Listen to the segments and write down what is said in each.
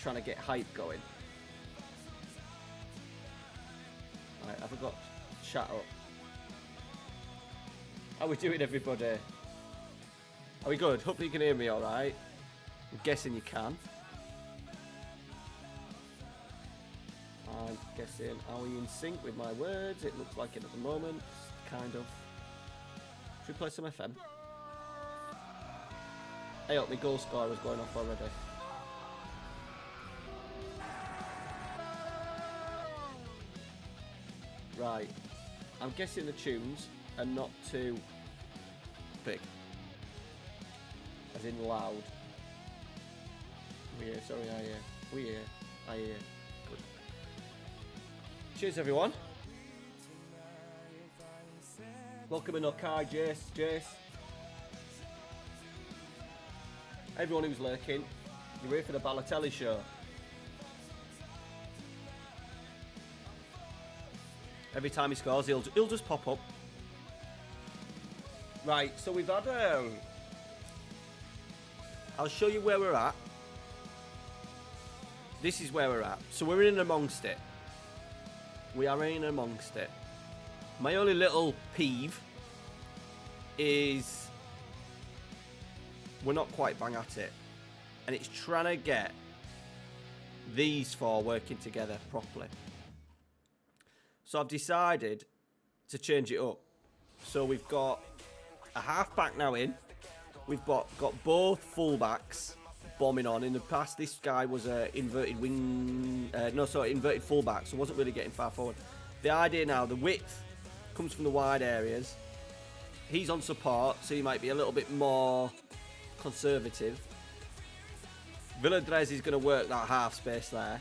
trying to get hype going. Right, I forgot to chat up. How we doing, everybody? Are we good? Hopefully you can hear me all right. I'm guessing you can. I'm guessing, are we in sync with my words? It looks like it at the moment. Kind of. Should we play some FM? Hey up, my goal scorer was going off already. Right. I'm guessing the tunes are not too big. As in loud. We hear, sorry, I hear. We hear. I hear. Good. Cheers, everyone. Welcome in Okai, Jace. Everyone who's lurking, you're here for the Balotelli show. Every time he scores, he'll just pop up. Right, so we've had I'll show you where we're at. This is where we're at. So we're in amongst it. We are in amongst it. My only little peeve is we're not quite bang at it. And it's trying to get these four working together properly. So I've decided to change it up. So we've got a half-back now in. We've got both full-backs bombing on. In the past, this guy was an inverted wing... inverted full-back, so wasn't really getting far forward. The idea now, the width comes from the wide areas. He's on support, so he might be a little bit more conservative. Villadres is going to work that half space there.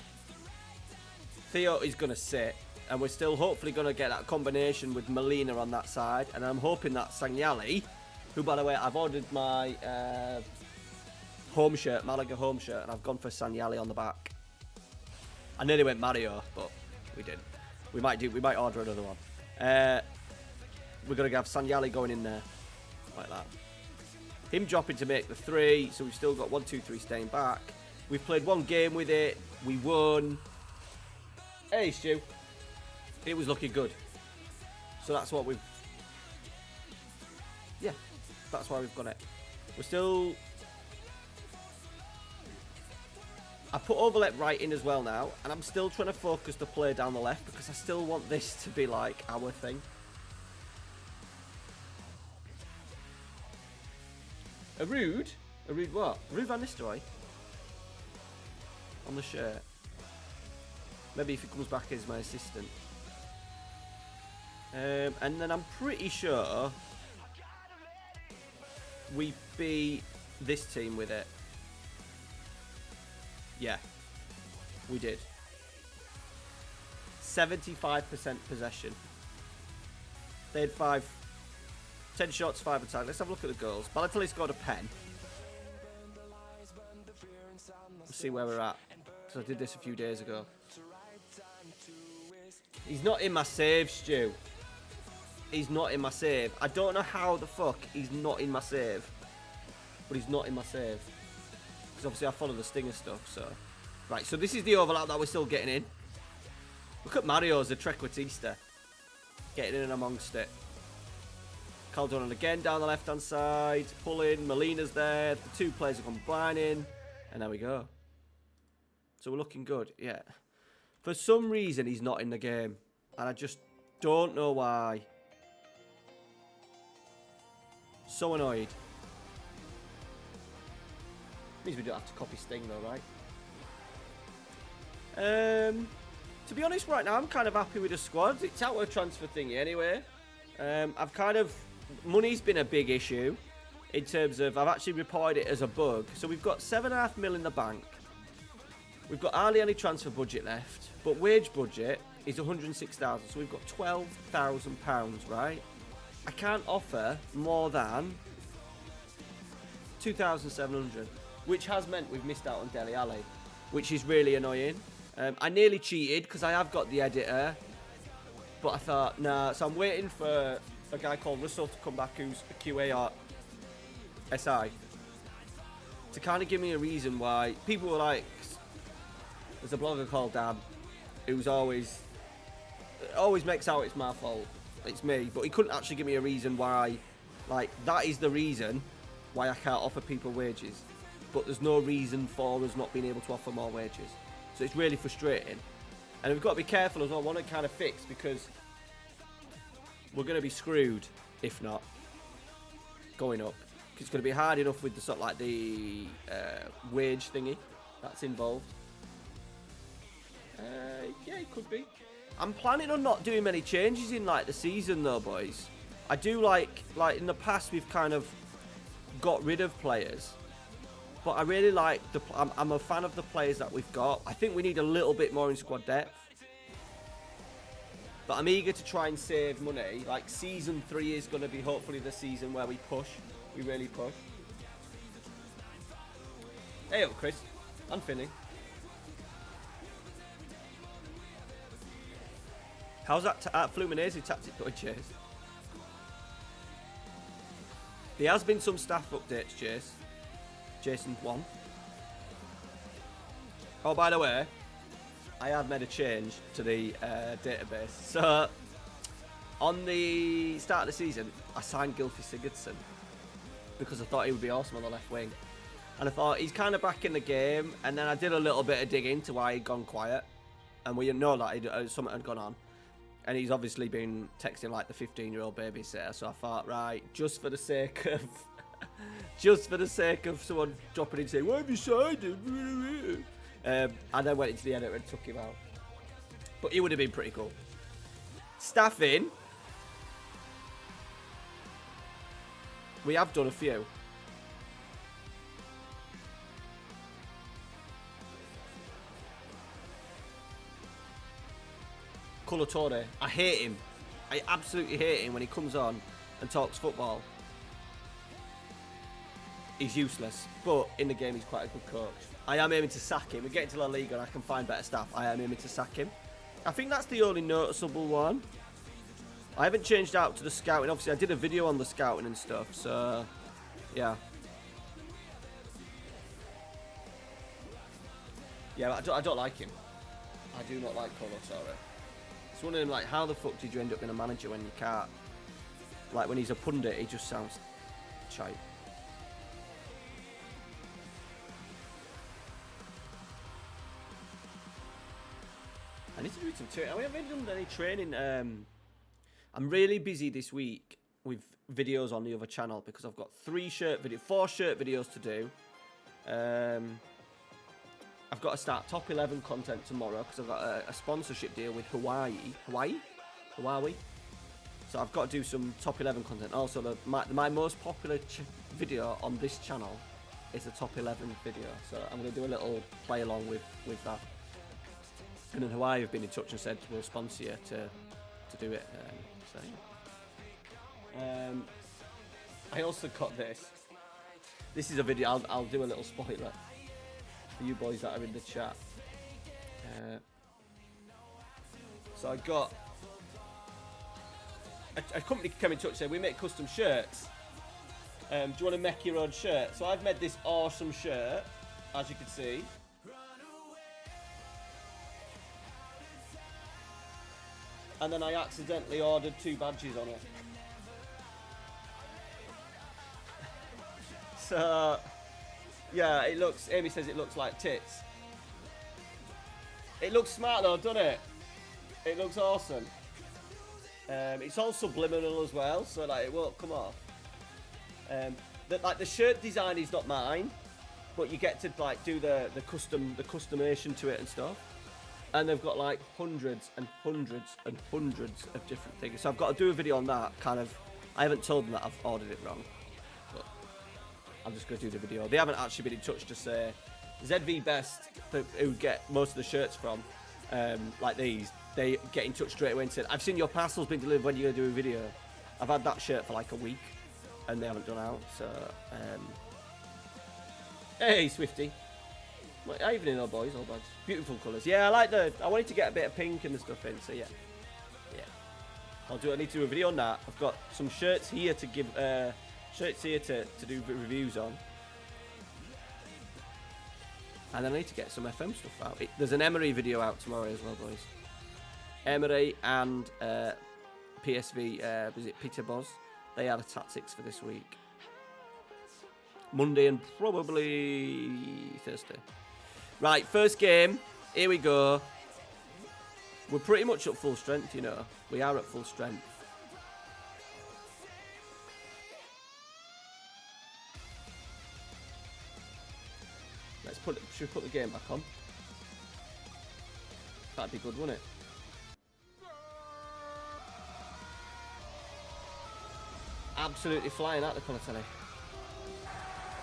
Theo is going to sit. And we're still hopefully going to get that combination with Molina on that side. And I'm hoping that Sagnali, who, by the way, I've ordered my home shirt, Malaga home shirt, and I've gone for Sagnali on the back. I nearly went Mario, but we didn't. We might order another one. We're going to have Sagnali going in there, like that. Him dropping to make the 3, so we've still got 1, 2, 3 staying back. We've played one game with it. We won. Hey, Stu. It was looking good. So that's what we've... Yeah, that's why we've got it. We're still... I put overlap right in as well now, and I'm still trying to focus the play down the left because I still want this to be like our thing. A Rude what? Rude Van Nistelrooy? On the shirt. Maybe if he comes back as my assistant. And then I'm pretty sure we beat this team with it. Yeah, we did. 75% possession. They had 10 shots, 5 attacks. Let's have a look at the goals. Balotelli scored a pen. Let's see where we're at. So I did this a few days ago. He's not in my save, Stu. He's not in my save. I don't know how the fuck he's not in my save. But he's not in my save. Because obviously I follow the Stinger stuff, so... Right, so this is the overlap that we're still getting in. Look at Mario's, the Trequartista. Getting in and amongst it. Calderon again down the left-hand side. Pulling. Molina's there. The two players are combining. And there we go. So we're looking good, yeah. For some reason, he's not in the game. And I just don't know why. So annoyed. Means we don't have to copy Sting though, right? To be honest, right now, I'm kind of happy with the squad. It's out of a transfer thingy anyway. I've kind of... Money's been a big issue. In terms of... I've actually reported it as a bug. So we've got $7.5 million in the bank. We've got hardly any transfer budget left. But wage budget is $106,000. So we've got £12,000, right? I can't offer more than 2,700, which has meant we've missed out on Dele Alli, which is really annoying. I nearly cheated because I have got the editor, but I thought, nah. So I'm waiting for a guy called Russell to come back, who's a QA at SI, to kind of give me a reason why people were like, There's a blogger called Dan who's always makes out it's my fault. It's me, but he couldn't actually give me a reason why. Like, that is the reason why I can't offer people wages, but there's no reason for us not being able to offer more wages. So it's really frustrating, and we've got to be careful as well. I want to kind of fix, because we're going to be screwed if not going up. It's going to be hard enough with the sort of like the wage thingy that's involved. Yeah, it could be. I'm planning on not doing many changes in like the season though, boys. I do like in the past we've kind of got rid of players, but I really like I'm a fan of the players that we've got. I think we need a little bit more in squad depth, but I'm eager to try and save money. Like, season 3 is going to be hopefully the season where we really push. Hey up, Chris and Finny. How's that Fluminense tactic going, Chase? There has been some staff updates, Chase. Jason 1. Oh, by the way, I have made a change to the database. So, on the start of the season, I signed Gylfi Sigurdsson because I thought he would be awesome on the left wing. And I thought, he's kind of back in the game. And then I did a little bit of digging to why he'd gone quiet. And we know that something had gone on. And he's obviously been texting like the 15-year-old babysitter. So I thought, right, just for the sake of someone dropping in and saying, why have you signed him? And then went into the editor and took him out. But he would have been pretty cool. Staffing. We have done a few. Colatore. I hate him. I absolutely hate him when he comes on and talks football. He's useless, but in the game he's quite a good coach. I am aiming to sack him. We're getting to La Liga and I can find better staff. I am aiming to sack him. I think that's the only noticeable one. I haven't changed out to the scouting. Obviously, I did a video on the scouting and stuff, so yeah. Yeah, I don't like him. I do not like Colatore. It's one of them, like, how the fuck did you end up being a manager when you can't? Like, when he's a pundit, he just sounds shite. I need to do some training. I haven't done any training. I'm really busy this week with videos on the other channel because I've got 4 shirt videos to do. I've got to start top 11 content tomorrow because I've got a sponsorship deal with Hawaii. So I've got to do some top 11 content. Also, my most popular video on this channel is a top 11 video. So I'm going to do a little play along with that. And then Hawaii have been in touch and said we'll sponsor you to do it. I also got this. This is a video. I'll do a little spoiler for you boys that are in the chat. So I got a company came in touch and said we make custom shirts. Do you want to make your own shirt? So I've made this awesome shirt, as you can see. And then I accidentally ordered 2 badges on it. So, yeah, Amy says it looks like tits. It looks smart though, doesn't it? It looks awesome. It's all subliminal as well, so like it won't come off. The shirt design is not mine, but you get to like do the customation to it and stuff. And they've got like hundreds and hundreds and hundreds of different things. So I've got to do a video on that, kind of. I haven't told them that I've ordered it wrong, but I'm just going to do the video. They haven't actually been in touch to say ZV Best, who get most of the shirts from, like these, they get in touch straight away and said, I've seen your parcel's been delivered, when you're going to do a video. I've had that shirt for like a week and they haven't done out, so hey Swifty. Evening, all boys, all buds. Beautiful colours. Yeah, I wanted to get a bit of pink and the stuff in, so yeah. I need to do a video on that. I've got some shirts here to give, to do reviews on. And then I need to get some FM stuff out. There's an Emery video out tomorrow as well, boys. Emery and PSV, was it Peter Boz? They are the tactics for this week. Monday and probably Thursday. Right, first game. Here we go. We're pretty much at full strength, you know. We are at full strength. Should we put the game back on? That'd be good, wouldn't it? Absolutely flying out the Colatelli.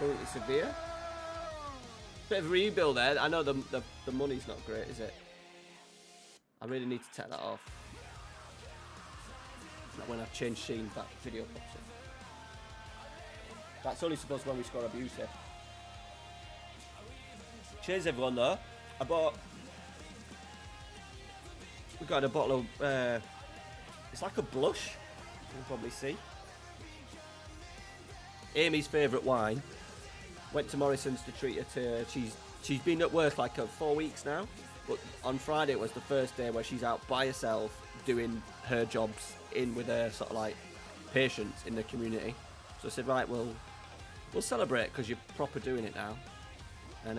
Currently severe. Bit of a rebuild there. I know the money's not great, is it? I really need to take that off. Like when I change scenes, that video pops up. That's only supposed to when we score a beauty. Cheers everyone though. We got a bottle of it's like a blush, you can probably see. Amy's favourite wine. Went to Morrison's to treat her to she's been at work like 4 weeks now. But on Friday it was the first day where she's out by herself doing her jobs in with her sort of like patients in the community. So I said, right, we'll celebrate because you're proper doing it now. And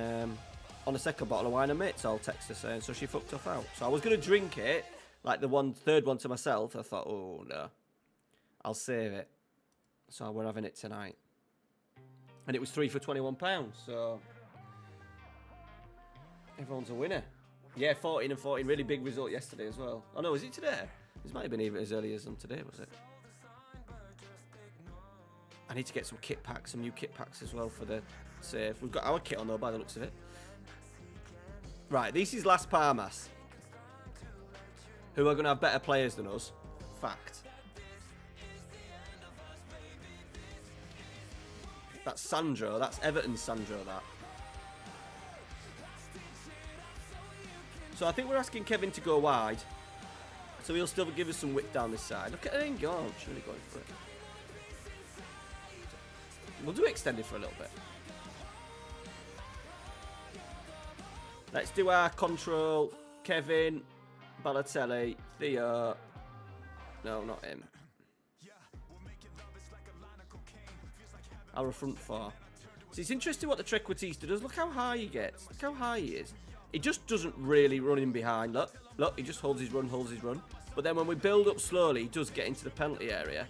on the second bottle of wine, a mate's all text her saying, so she fucked off out. So I was going to drink it, like the third one to myself. I thought, oh no, I'll save it. So we're having it tonight. And it was 3 for £21, so everyone's a winner. Yeah, 14 and 14, really big result yesterday as well. Oh no, was it today? This might have been even as early as on today, was it? I need to get some kit packs, some new kit packs as well for the save. We've got our kit on though, by the looks of it. Right, this is Las Palmas, who are going to have better players than us. Fact. That's Sandro. That's Everton's Sandro, that. So I think we're asking Kevin to go wide. So he'll still give us some width down this side. Look at it, go. She's really going for it. We'll do extended for a little bit. Let's do our control. Kevin, Balotelli, Theo. No, not him. Our front four. So it's interesting what the Trequartista does. Look how high he gets. Look how high he is. He just doesn't really run in behind. Look, he just holds his run, But then when we build up slowly, he does get into the penalty area.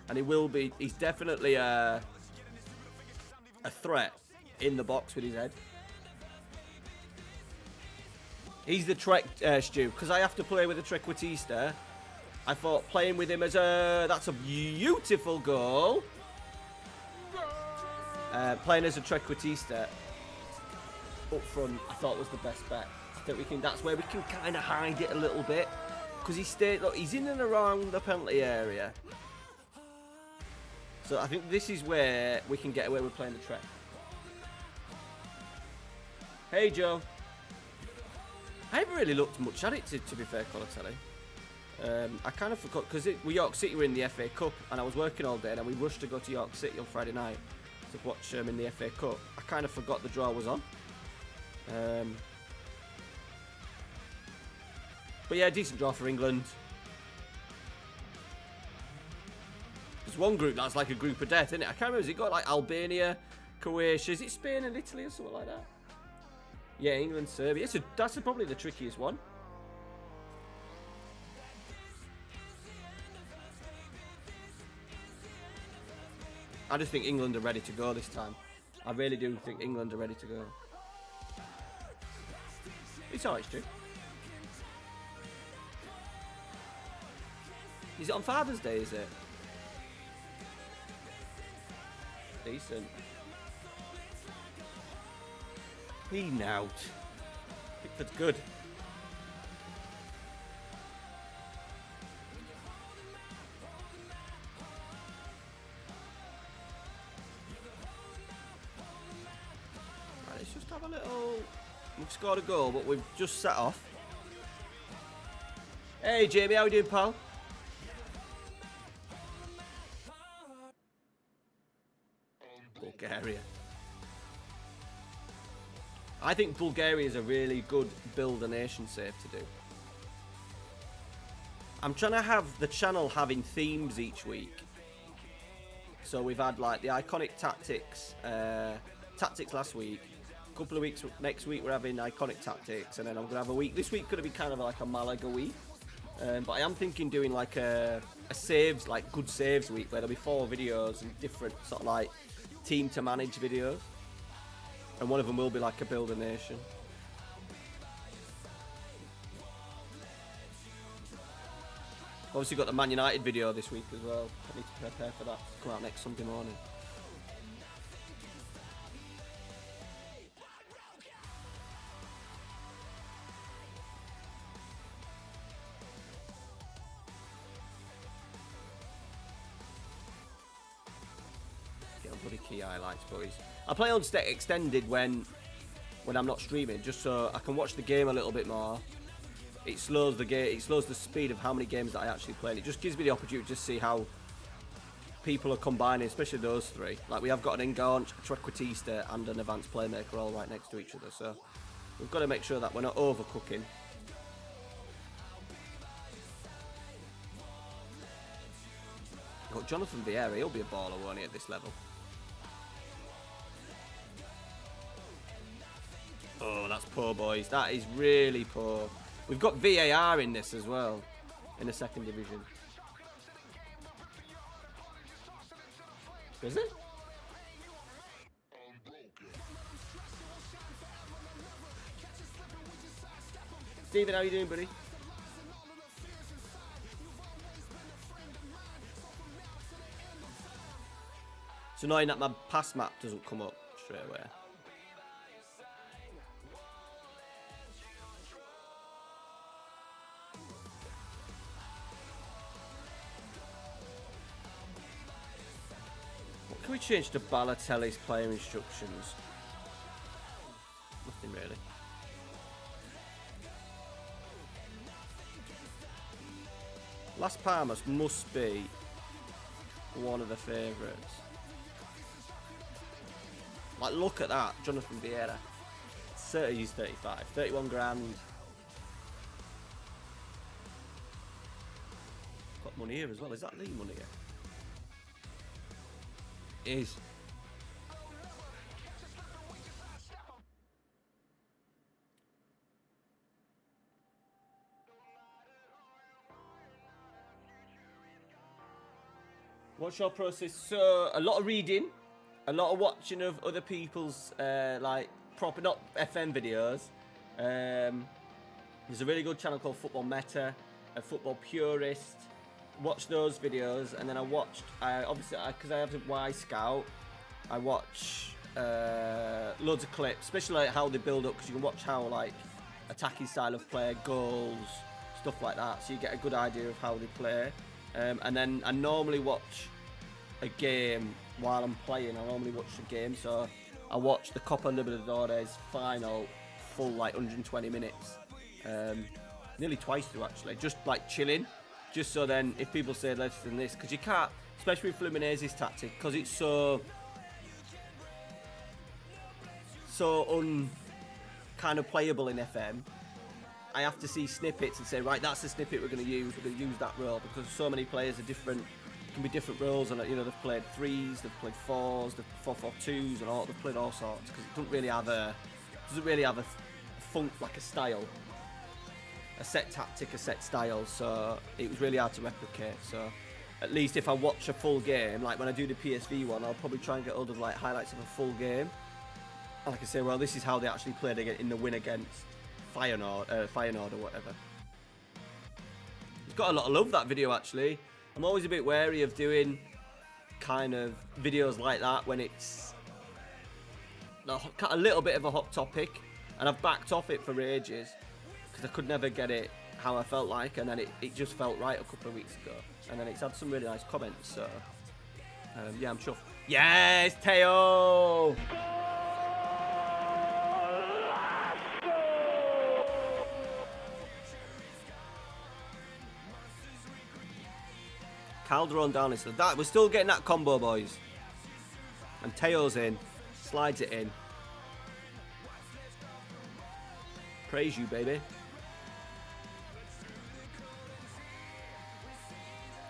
And he's definitely a threat in the box with his head. He's the Treq, Stu, because I have to play with the Trequartista. I thought playing with him that's a beautiful goal. Playing as a Trequartista up front, I thought was the best bet. I think that's where we can kind of hide it a little bit, because he's in and around the penalty area. So I think this is where we can get away with playing the Treq. Hey Joe. I haven't really looked much at it to be fair, Colatelli. I kind of forgot because York City were in the FA Cup and I was working all day and we rushed to go to York City on Friday night to watch in the FA Cup. I kind of forgot the draw was on. But yeah, decent draw for England. There's one group that's like a group of death, isn't it? I can't remember. Has it got like Albania, Croatia? Is it Spain and Italy or something like that? Yeah, England, Serbia. So that's probably the trickiest one. I just think England are ready to go this time. I really do think England are ready to go. It's alright, Stu. Is it on Father's Day, is it? Decent. He out. Pickford's good. Right, let's just have a little... We've scored a goal, but we've just set off. Hey, Jamie, how you doing, pal? Bulgaria. I think Bulgaria is a really good build a nation save to do. I'm trying to have the channel having themes each week. So we've had like the iconic tactics last week. A couple of weeks next week we're having iconic tactics, and then I'm gonna have a week. This week gonna be kind of like a Malaga week. But I am thinking doing like a saves, like good saves week, where there'll be 4 videos and different sort of like team to manage videos. And one of them will be like a build a nation. Obviously got the Man United video this week as well. I need to prepare for that to come out next Sunday morning. Get a bloody key highlights, boys. I play on extended when I'm not streaming, just so I can watch the game a little bit more. It slows the game. It slows the speed of how many games that I actually play. And it just gives me the opportunity to see how people are combining, especially those 3. Like we have got an Ingaunch, a Treq and an advanced playmaker all right next to each other. So we've got to make sure that we're not overcooking. Got Jonathan Vieira. He'll be a baller, won't he, at this level? Oh, that's poor, boys. That is really poor. We've got VAR in this as well, in the 2nd division. Is it? Stephen, how you doing, buddy? It's annoying that my pass map doesn't come up straight away. Can we change to Balotelli's player instructions? Nothing really. Las Palmas must be one of the favourites. Like, look at that, Jonathan Vieira. 30, he's 35, 31 grand. Got money here as well. Is that league money here? Is. What's your process? So a lot of reading, a lot of watching of other people's like proper, not FM videos. There's a really good channel called Football Meta, a Football Purist. Watch those videos, and then I watched, obviously, because I have a Y Scout, I watch loads of clips, especially like how they build up, because you can watch how like attacking style of play, goals, stuff like that, so you get a good idea of how they play. And then I normally watch a game while I'm playing. I normally watch the game, so I watched the Copa Libertadores final full, like 120 minutes, nearly twice through actually, just like chilling. Just so then, if people say less than this, because you can't, especially with Fluminese's tactic, because it's so kind of playable in FM. I have to see snippets and say, right, that's the snippet we're going to use. We're going to use that role, because so many players are different. Can be different roles, and you know, they've played 3s, they've played 4s, they've 4-4-2s, and all. They've played all sorts, because it doesn't really have a funk, like a style. A set tactic, a set style, so it was really hard to replicate. So at least if I watch a full game, like when I do the PSV one, I'll probably try and get hold of like highlights of a full game, and I can say, well, this is how they actually played in the win against Feyenoord or whatever. It's got a lot of love, that video, actually. I'm always a bit wary of doing kind of videos like that when it's a little bit of a hot topic, and I've backed off it for ages because I could never get it how I felt like, and then it just felt right a couple of weeks ago, and then it's had some really nice comments, so yeah, I'm chuffed. Yes, Teo! Calderon down this. That we're still getting that combo, boys. And Teo's in, slides it in. Praise you, baby.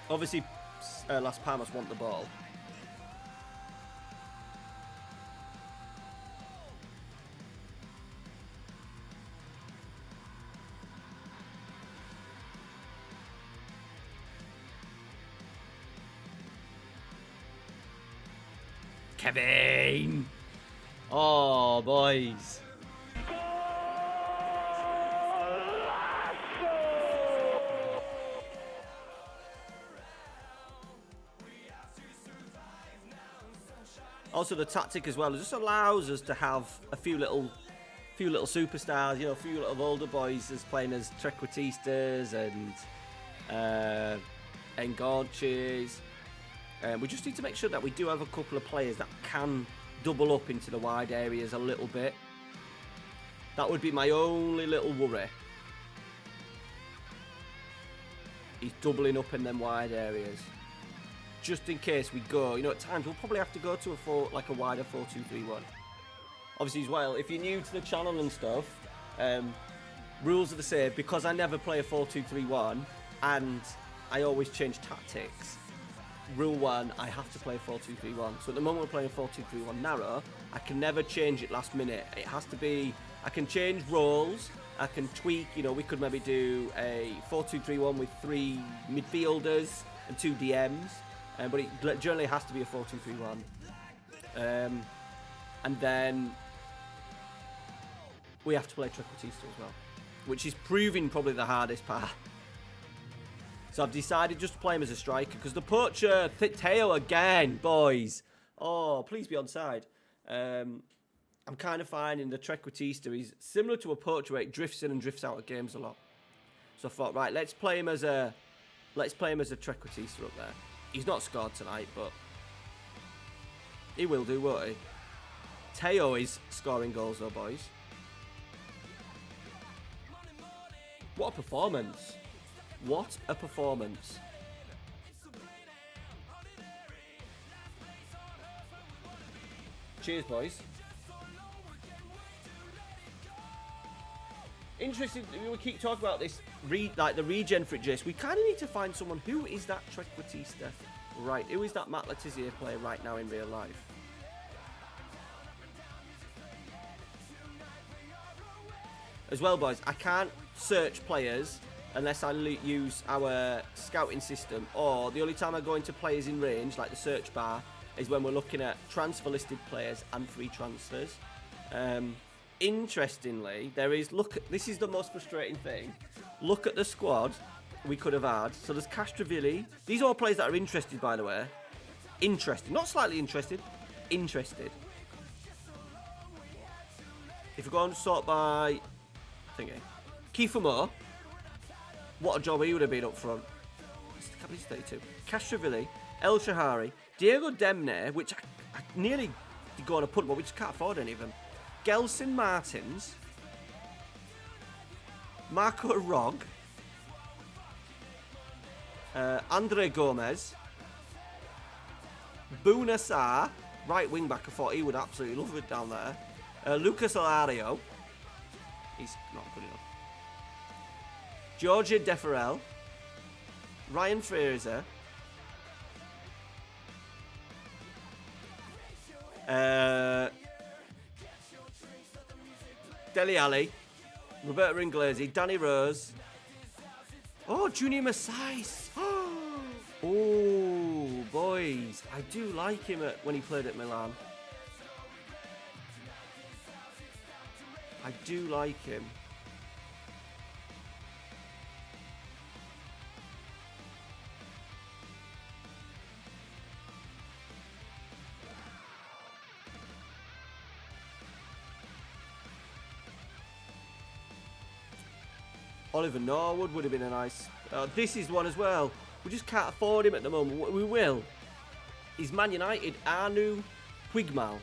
Obviously, Las Palmas want the ball. Kevin! Oh, boys. Also, the tactic as well, it just allows us to have a few little superstars, you know, a few little older boys as playing as Trequartistas and Engorches. We just need to make sure that we do have a couple of players that can double up into the wide areas a little bit. That would be my only little worry. He's doubling up in them wide areas. Just in case we go, you know, at times we'll probably have to go to a wider 4-2-3-1. Obviously as well, if you're new to the channel and stuff, rules are the same, because I never play a 4-2-3-1 and I always change tactics. Rule 1, I have to play 4-2-3-1. So at the moment we're playing 4-2-3-1 narrow, I can never change it last minute. It has to be, I can change roles, I can tweak, you know, we could maybe do a 4-2-3-1 with 3 midfielders and 2 DMs. But it generally has to be a 4-2-3-1. And then we have to play Trequartista as well, which is proving probably the hardest part. So I've decided just to play him as a striker, because the poacher, Teo again, boys. Oh, please be on side. I'm kind of finding the Trequartista, he's similar to a poacher where it drifts in and drifts out of games a lot. So I thought, right, let's play him as a Trequartista up there. He's not scored tonight, but he will do, won't he? Teo is scoring goals though, boys. What a performance. What a performance. Cheers, boys. Interesting, we keep talking about this, the regen for it, Jace. We kind of need to find someone. Who is that Trequartista? Right, who is that Matt Letizia player right now in real life? As well, boys, I can't search players unless I use our scouting system, or the only time I go into players in range, like the search bar, is when we're looking at transfer listed players and free transfers. Interestingly, this is the most frustrating thing. Look at the squad we could have had. So there's Castrovilli. These are all players that are interested, by the way. Interested, not slightly interested. Interested. If we go and sort by Kiefer Moore, what a job he would have been up front. He's 32. Castrovilli, El Shahari, Diego Demne, which I nearly did go on a punt, but we just can't afford any of them. Gelson Martins, Marco Rog, Andre Gomez, Bouna Sarr, right wing back. I thought he would absolutely love it down there. Lucas Alario, he's not good enough. Georgia Deferel, Ryan Fraser, Dele Alli, Roberto Inglesi, Danny Rose. Oh, Junior Masais. Oh, boys. I do like him when he played at Milan. I do like him. Oliver Norwood would have been a nice... this is one as well. We just can't afford him at the moment. We will. He's Man United. Anu Puigmal.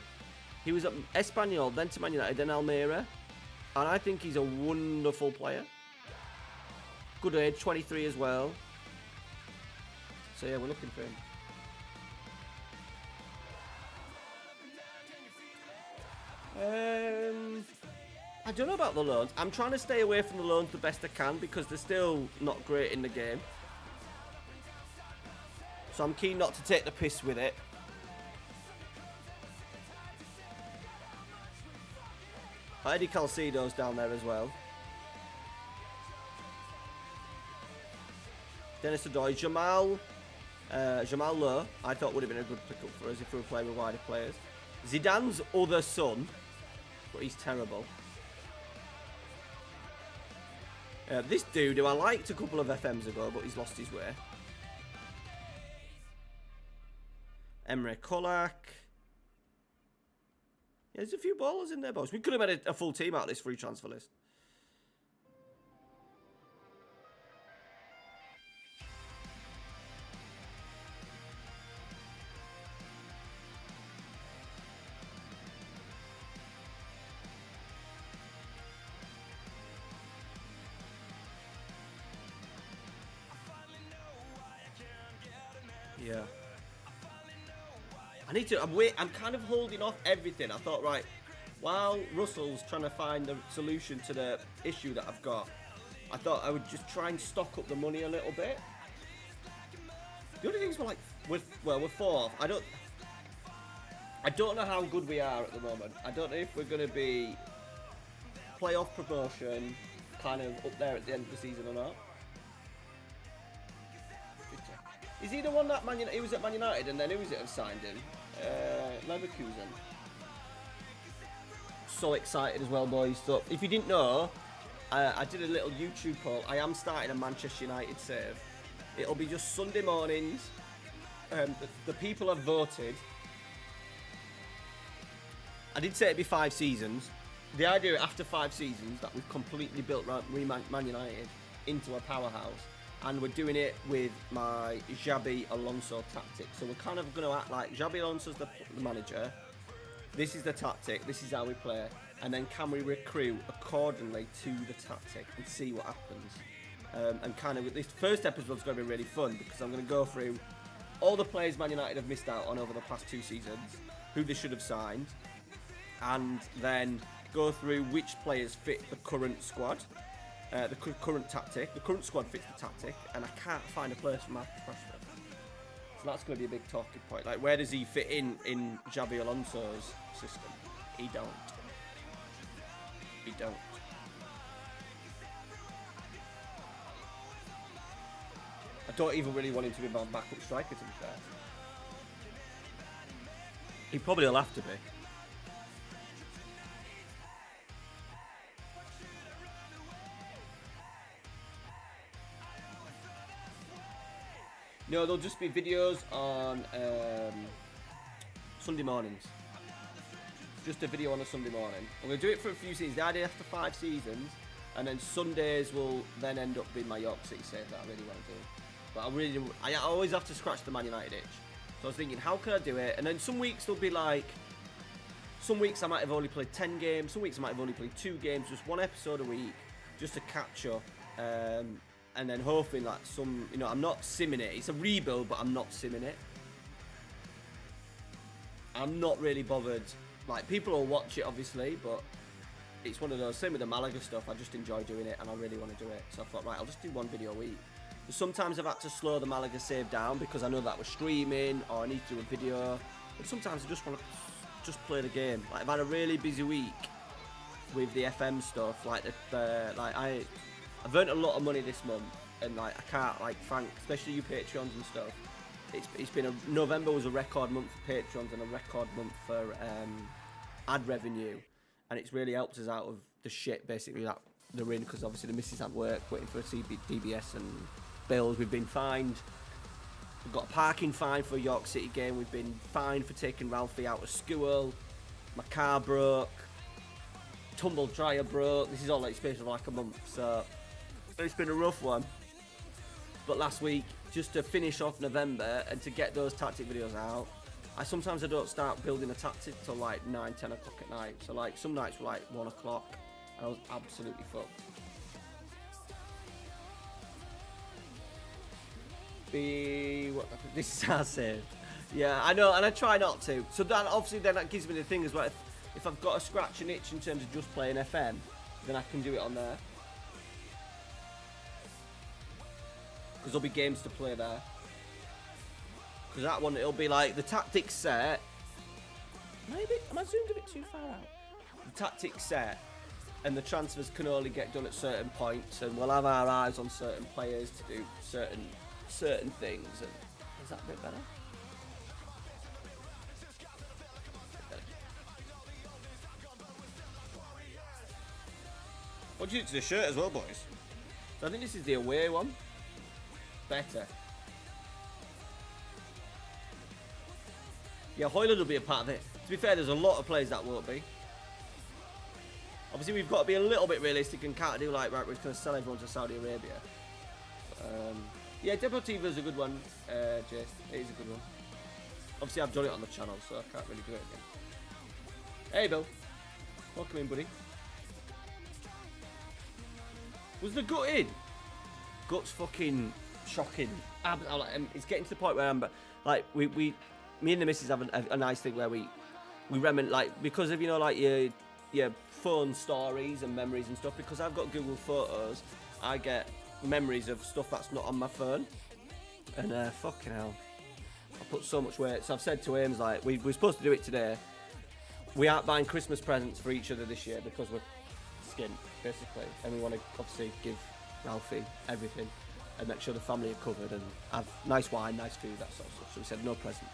He was at Espanyol, then to Man United, then Almeria. And I think he's a wonderful player. Good age, 23 as well. So yeah, we're looking for him. I don't know about the loans. I'm trying to stay away from the loans the best I can because they're still not great in the game. So I'm keen not to take the piss with it. Eddie Calcido's down there as well. Dennis Adoy, Jamal Lowe, I thought would have been a good pickup for us if we were playing with wider players. Zidane's other son, but he's terrible. This dude who I liked a couple of FMs ago, but he's lost his way. Emre Kolak. Yeah, there's a few ballers in there, boys. We could have made a full team out of this free transfer list. Yeah. I need to. I'm kind of holding off everything. I thought, right, while Russell's trying to find the solution to the issue that I've got, I thought I would just try and stock up the money a little bit. The only things we're fourth. I don't know how good we are at the moment. I don't know if we're going to be playoff promotion, kind of up there at the end of the season or not. Is he the one that he was at Man United and then who was it have signed him? Leverkusen. So excited as well, boys. So if you didn't know, I did a little YouTube poll. I am starting a Manchester United save. It'll be just Sunday mornings. The people have voted. I did say it'd be 5 seasons. The idea after 5 seasons that we've completely built Man United into a powerhouse. And we're doing it with my Xabi Alonso tactic. So we're kind of going to act like Xabi Alonso's the manager. This is the tactic. This is how we play. And then can we recruit accordingly to the tactic and see what happens. And kind of this first episode's going to be really fun because I'm going to go through all the players Man United have missed out on over the past 2 seasons, who they should have signed, and then go through which players fit the current squad. The current tactic. The current squad fits the tactic, and I can't find a place for Marcus Rashford. So that's going to be a big talking point. Like, where does he fit in Xabi Alonso's system? He don't. He don't. I don't even really want him to be my backup striker, to be fair. He probably will have to be. No, there'll just be videos on Sunday mornings. Just a video on a Sunday morning. I'm going to do it for a few seasons. The idea after 5 seasons, and then Sundays will then end up being my York City save that I really want to do. But I always have to scratch the Man United itch. So I was thinking, how can I do it? And then some weeks there'll be like, some weeks I might have only played 10 games. Some weeks I might have only played 2 games. Just 1 episode a week, just to catch up. And then hoping like I'm not simming it. It's a rebuild, but I'm not simming it. I'm not really bothered. Like, people will watch it, obviously, but it's one of those, same with the Malaga stuff, I just enjoy doing it, and I really want to do it. So I thought, right, I'll just do 1 video a week. But sometimes I've had to slow the Malaga save down, because I know that we're streaming, or I need to do a video. But sometimes I just want to just play the game. Like, I've had a really busy week with the FM stuff, like, I've earned a lot of money this month, and like I can't like thank, especially you Patreons and stuff. It's been November was a record month for Patreons and a record month for ad revenue, and it's really helped us out of the shit basically that they're in, because obviously the missus at work waiting for a DBS and bills. We've been fined. We've got a parking fine for a York City game. We've been fined for taking Ralphie out of school. My car broke. Tumble dryer broke. This is all like space of like a month, so it's been a rough one. But last week, just to finish off November and to get those tactic videos out, sometimes I don't start building a tactic till like 9, 10 o'clock at night. So like some nights were like 1 o'clock and I was absolutely fucked. This is our save. Yeah, I know, and I try not to. So that obviously then that gives me the thing as well. If I've got a scratch and itch in terms of just playing FM, then I can do it on there. Because there'll be games to play there. Because that one, it'll be like the tactics set. Maybe, am I zoomed a bit too far out? The tactics set and the transfers can only get done at certain points, and we'll have our eyes on certain players to do certain things. And is that a bit better? What do you do to the shirt as well, boys? So I think this is the away one. Better. Yeah, Hoyland will be a part of it. To be fair, there's a lot of players that won't be. Obviously, we've got to be a little bit realistic and can't do like, right, we're just going to sell everyone to Saudi Arabia. Yeah, Deportivo is a good one, Jace. It is a good one. Obviously, I've done it on the channel, so I can't really do it again. Hey, Bill. Welcome in, buddy. Was the gut in? Gut's fucking shocking. It's getting to the point where I'm like, me and the missus have a nice thing where we remember, like, because of, you know, like your phone stories and memories and stuff, because I've got Google Photos, I get memories of stuff that's not on my phone. And fucking hell, I put so much weight. So I've said to Ames, like, we're supposed to do it today. We aren't buying Christmas presents for each other this year because we're skint, basically, and we want to obviously give Ralphie everything and make sure the family are covered and have nice wine, nice food, that sort of stuff. So we said no presents.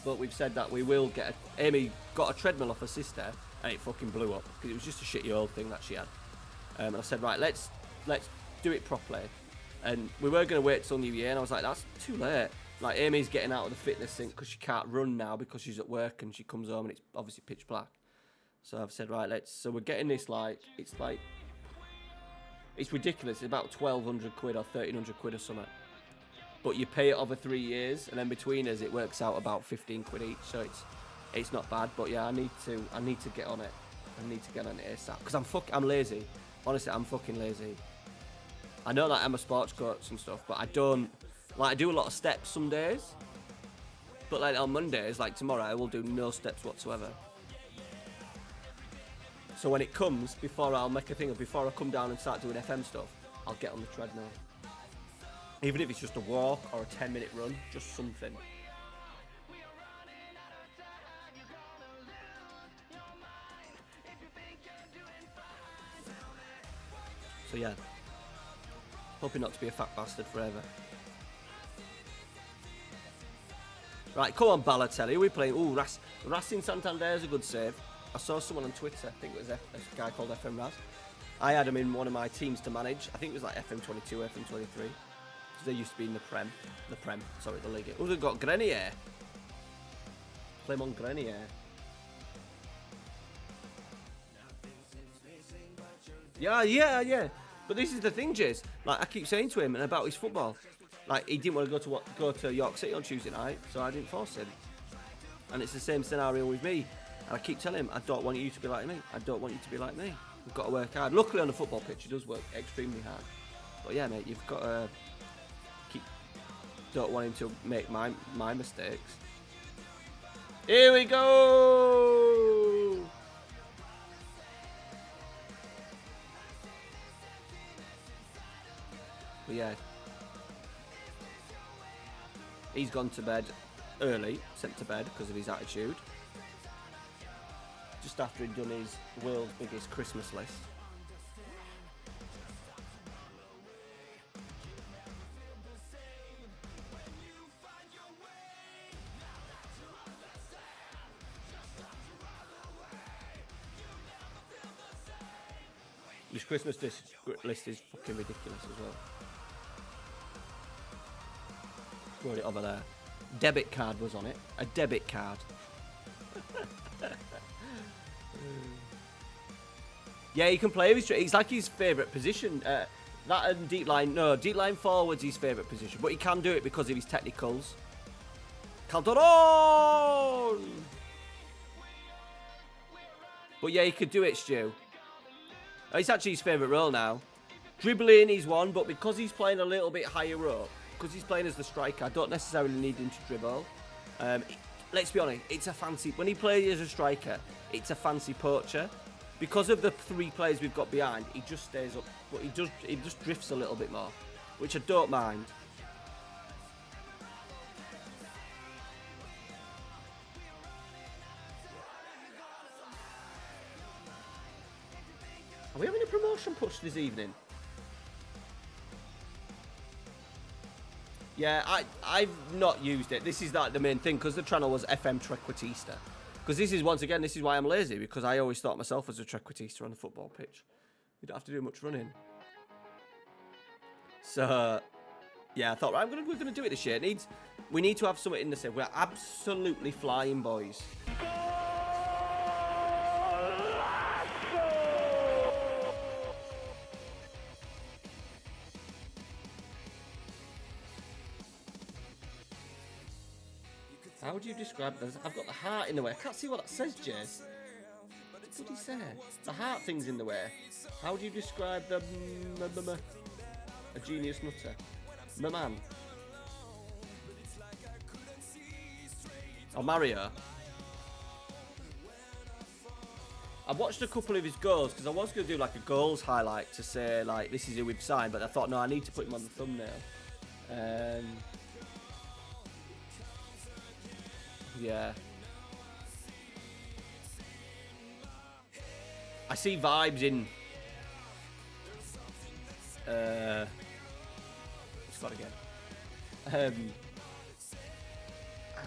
But we've said that we will get Amy got a treadmill off her sister and it fucking blew up because it was just a shitty old thing that she had. And I said, right, let's do it properly. And we were going to wait till New Year, and I was like, that's too late. Like, Amy's getting out of the fitness thing because she can't run now because she's at work and she comes home and it's obviously pitch black. So I've said, right, so we're getting this, it's ridiculous. It's about 1,200 quid or 1,300 quid or something. But you pay it over 3 years, and then between us it works out about 15 quid each. So it's not bad. But yeah, I need to get on it. I need to get on it ASAP because I'm lazy. Honestly, I'm fucking lazy. I know that I'm a sports coach and stuff, but I don't I do a lot of steps some days. But like on Mondays, like tomorrow, I will do no steps whatsoever. So when it comes, before I'll make a thing of, before I come down and start doing FM stuff, I'll get on the treadmill. Even if it's just a walk or a 10-minute run, just something. So yeah, hoping not to be a fat bastard forever. Right, come on, Balotelli. We're playing. Ooh, Racing Santander is a good save. I saw someone on Twitter, I think it was a guy called FM Raz. I had him in one of my teams to manage. I think it was like FM22, FM23. Because they used to be in the league. Oh, they've got Grenier. Play him on Grenier. Yeah. But this is the thing, Jace. Like, I keep saying to him about his football. Like, he didn't want to go to York City on Tuesday night, so I didn't force him. And it's the same scenario with me. And I keep telling him, I don't want you to be like me. I don't want you to be like me. We've got to work hard. Luckily on the football pitch, he does work extremely hard. But yeah, mate, you've got to don't want him to make my mistakes. Here we go! But yeah. He's gone to bed early, sent to bed because of his attitude. Just after he'd done his world's biggest Christmas list. His Christmas list is fucking ridiculous as well. Wrote it over there. Debit card was on it. A debit card. Yeah, he can play. He's like his favourite position. That and deep line. No, deep line forward's his favourite position. But he can do it because of his technicals. Calderon! But yeah, he could do it, Stu. It's actually his favourite role now. Dribbling is one, but because he's playing a little bit higher up, because he's playing as the striker, I don't necessarily need him to dribble. Let's be honest, it's a fancy... When he plays as a striker, it's a fancy poacher. because of the 3 players we've got behind, he just stays up, but he just drifts a little bit more, which I don't mind. Are we having a promotion push this evening? Yeah, I've not used it. This is like the main thing, because the channel was FM24. Because this is, once again, this is why I'm lazy, because I always thought myself as a Treq on the football pitch. You don't have to do much running. So, yeah, I thought, right, we're gonna do it this year. We need to have something in the same. We're absolutely flying, boys. How would you describe this? I've got the heart in the way. I can't see what that says, Jez. What did he say? The heart thing's in the way. How would you describe the a genius nutter? My man. Oh, Mario. I watched a couple of his goals, because I was going to do like a goals highlight to say like this is who we've signed, but I thought no, I need to put him on the thumbnail. Yeah. I see vibes in. Let's start again.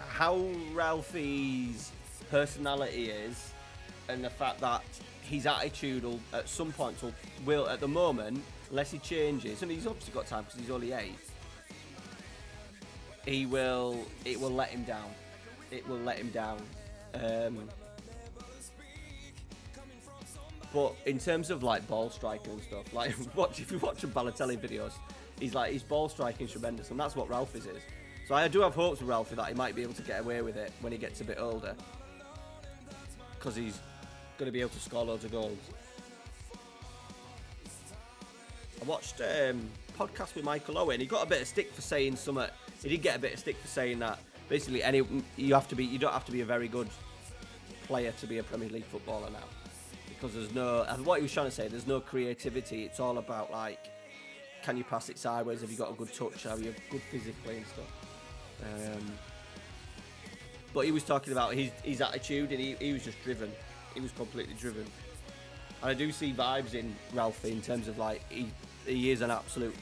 How Ralphie's personality is, and the fact that his attitude will, at some point, will at the moment, unless he changes, and he's obviously got time because he's only 8. It will let him down. It will let him down. But in terms of like ball striking and stuff, like if you watch Balotelli videos, his ball striking is tremendous, and that's what Ralphie's is. So I do have hopes with Ralphie that he might be able to get away with it when he gets a bit older, because he's going to be able to score loads of goals. I watched a podcast with Michael Owen. He got a bit of stick for saying something. He did get a bit of stick for saying that basically you don't have to be a very good player to be a Premier League footballer now, because there's no, what he was trying to say, there's no creativity. It's all about like, can you pass it sideways? Have you got a good touch? Are you good physically and stuff? But he was talking about his attitude, and he was just driven. He was completely driven. And I do see vibes in Ralphie in terms of like he is an absolute.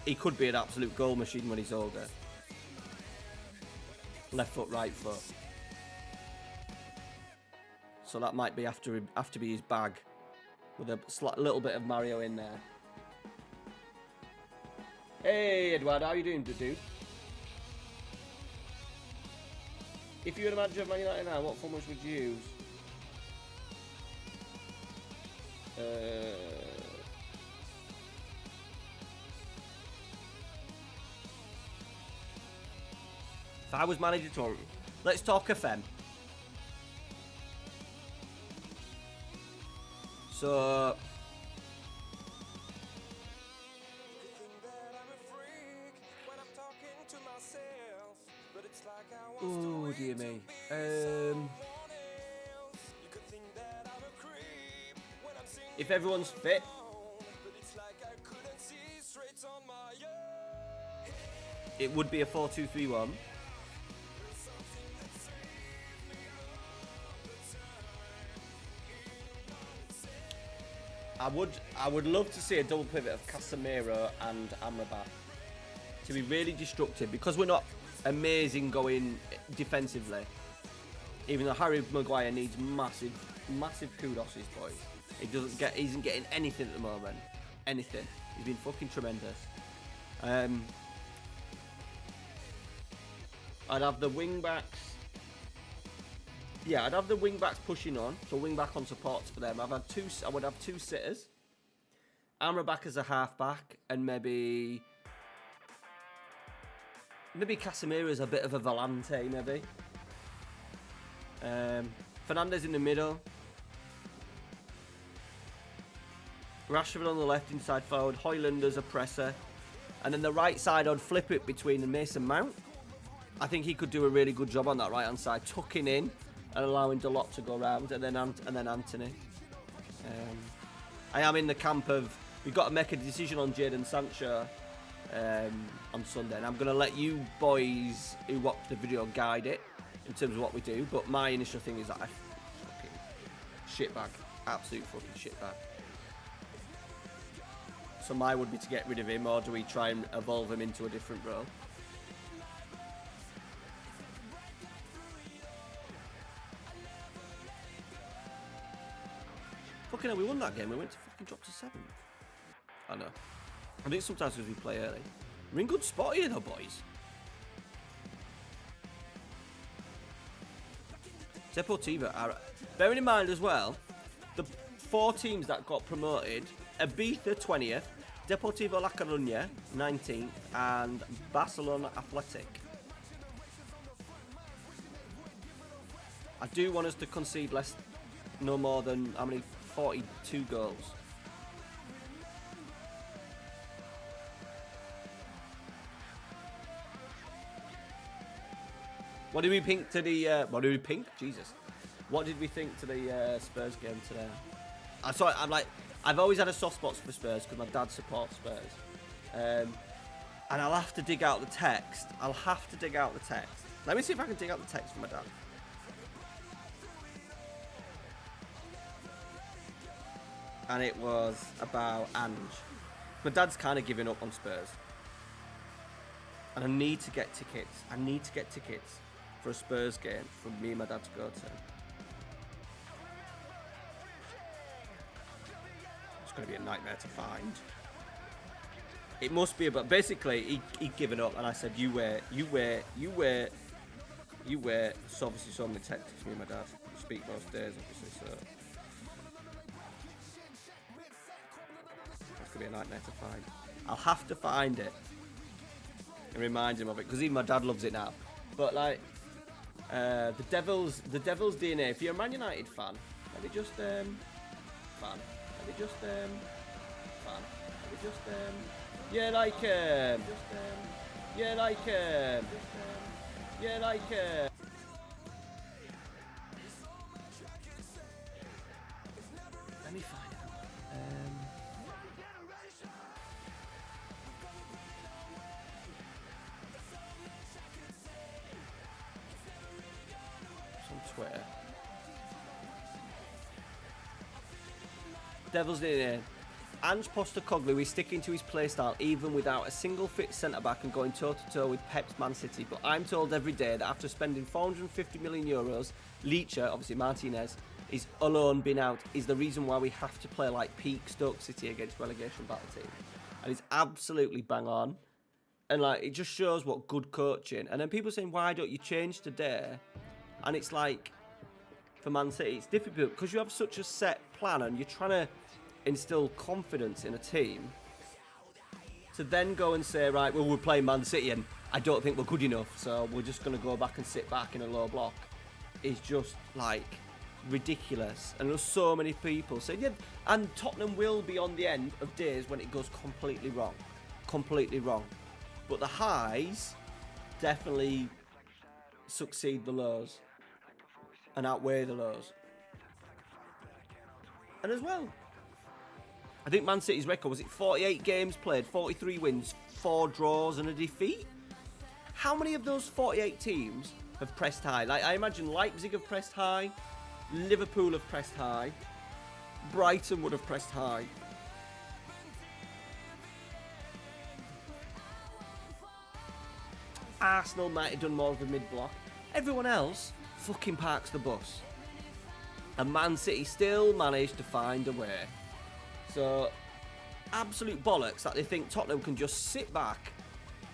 He could be an absolute goal machine when he's older. Left foot, right foot. So that might be have to be his bag, with a little bit of Mario in there. Hey Eduardo, how you doing, dude? If you were the manager of Man United now, what formats would you use? If I was manager to, let's talk FM. So oh dear me. If everyone's fit, it would be a 4-2-3-1. I would love to see a double pivot of Casemiro and Amrabat to be really destructive, because we're not amazing going defensively. Even though Harry Maguire needs massive kudos, boys. He isn't getting anything at the moment. Anything. He's been fucking tremendous. I'd have the wing backs. Yeah, I'd have the wing backs pushing on, so wing back on supports for them. I would have 2 sitters. Amrabat as a half back, and maybe Casemiro is a bit of a volante, maybe. Fernandes in the middle. Rashford on the left inside forward. Højlund as a presser. And then the right side, I'd flip it between Mason Mount. I think he could do a really good job on that right hand side, tucking in and allowing Dalot to go round, and then Anthony. I am in the camp of we've got to make a decision on Jadon Sancho on Sunday, and I'm going to let you boys who watch the video guide it in terms of what we do. But my initial thing is that I fucking shitbag, absolute fucking shitbag. So my would be to get rid of him, or do we try and evolve him into a different role? Fucking hell, we won that game. We went to fucking drop to 7th. I know. I think sometimes because we play early. We're in good spot here though, boys. Deportivo are... Bearing in mind as well, the 4 teams that got promoted, Ibiza 20th, Deportivo La Coruña 19th, and Barcelona Athletic. I do want us to concede no more than, how many? 42 goals. What did we think to the? What did we think? Jesus. What did we think to the Spurs game today? I've always had a soft spot for Spurs because my dad supports Spurs, and I'll have to dig out the text. Let me see if I can dig out the text from my dad. And it was about Ange. My dad's kind of giving up on Spurs. And I need to get tickets. For a Spurs game for me and my dad to go to. It's going to be a nightmare to find. It must be about... Basically, he'd given up and I said, you wait. So obviously so many texts to me and my dad. We speak most days, obviously, so... It's going to be a nightmare to find. I'll have to find it. And remind him of it, because even my dad loves it now. But like... the Devil's DNA. If you're a Man United fan, let me just yeah, like let me find it. Twitter. Devil's DNA. Ange Postecoglou is sticking to his playstyle even without a single fit centre-back and going toe-to-toe with Pep's Man City. But I'm told every day that after spending 450 million euros, Leacher, obviously Martinez, is alone been out, is the reason why we have to play like peak Stoke City against relegation battle team. And it's absolutely bang on. And like, it just shows what good coaching. And then people saying, why don't you change today? And it's like, for Man City, it's difficult because you have such a set plan and you're trying to instill confidence in a team. To then go and say, right, well, we're playing Man City and I don't think we're good enough, so we're just going to go back and sit back in a low block, is just, like, ridiculous. And there's so many people saying, yeah, and Tottenham will be on the end of days when it goes completely wrong. Completely wrong. But the highs definitely succeed the lows. And outweigh the lows. And as well, I think Man City's record, was it 48 games played, 43 wins, 4 draws and a defeat? How many of those 48 teams have pressed high? Like, I imagine Leipzig have pressed high, Liverpool have pressed high, Brighton would have pressed high. Arsenal might have done more of the mid-block. Everyone else fucking parks the bus. And Man City still managed to find a way. So, absolute bollocks that they think Tottenham can just sit back,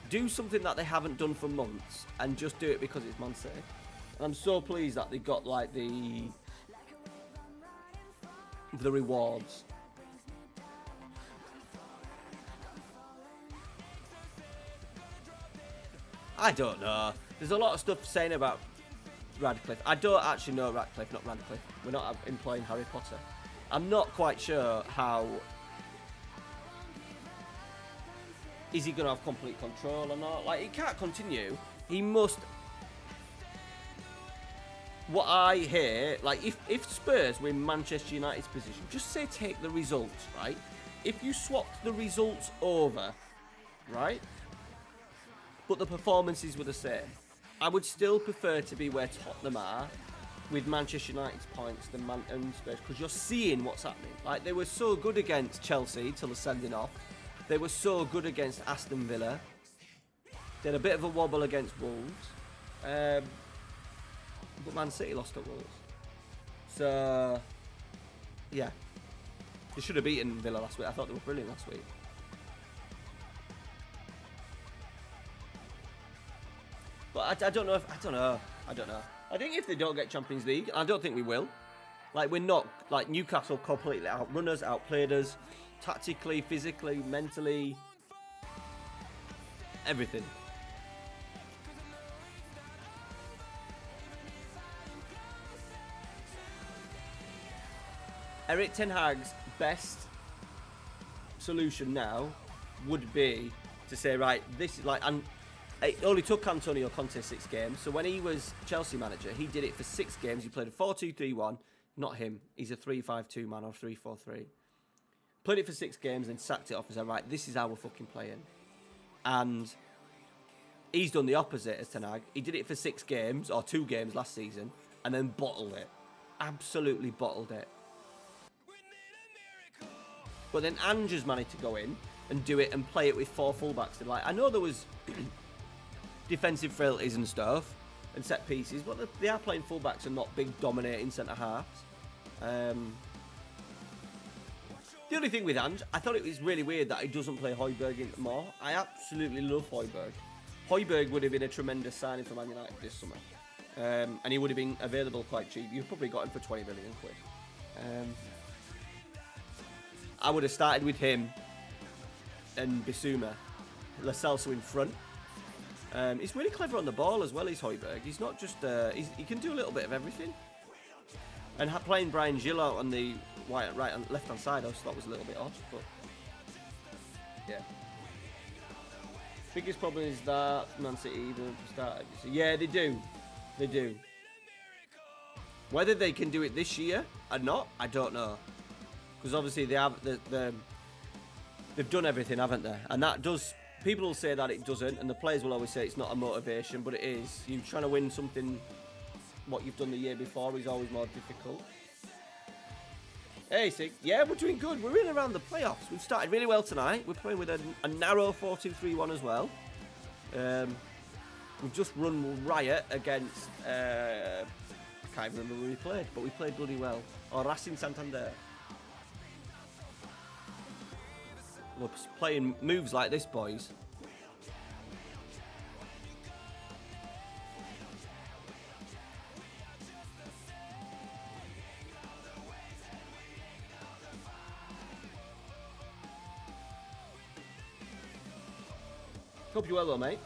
do something that they haven't done for months, and just do it because it's Man City. And I'm so pleased that they got like the rewards. I don't know. There's a lot of stuff saying about Radcliffe. I don't actually know Radcliffe, not Radcliffe. We're not employing Harry Potter. I'm not quite sure how... Is he going to have complete control or not? Like, he can't continue. He must what I hear, like if Spurs were in Manchester United's position, just say take the results, right? If you swapped the results over, right, but the performances were the same, I would still prefer to be where Tottenham are with Manchester United's points than Spurs, because you're seeing what's happening. Like, they were so good against Chelsea till the sending off. They were so good against Aston Villa. They had a bit of a wobble against Wolves. But Man City lost at Wolves. So, yeah. They should have beaten Villa last week. I thought they were brilliant last week. But I don't know. I think if they don't get Champions League, I don't think we will. Like, we're not, like, Newcastle completely outrun us, outplayed us, tactically, physically, mentally, everything. Erik ten Hag's best solution now would be to say, right, this is like, and it only took Antonio Conte 6 games. So when he was Chelsea manager, he did it for 6 games. He played a 4-2-3-1. Not him. He's a 3-5-2 man or 3-4-3. Played it for 6 games, then sacked it off and said, right, this is how we're fucking playing. And he's done the opposite as Ten Hag. He did it for 6 games or 2 games last season and then bottled it. Absolutely bottled it. But then Ange's managed to go in and do it and play it with 4 fullbacks. Like, I know there was defensive frailties and stuff and set pieces, but they are playing fullbacks and not big dominating centre halves. The only thing with Ange, I thought it was really weird that he doesn't play Højbjerg in more. I absolutely love Højbjerg. Højbjerg would have been a tremendous signing for Man United this summer. And he would have been available quite cheap. You've probably got him for 20 million quid. I would have started with him and Bissouma, Lo Celso in front. He's really clever on the ball as well, he's Højbjerg. He's not just, he can do a little bit of everything. And playing Brian Gil out on the right and left hand side, I just thought was a little bit odd, but yeah. Biggest problem is that Man City even started. Yeah, they do. They do. Whether they can do it this year or not, I don't know. Because obviously they have they've done everything, haven't they? And that does. People will say that it doesn't, and the players will always say it's not a motivation, but it is. You trying to win something, what you've done the year before is always more difficult. Hey, Sig. Yeah, we're doing good. We're in around the playoffs. We've started really well tonight. We're playing with a narrow 4-2-3-1 as well. We've just run riot against. I can't even remember who we played, but we played bloody well. Or Racing Santander. We're playing moves like this, boys. Hope you're well, though, mate.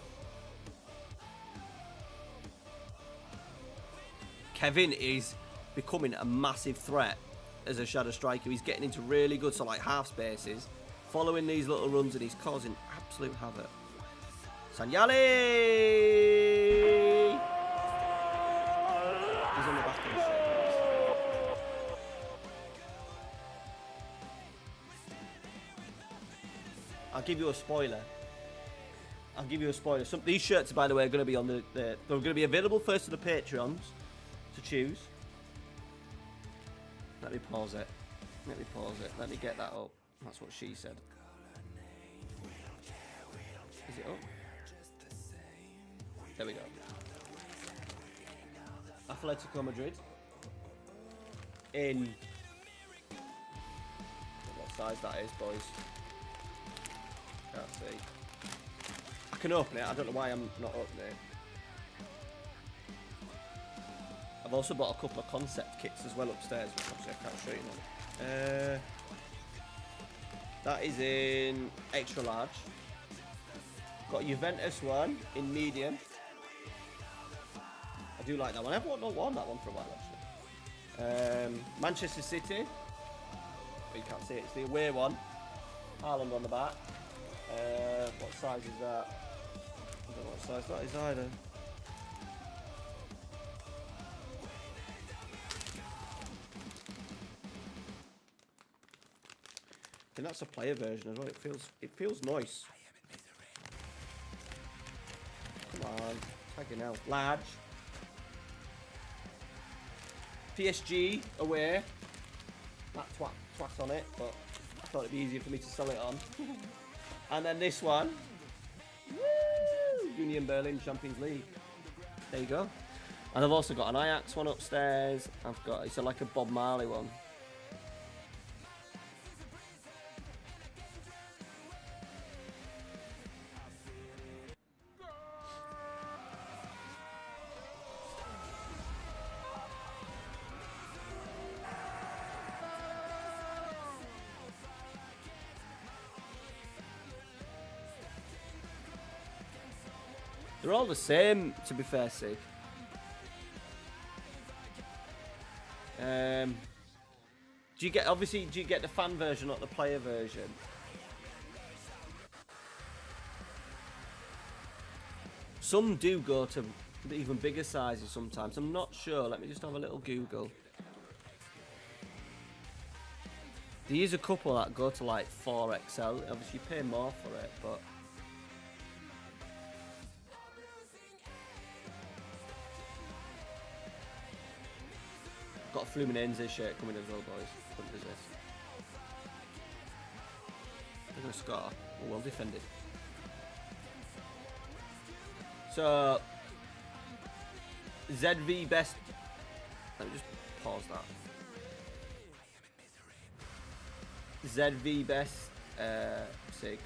Kevin is becoming a massive threat as a shadow striker. He's getting into really good, so like half spaces. Following these little runs, and he's causing absolute havoc. Sanyali! He's on the back of the shirt. I'll give you a spoiler. These shirts, by the way, are going to be on they're going to be available first to the Patreons to choose. Let me pause it. Let me get that up. That's what she said. Is it up? There we go. Atletico Madrid. In what size that is, boys. Can't see. I can open it. I don't know why I'm not opening it. I've also bought a couple of concept kits as well upstairs, which obviously I can't show you now. That is in extra large. Got Juventus one in medium. I do like that one. I've not worn that one for a while actually. Manchester City. But you can't see it. It's the away one. Haaland on the back. What size is that? I don't know what size that is either. I think that's a player version as well. It feels nice. Come on, tagging out. Large. PSG away. That twat on it, but I thought it'd be easier for me to sell it on. And then this one. Woo! Union Berlin Champions League. There you go. And I've also got an Ajax one upstairs. I've got, it's like a Bob Marley one. They're all the same, to be fair, Sig. Do you get the fan version, not the player version? Some do go to even bigger sizes sometimes. I'm not sure. Let me just have a little Google. There is a couple that go to like 4XL. Obviously, you pay more for it, but. Got a Fluminense shirt coming as well, boys. What is this? They're going to score. Oh, well defended. So, ZV best. Let me just pause that. ZV best. Sig.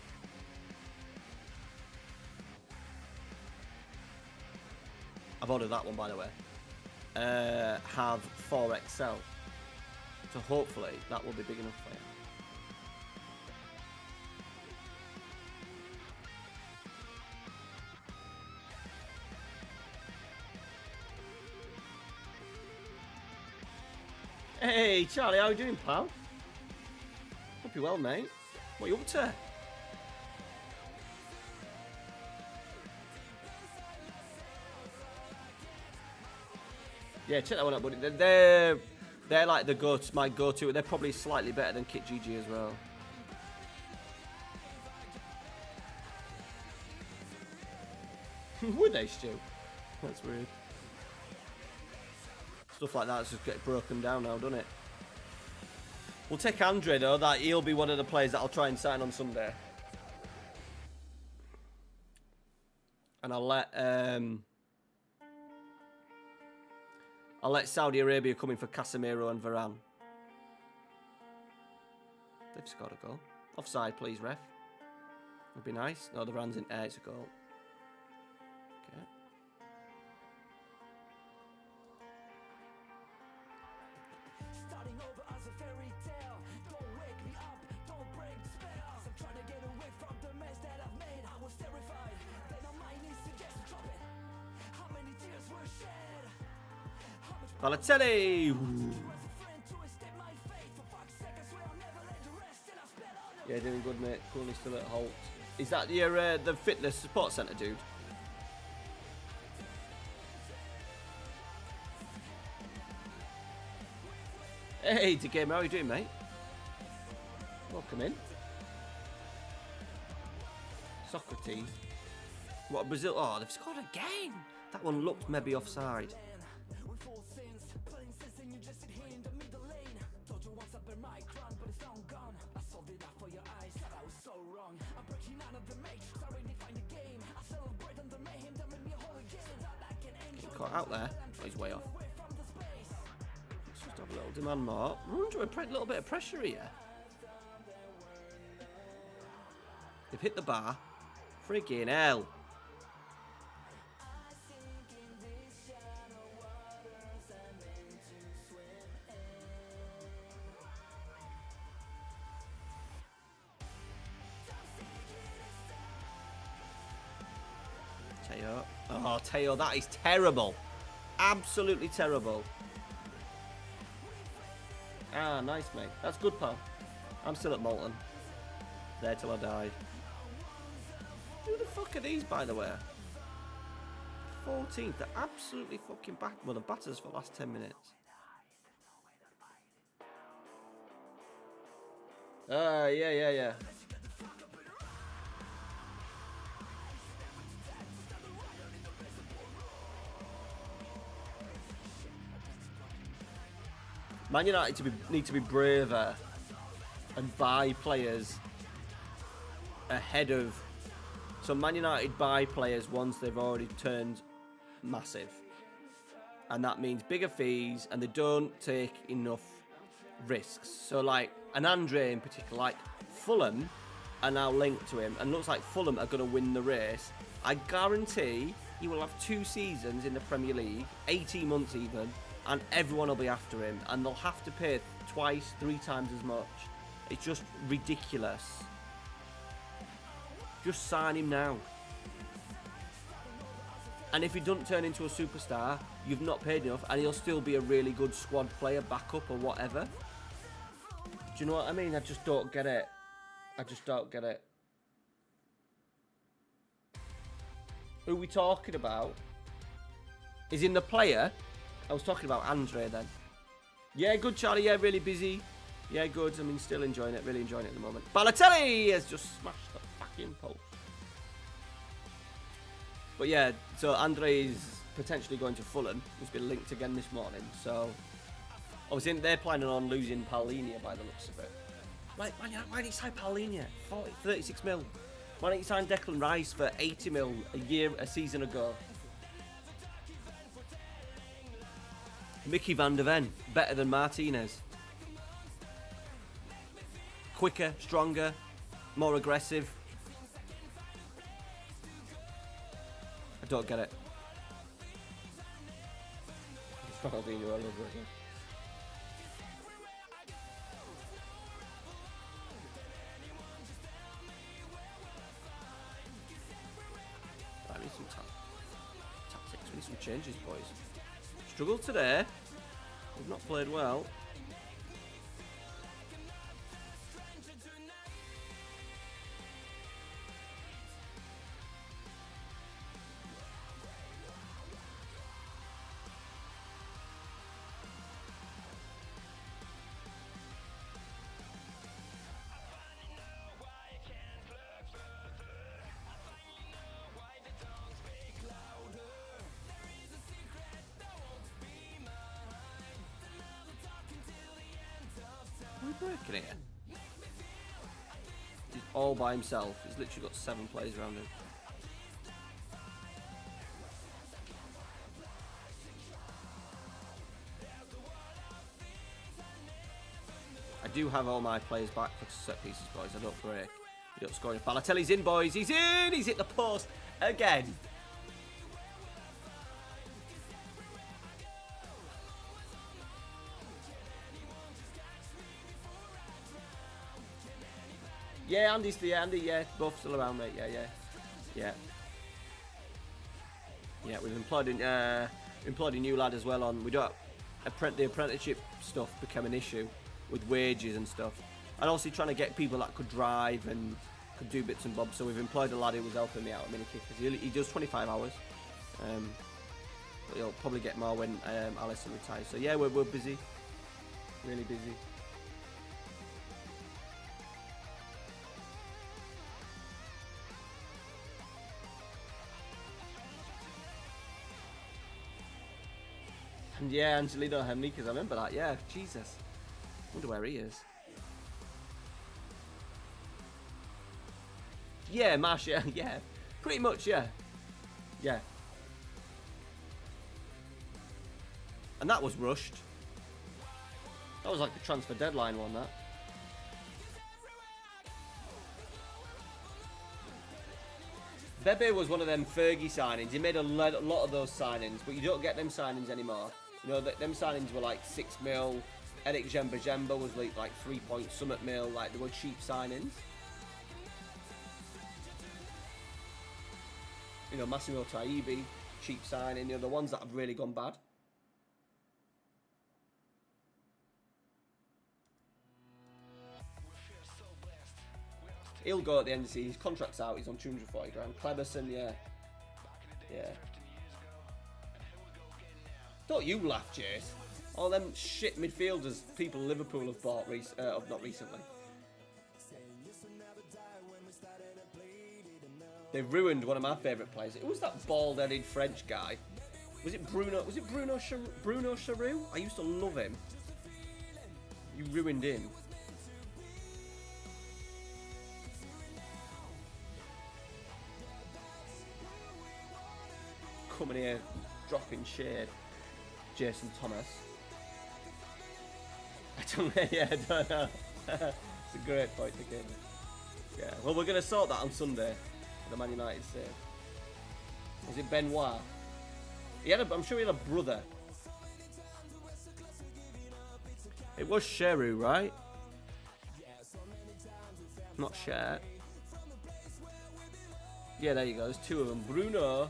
I've ordered that one, by the way. Have 4XL, so hopefully that will be big enough for you. Hey Charlie, how you doing, pal? Hope you're well, mate. What are you up to? Yeah, check that one out, buddy. They're like the my go-to. They're probably slightly better than Kit GG as well. Would they, Stu? That's weird. Stuff like that just get broken down now, doesn't it? We'll take Andre though. That he'll be one of the players that I'll try and sign on Sunday. And I'll let Saudi Arabia come in for Casemiro and Varane. They've scored a goal. Offside, please, ref. Would be nice. No, the Varane's in air. It's a goal. Okay. Balotelli! Yeah, doing good, mate. Coolly still at Holt. Is that your the fitness support centre, dude? Hey, DeGamer, how are you doing, mate? Welcome in. Socrates. What, Brazil? Oh, they've scored again. That one looked maybe offside. Caught out there. Oh, he's way off. Let's just have a little demand mark. We're under a little bit of pressure here. They've hit the bar. Friggin' hell. Teo. Oh, Teo, that is terrible. Absolutely terrible. Ah, nice, mate. That's good, pal. I'm still at Molten. There till I die. Who the fuck are these, by the way? 14th. They're absolutely fucking back. Well, the batters for the last 10 minutes. Yeah. Man United need to be braver and buy players ahead of. So Man United buy players once they've already turned massive, and that means bigger fees, and they don't take enough risks. So like an Andre in particular, like Fulham are now linked to him, and looks like Fulham are going to win the race. I guarantee he will have 2 seasons in the Premier League, 18 months even, and everyone will be after him, and they'll have to pay twice, 3 times as much. It's just ridiculous. Just sign him now. And if he doesn't turn into a superstar, you've not paid enough, and he'll still be a really good squad player, backup or whatever. Do you know what I mean? I just don't get it. I just don't get it. Who are we talking about? Is in the player? I was talking about Andre then. Yeah, good, Charlie. Yeah, really busy. Yeah, good. I mean, still enjoying it. Really enjoying it at the moment. Balotelli has just smashed the fucking post. But yeah, so Andre is potentially going to Fulham. He's been linked again this morning. So obviously they're planning on losing Paulinho by the looks of it. Why didn't you sign Paulinho? 36 mil. Why didn't you sign Declan Rice for 80 mil a season ago? Mickey van der Ven, better than Martinez. Quicker, stronger, more aggressive. I don't get it. It's Ronaldinho all over again. I need some tactics, we need some changes, boys. Struggled today. We've not played well. Breaking it. He's all by himself. He's literally got 7 players around him. I do have all my players back for set pieces, boys. I don't break. You don't score any. Balotelli's in, boys. He's in. He's hit the post again. Yeah, Andy's the Andy. Yeah, both still around, mate. Yeah. We've employed a new lad as well. On we don't the apprenticeship stuff become an issue with wages and stuff, and also trying to get people that could drive and could do bits and bobs. So we've employed a lad who was helping me out at Minikickers. He does 25 hours. But he'll probably get more when Alisson retires. So yeah, we're busy, really busy. And yeah, Angelino Henriquez, I remember that. Yeah, Jesus. Wonder where he is. Yeah, Marsh, yeah. Pretty much, yeah. And that was rushed. That was like the transfer deadline one, that. Bebe was one of them Fergie signings. He made a lot of those signings, but you don't get them signings anymore. You know, them signings were like 6 mil. Eric Jemba was like 3 point summit mil. Like, they were cheap signings. You know, Massimo Taibi, cheap signing. You know, the ones that have really gone bad. He'll go at the end of the season. His contract's out. He's on 240 grand. Cleberson, yeah. Don't you laugh, Jace. All them shit midfielders people Liverpool have bought not recently. They've ruined one of my favourite players. Who was that bald-headed French guy? Was it Bruno? Was it Bruno Charoux? I used to love him. You ruined him. Coming here, dropping shade. Jason Thomas. I don't know. It's a great point to get. Yeah, well, we're going to sort that on Sunday. The Man United save. Was it Benoit? I'm sure he had a brother. It was Cheru, right? Not Cher. Yeah, there you go. There's two of them. Bruno.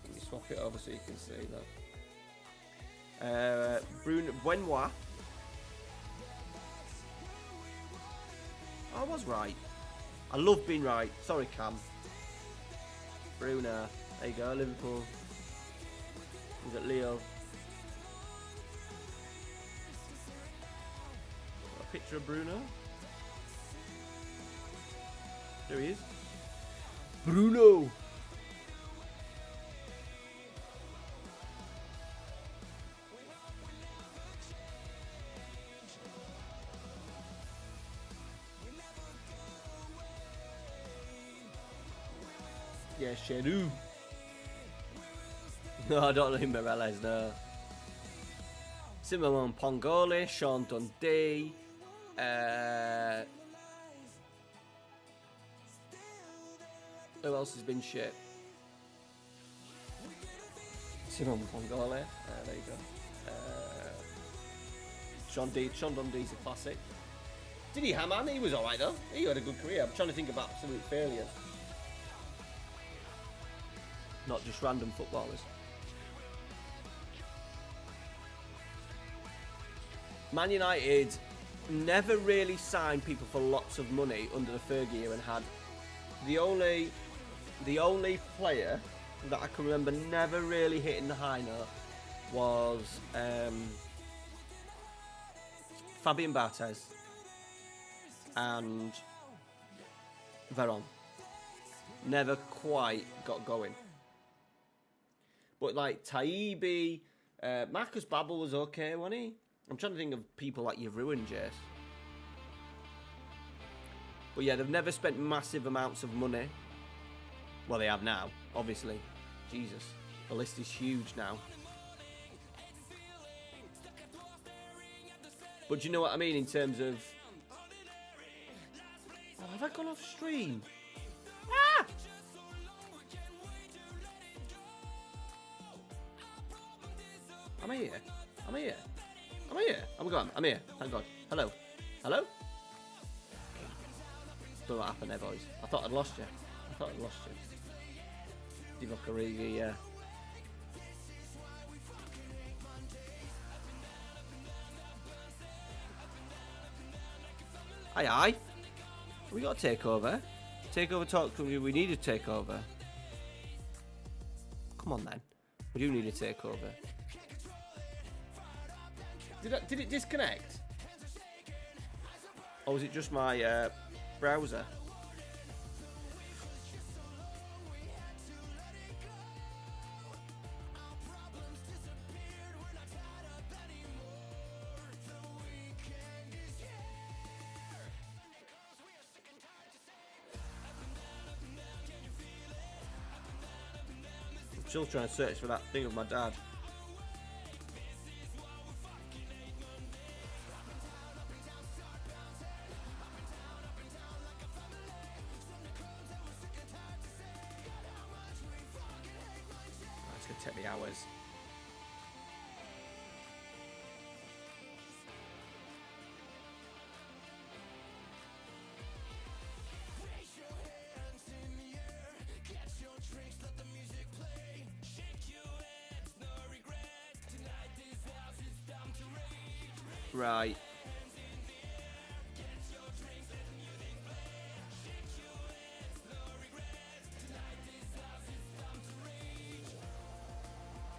Let me swap it over so you can see that. Bruno Benoit. I was right. I love being right. Sorry, Cam. Bruno. There you go, Liverpool. We've got Leo. Got a picture of Bruno. There he is. Bruno! Yeah, Cheru. No, I don't know Morales, no. Simon Pongole, Sean Dundee. Who else has been shit? Simon Pongole. There you go. Sean Dundee's a classic. Did he ham on? He was alright though. He had a good career. I'm trying to think of absolute failures. Not just random footballers. Man United never really signed people for lots of money under the Fergie era and had the only player that I can remember never really hitting the high note was Fabian Barthez and Veron. Never quite got going. But like Taibbi, Marcus Babbel was okay, wasn't he? I'm trying to think of people like you've ruined, Jace. But yeah, they've never spent massive amounts of money. Well, they have now, obviously. Jesus, the list is huge now. But do you know what I mean in terms of... Oh, have I gone off stream? Ah! Am I here? Am I here? Am I here? Oh my god, I'm here. Thank God. Hello? Hello? Don't know what happened there, boys. I thought I'd lost you. Divock Origi, yeah. Aye. We got a takeover. Takeover talk. We need a takeover. Come on then. We do need a takeover. Did it disconnect? Or was it just my browser? I'm still trying to search for that thing of my dad. Take me hours. Right.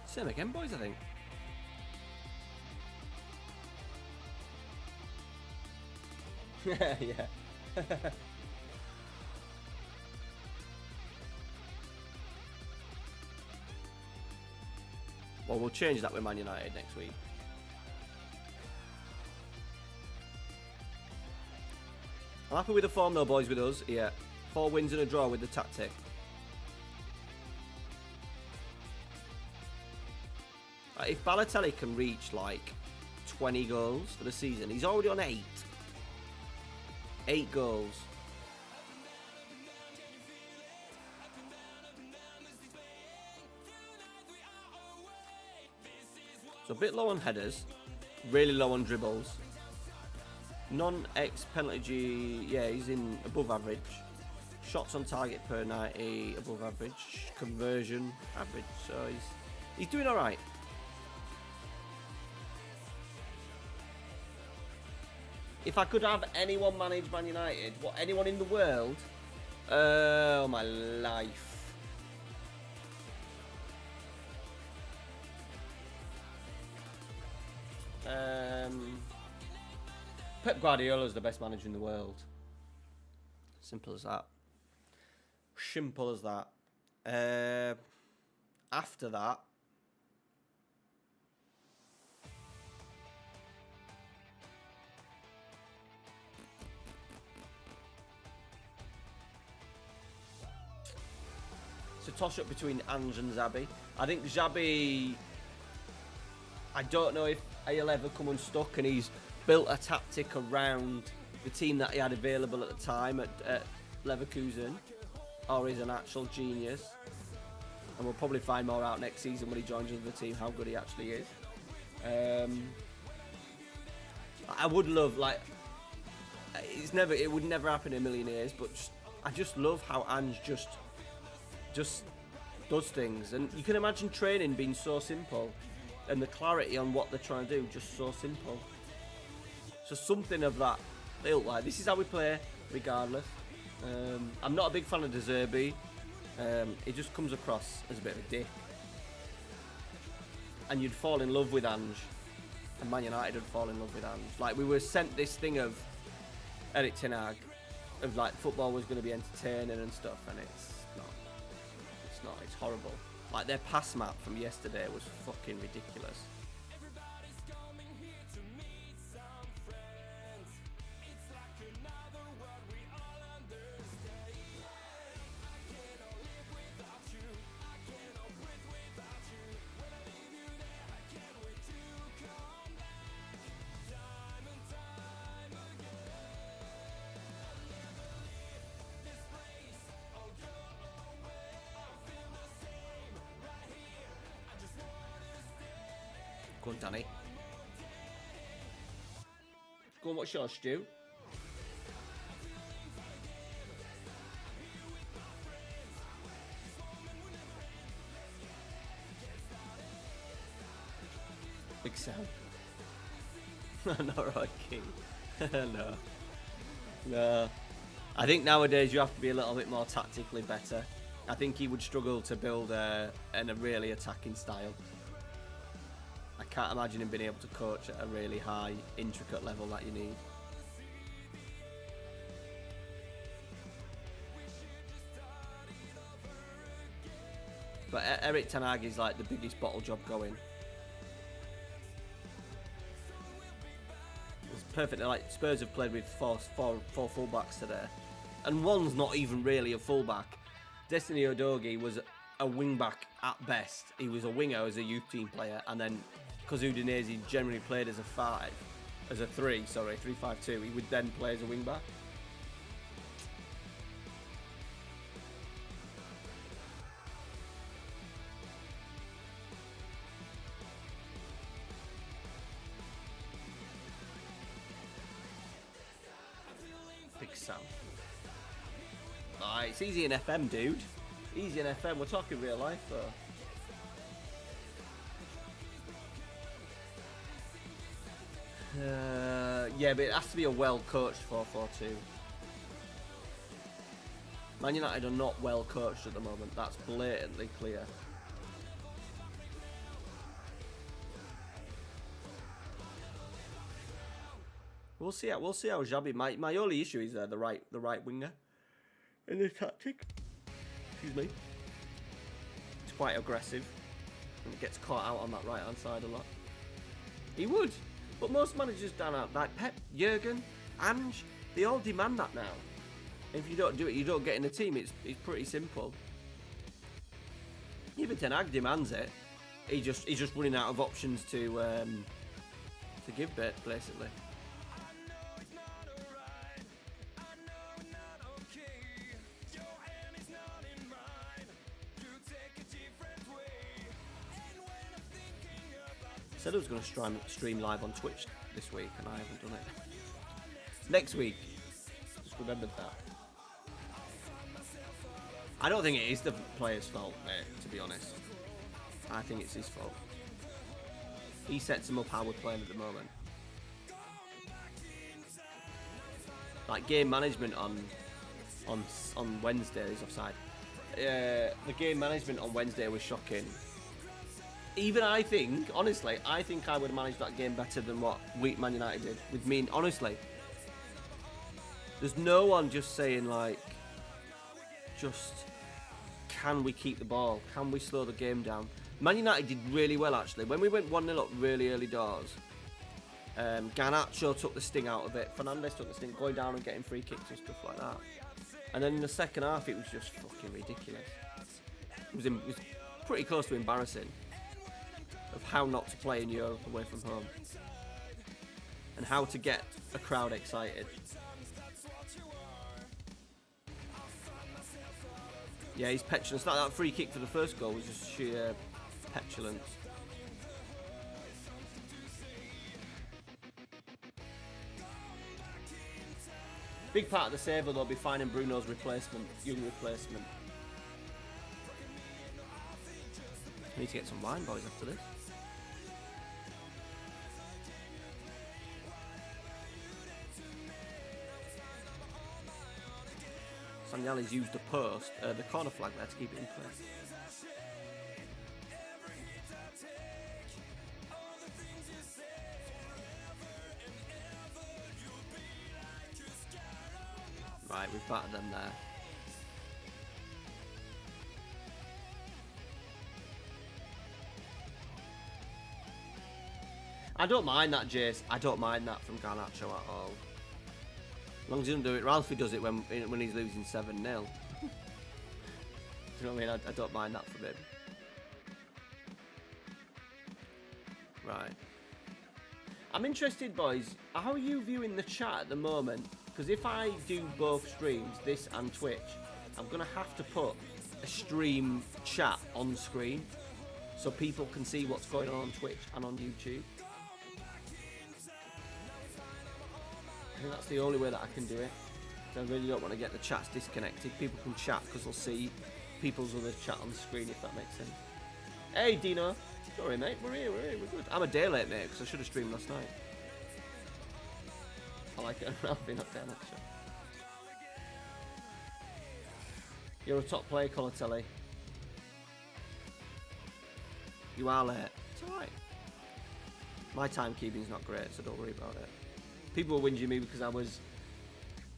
Same again, boys, I think. Yeah. Well, we'll change that with Man United next week. I'm happy with the form though, boys, with us. Yeah. 4 wins and a draw with the tactic. If Balotelli can reach like 20 goals for the season, he's already on 8. 8 goals. So a bit low on headers, really low on dribbles. Non-X penalty, yeah, he's in above average. Shots on target per 90, above average. Conversion, average. So he's doing all right. If I could have anyone manage Man United, anyone in the world? Oh, my life. Pep Guardiola is the best manager in the world. Simple as that. Simple as that. After that, it's a toss-up between Ange and Xabi. I think Xabi, I don't know if he'll ever come unstuck, and he's built a tactic around the team that he had available at the time at Leverkusen, or he's an actual genius. And we'll probably find more out next season when he joins the team, how good he actually is. I would love, like, it would never happen in a million years, but I just love how Ange just does things. And you can imagine training being so simple, and the clarity on what they're trying to do, just so simple. So something of that ilk, like, this is how we play, regardless. I'm not a big fan of De Zerbi. It just comes across as a bit of a dick. And you'd fall in love with Ange, and Man United would fall in love with Ange. Like, we were sent this thing of Erik ten Hag, of like football was going to be entertaining and stuff, and it's not. It's horrible. Like, their pass map from yesterday was fucking ridiculous. Go on, Danny. Go on, what's yours, Stu? Big Sam. Not right, King. No. I think nowadays you have to be a little bit more tactically better. I think he would struggle to build a really attacking style. I can't imagine him being able to coach at a really high, intricate level that you need. But Erik ten Hag is like the biggest bottle job going. It's perfect. Like, Spurs have played with four fullbacks today, and one's not even really a fullback. Destiny Udogie was a wing-back at best. He was a winger as a youth team player, and then because Udinese generally played as a 3-5-2, he would then play as a wing-back. Big Sam. It's easy in FM, dude. Easy in FM. We're talking real life, though. Yeah, but it has to be a well-coached 4-4-2. Man United are not well-coached at the moment. That's blatantly clear. We'll see how Xabi. My only issue is the right winger in the tactic. Excuse me. It's quite aggressive and gets caught out on that right hand side a lot. He would, but most managers down out like Pep, Jurgen, Ange, they all demand that now. If you don't do it, you don't get in the team. It's pretty simple. Even Ten Hag demands it. He's just running out of options to give bit basically. I said I was going to stream live on Twitch this week, and I haven't done it. Next week, just remembered that. I don't think it is the player's fault, mate, to be honest. I think it's his fault. He sets him up how we're playing at the moment. Like game management on Wednesday is offside. The game management on Wednesday was shocking. Even I think, honestly, I think I would have managed that game better than what Man United did with me. Honestly, there's no one just saying like, can we keep the ball? Can we slow the game down? Man United did really well actually. When we went 1-0 up really early doors, Garnacho took the sting out of it. Fernandes took the sting, going down and getting free kicks and stuff like that. And then in the second half, it was just fucking ridiculous. It was pretty close to embarrassing of how not to play in Europe away from home and how to get a crowd excited. Yeah, he's petulant. That free kick for the first goal was just sheer petulance. Big part of the save will be finding Bruno's replacement, young replacement. I need to get some wine, boys, after this. Sanjali's used the post, the corner flag there to keep it in place. Right, we've battered them there. I don't mind that, Jace. I don't mind that from Garnacho at all. As long as he doesn't do it, Ralphie does it when he's losing 7-0. Do you know what I mean? I don't mind that from him. Right. I'm interested, boys. How are you viewing the chat at the moment? Because if I do both streams, this and Twitch, I'm going to have to put a stream chat on screen so people can see what's going on Twitch and on YouTube. I think that's the only way that I can do it. I really don't want to get the chats disconnected. People can chat because they'll see people's other chat on the screen, if that makes sense. Hey, Dino. Sorry, mate. We're here. We're good. I'm a day late, mate, because I should have streamed last night. I like it. Ralphie not down that shot. You're a top player, Colatelli. You are late. It's alright. My timekeeping's not great, so don't worry about it. People were whinging me because I was...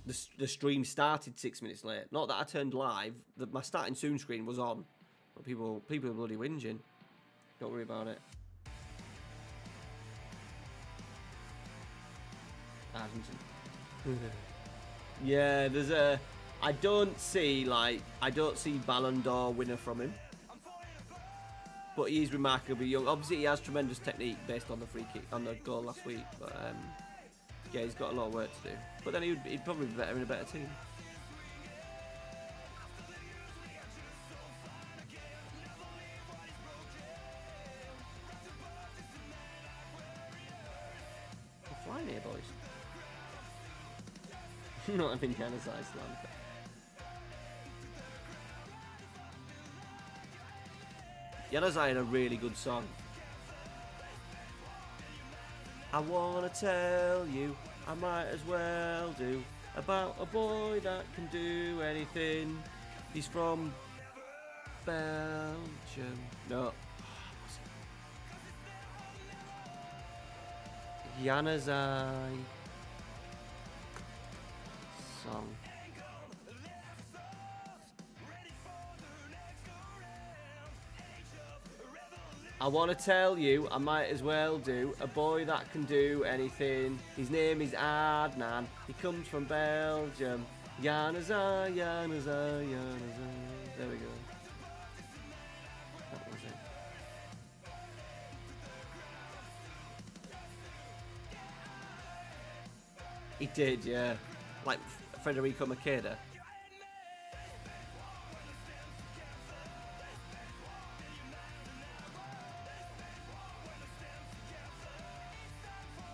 The stream started 6 minutes late. Not that I turned live. My starting soon screen was on. But people are bloody whinging. Don't worry about it. Yeah, there's a... I don't see Ballon d'Or winner from him. But he's remarkably young. Obviously, he has tremendous technique based on the free kick, on the goal last week. But yeah, he's got a lot of work to do. But then he'd probably be better in a better team. We're flying here, boys. Not having Januzaj slam. Januzaj had a really good song. I wanna tell you, I might as well do, about a boy that can do anything. He's from Belgium. No. Januzaj. song. I want to tell you, I might as well do, a boy that can do anything. His name is Adnan. He comes from Belgium. Yanaza, Yanaza, Yanaza. There we go. That was it. He did, yeah. Like Federico Makeda.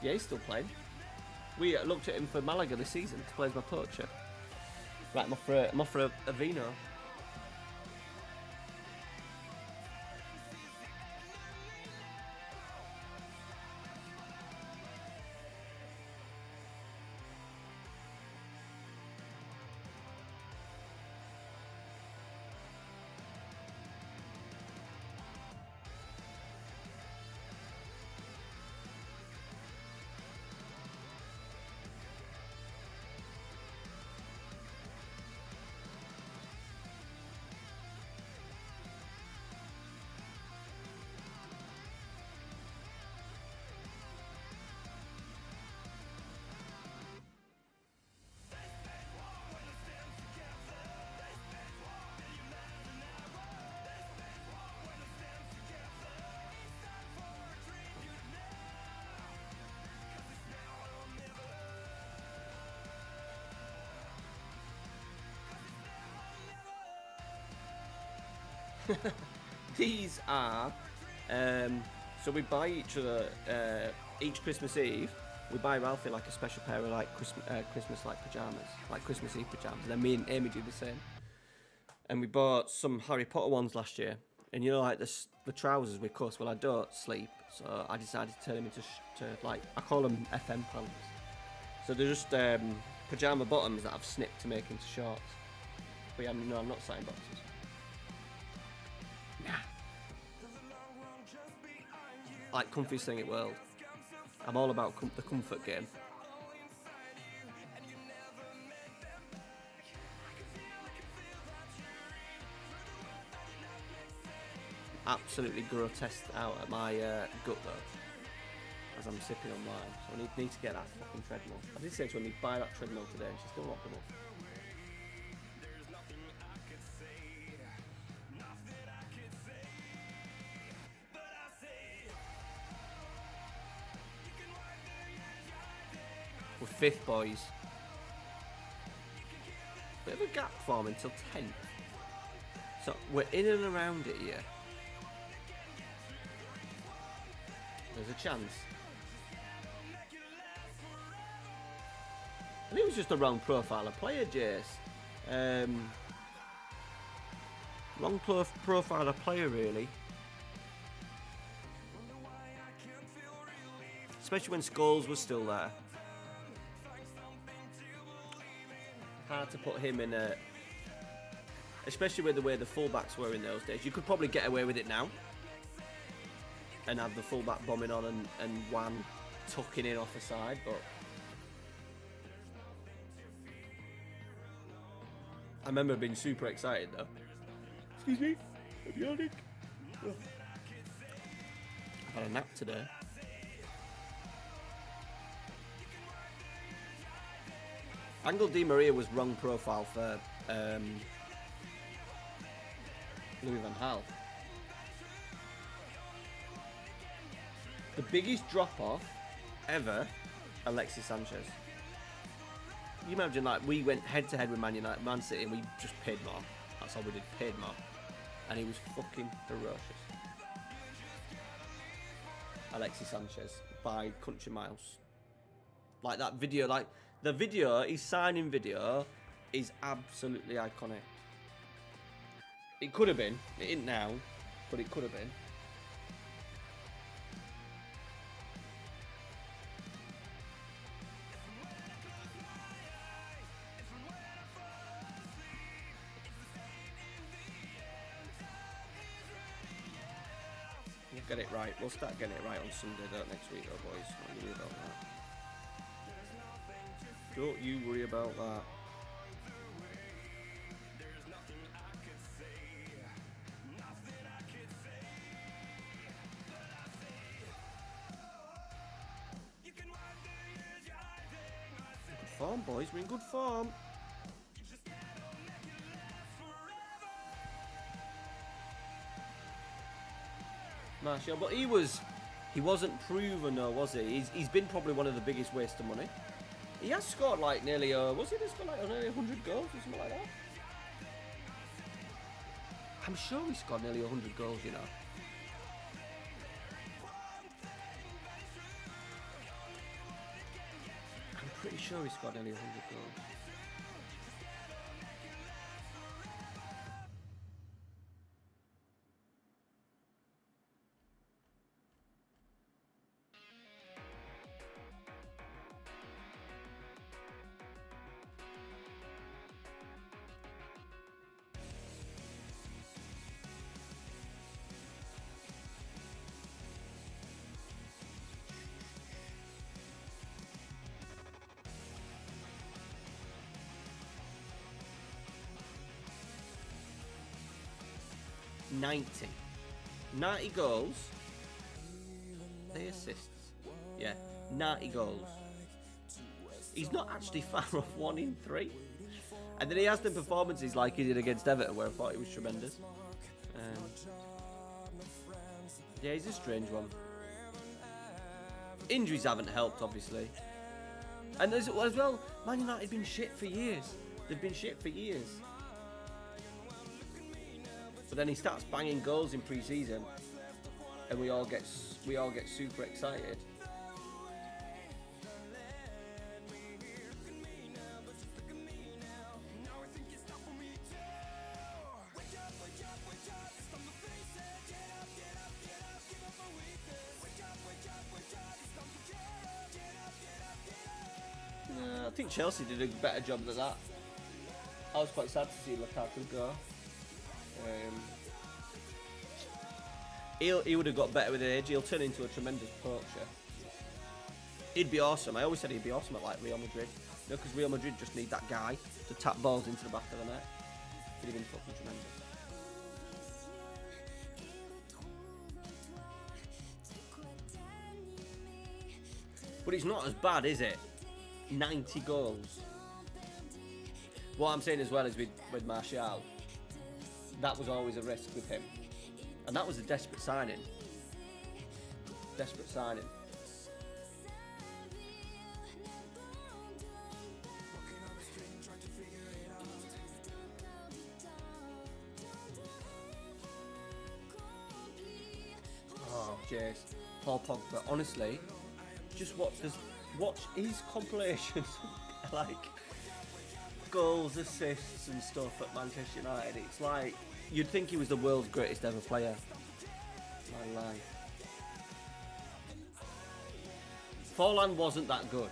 Yeah, he's still playing. We looked at him for Malaga this season to play as my poacher. Right, I'm off for a vino. These are, so we buy each other, each Christmas Eve, we buy Ralphie like a special pair of like Christmas like pyjamas, like Christmas Eve pyjamas, and then me and Amy do the same. And we bought some Harry Potter ones last year, and you know like the trousers we cuss, well I don't sleep, so I decided to turn them into, like, I call them FM pants. So they're just pyjama bottoms that I've snipped to make into shorts. But yeah, no, I'm not signing boxes. Like comfiest thing in the world. I'm all about the comfort game. Absolutely grotesque out at my gut though, as I'm sipping on wine. So I need to get that fucking treadmill. I did say to her I need to buy that treadmill today, and she's still not come up. We're 5th, boys. Bit of a gap forming till 10th. So we're in and around it here. There's a chance. And it was just a wrong profile of player, Jace. Wrong profile of player, really. Especially when Scholes was still there. Hard to put him in a... Especially with the way the fullbacks were in those days. You could probably get away with it now. And have the fullback bombing on and Wan tucking in off the side, but... I remember being super excited though. Excuse me, I'm yawning. Oh. I had a nap today. Angel Di Maria was wrong profile for Louis van Gaal. The biggest drop-off ever, Alexis Sanchez. You imagine, like, we went head-to-head with Man City, and we just paid more. That's all we did, paid more. And he was fucking ferocious. Alexis Sanchez, by country miles. Like, that video, like, the video, his signing video, is absolutely iconic. It could have been. It isn't now, but it could have been. We'll get it right. We'll start getting it right on Sunday, next week, though, boys. Don't you worry about that. Don't you worry about that. form, boys. We're in good form. Martial, but he wasn't proven, though, was he? He's been probably one of the biggest waste of money. He has scored like nearly, was he just got like nearly 100 goals or something like that? I'm sure he scored nearly 100 goals, you know. I'm pretty sure he scored nearly 100 goals. Ninety goals. They assists. Yeah, 90 goals. He's not actually far off 1 in 3. And then he has the performances like he did against Everton, where I thought he was tremendous. Yeah, he's a strange one. Injuries haven't helped, obviously. And as well, Man United have been shit for years. They've been shit for years. But then he starts banging goals in pre-season, and we all get super excited. I think Chelsea did a better job than that. I was quite sad to see Lukaku go. He would have got better with age. He'll turn into a tremendous poacher. He'd be awesome. I always said he'd be awesome at like Real Madrid. You know, because Real Madrid just need that guy to tap balls into the back of the net. He'd have been fucking tremendous. But it's not as bad, is it? 90 goals. What I'm saying as well is with Martial, that was always a risk with him. And that was a desperate signing. Desperate signing. Oh, jeez. Paul Pogba, honestly, just watch his compilations, like goals, assists and stuff at Manchester United. It's like, you'd think he was the world's greatest ever player. My life. Forlan wasn't that good.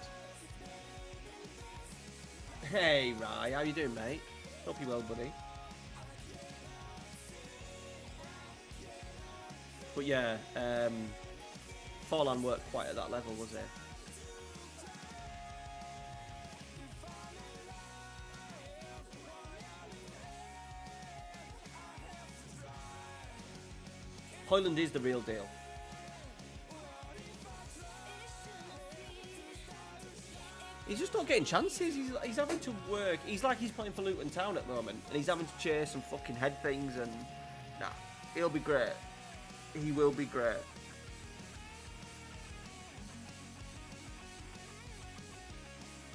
Hey, Rye, how you doing, mate? Hope you're well, buddy. But yeah, Forlan worked quite at that level, was it? Højlund is the real deal. He's just not getting chances. He's having to work. He's like he's playing for Luton Town at the moment, and he's having to chase and fucking head things. And nah, he'll be great. He will be great.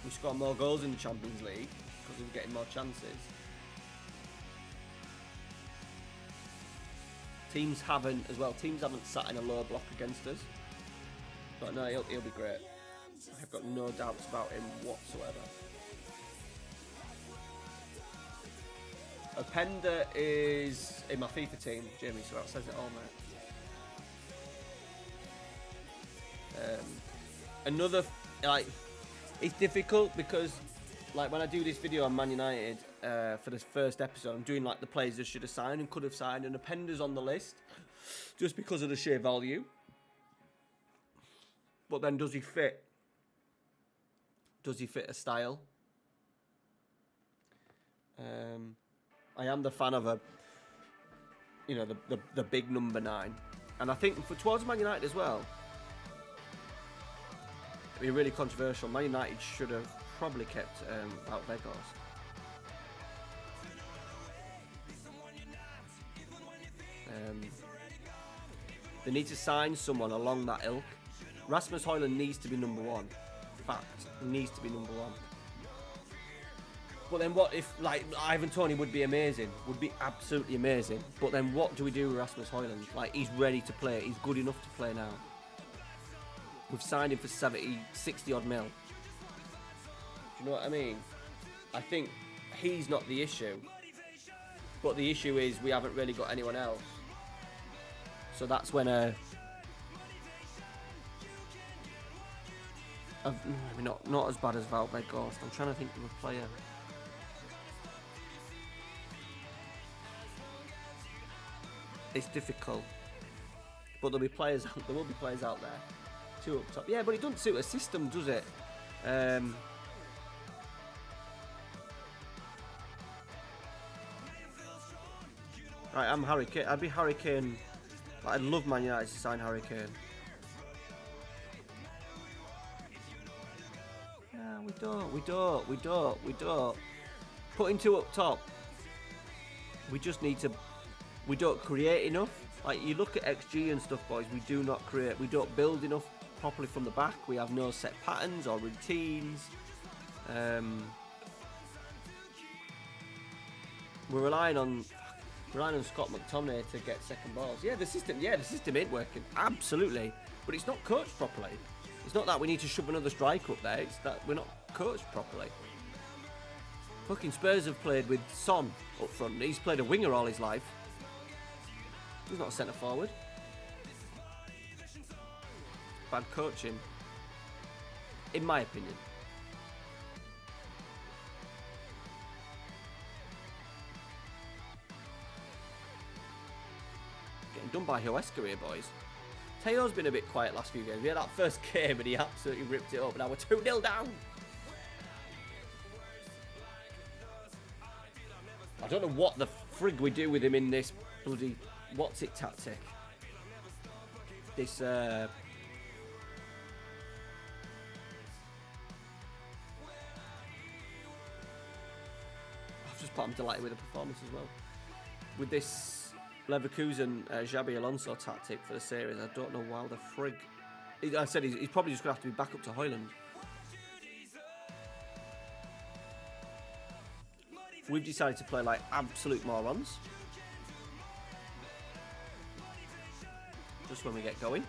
We scored more goals in the Champions League because we're getting more chances. Teams haven't sat in a low block against us. But no, he'll be great. I've got no doubts about him whatsoever. Openda is in my FIFA team, Jamie, so that says it all, mate. Another, like, it's difficult because, like, when I do this video on Man United for this first episode, I'm doing like the players that should have signed and could have signed, and Openda's on the list just because of the sheer value. But then, does he fit? Does he fit a style? I am the fan of the big number 9, and I think towards Man United as well. be really controversial. Man United should have probably kept Wout Weghorst. They need to sign someone along that ilk. Rasmus Højlund needs to be number one. Fact, he needs to be number one. But then what if, like, Ivan Toney would be amazing, would be absolutely amazing. But then what do we do with Rasmus Højlund? Like, he's ready to play. He's good enough to play now. We've signed him for 60 odd mil. Do you know what I mean? I think he's not the issue. But the issue is we haven't really got anyone else. So that's when maybe not as bad as Wout Weghorst. I'm trying to think of a player. It's difficult, but there will be players out there. Two up top, yeah, but it doesn't suit a system, does it? Right, I'm Harry Kane. I'd be Harry Kane. I'd love Man United to sign Harry Kane. No, we don't. Putting two up top. We just need to. We don't create enough. Like, you look at XG and stuff, boys. We do not create. We don't build enough properly from the back. We have no set patterns or routines. We're relying on Scott McTominay to get second balls. Yeah, the system ain't working. Absolutely, but it's not coached properly. It's not that we need to shove another striker up there. It's that we're not coached properly. Fucking Spurs have played with Son up front. He's played a winger all his life. He's not a centre forward. Bad coaching, in my opinion. Getting done by Huesca here, boys. Teo's been a bit quiet last few games. We had that first game and he absolutely ripped it up. Now we're 2-0 down. I don't know what the frig we do with him in this bloody what's it tactic. This I've just put him delighted with the performance as well. With this Leverkusen Xabi Alonso tactic for the series, I don't know why the frig. I said he's probably just going to have to be back up to Højlund. We've decided to play like absolute morons. Just when we get going.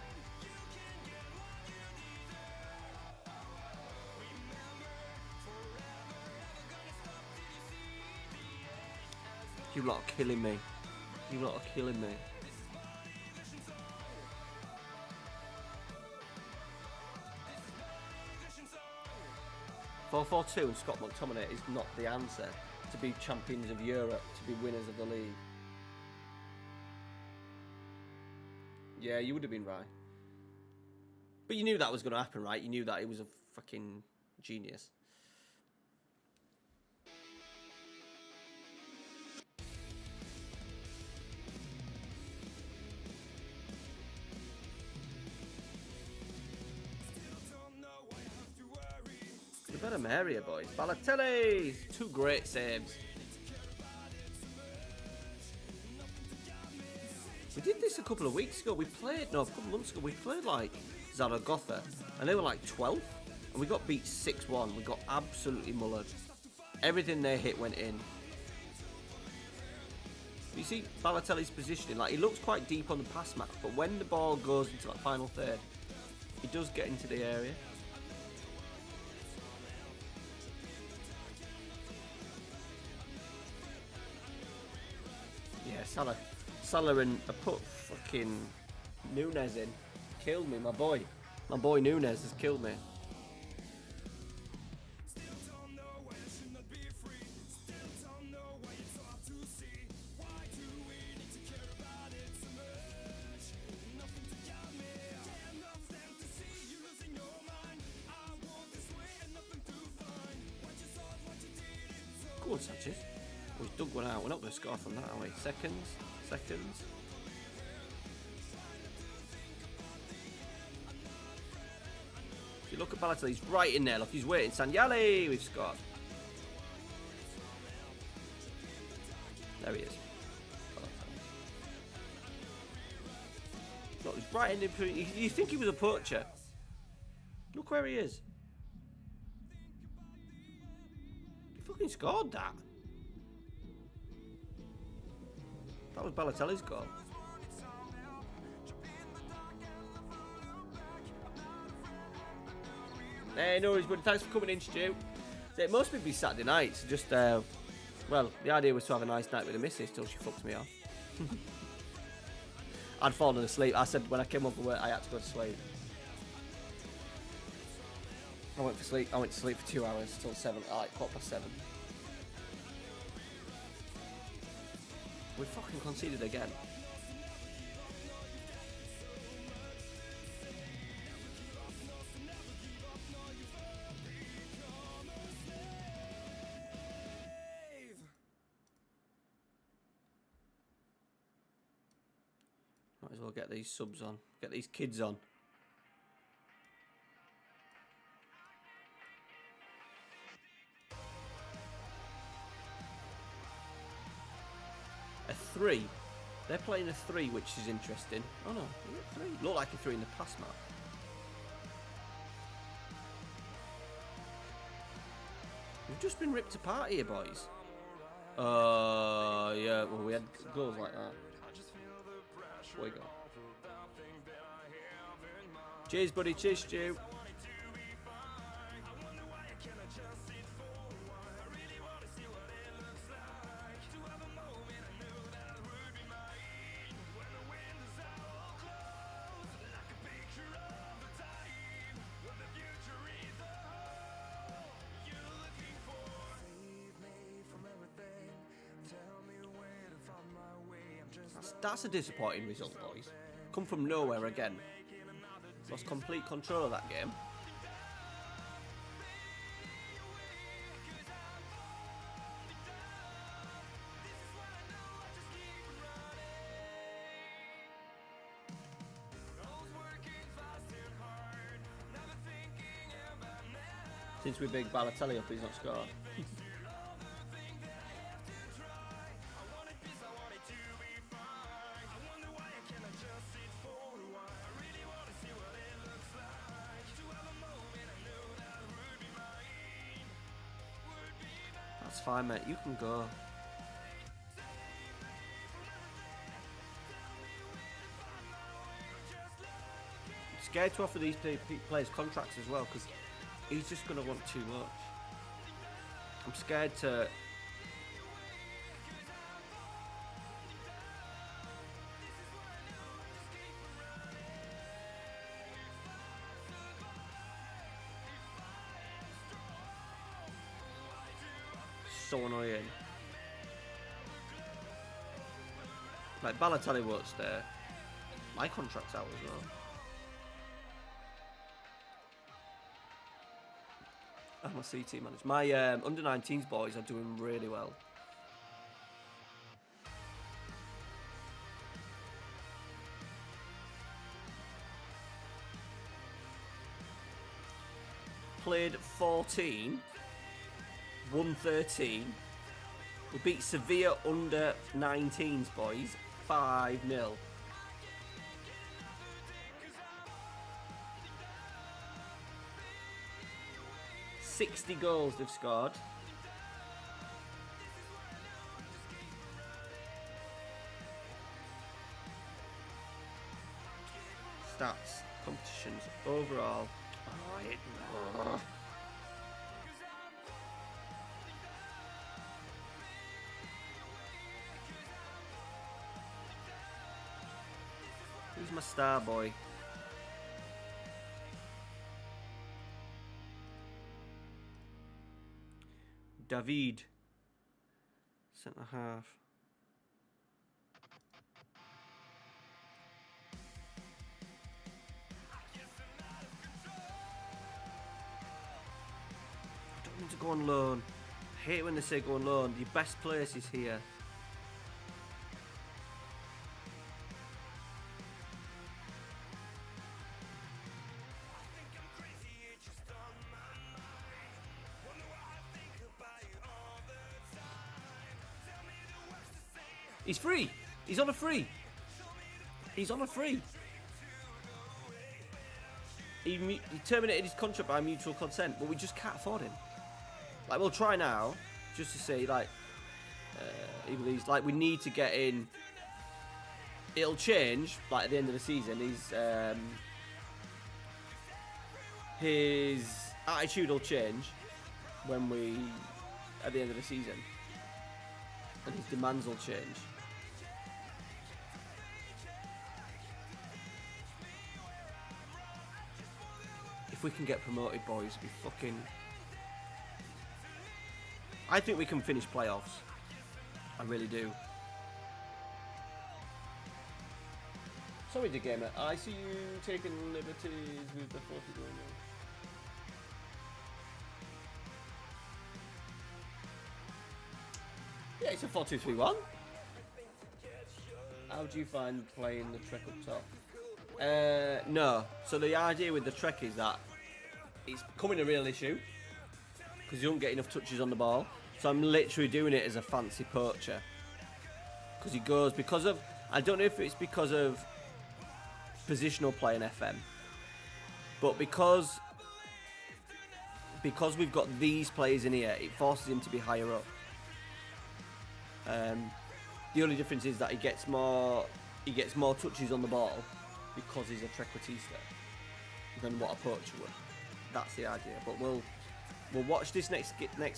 You lot are killing me. You lot are killing me. (4-4-2) and Scott McTominay is not the answer to be champions of Europe, to be winners of the league. Yeah, you would have been right. But you knew that was going to happen, right? You knew that he was a fucking genius. The better area, boys. Balotelli! 2 great saves. We did this a couple of weeks ago. A couple of months ago, we played like Zaragoza, and they were like 12th, and we got beat 6-1. We got absolutely mullered. Everything they hit went in. You see Balotelli's positioning, like he looks quite deep on the pass map, but when the ball goes into that final third, he does get into the area. Yeah, Salah and I put fucking Nunes in. Killed me, my boy. My boy Nunes has killed me. Go on, Sanchez. Oh, he's dug one out. We're not going to score from that, are we? Seconds. If you look at Balotelli, he's right in there. Look, he's waiting. Sanyali, we've scored. There he is. Look, he's right in there. You think he was a poacher? Look where he is. He fucking scored that. That was Balotelli's goal. Hey, no worries, buddy. Thanks for coming in, Stu. So it must be Saturday night. So just, well, the idea was to have a nice night with the missus till she fucked me off. I'd fallen asleep. I said when I came over work, I had to go to sleep. I went to sleep for 2 hours till 7, like 7:15. We fucking conceded again. Might as well get these subs on. Get these kids on. A 3. They're playing a 3, which is interesting. Oh no, is it 3? Looked like a 3 in the pass map. We've just been ripped apart here, boys. Yeah, well, we had goals like that. Where you go? Cheers, buddy. Cheers, Stu. That's a disappointing result, boys. Come from nowhere again. Lost complete control of that game. Since we big Balotelli up, he's not scored. That's fine, mate. You can go. I'm scared to offer these players contracts as well because he's just going to want too much. I'm scared to... So annoying. Like Balotelli won't stay. My contract's out as well. I'm a CT manager. My under 19s boys are doing really well. Played 14. 113. We beat Sevilla under 19s, boys. 5-0. $60 goals they've scored. Stats, competitions, overall. Who's my star boy? David. Centre half. I don't want to go on loan. I hate when they say go on loan. Your best place is here. He's free. He's on a free. He's on a free. He terminated his contract by mutual consent, but we just can't afford him. Like, we'll try now, just to see, like, even these, like, we need to get in. It'll change, like, at the end of the season. His attitude will change when we, at the end of the season, and his demands will change. If we can get promoted, boys, we fucking... I think we can finish playoffs. I really do. Sorry, the gamer. I see you taking liberties with the 40 going on. Yeah, it's a 4-2-3-1. How do you find playing the Treq up top? No. So the idea with the Treq is that it's becoming a real issue because you don't get enough touches on the ball. So I'm literally doing it as a fancy poacher because he goes because of, I don't know if it's because of positional play in FM, but because we've got these players in here, it forces him to be higher up. The only difference is that he gets more touches on the ball because he's a trequartista than what a poacher would. That's the idea. But we'll watch this next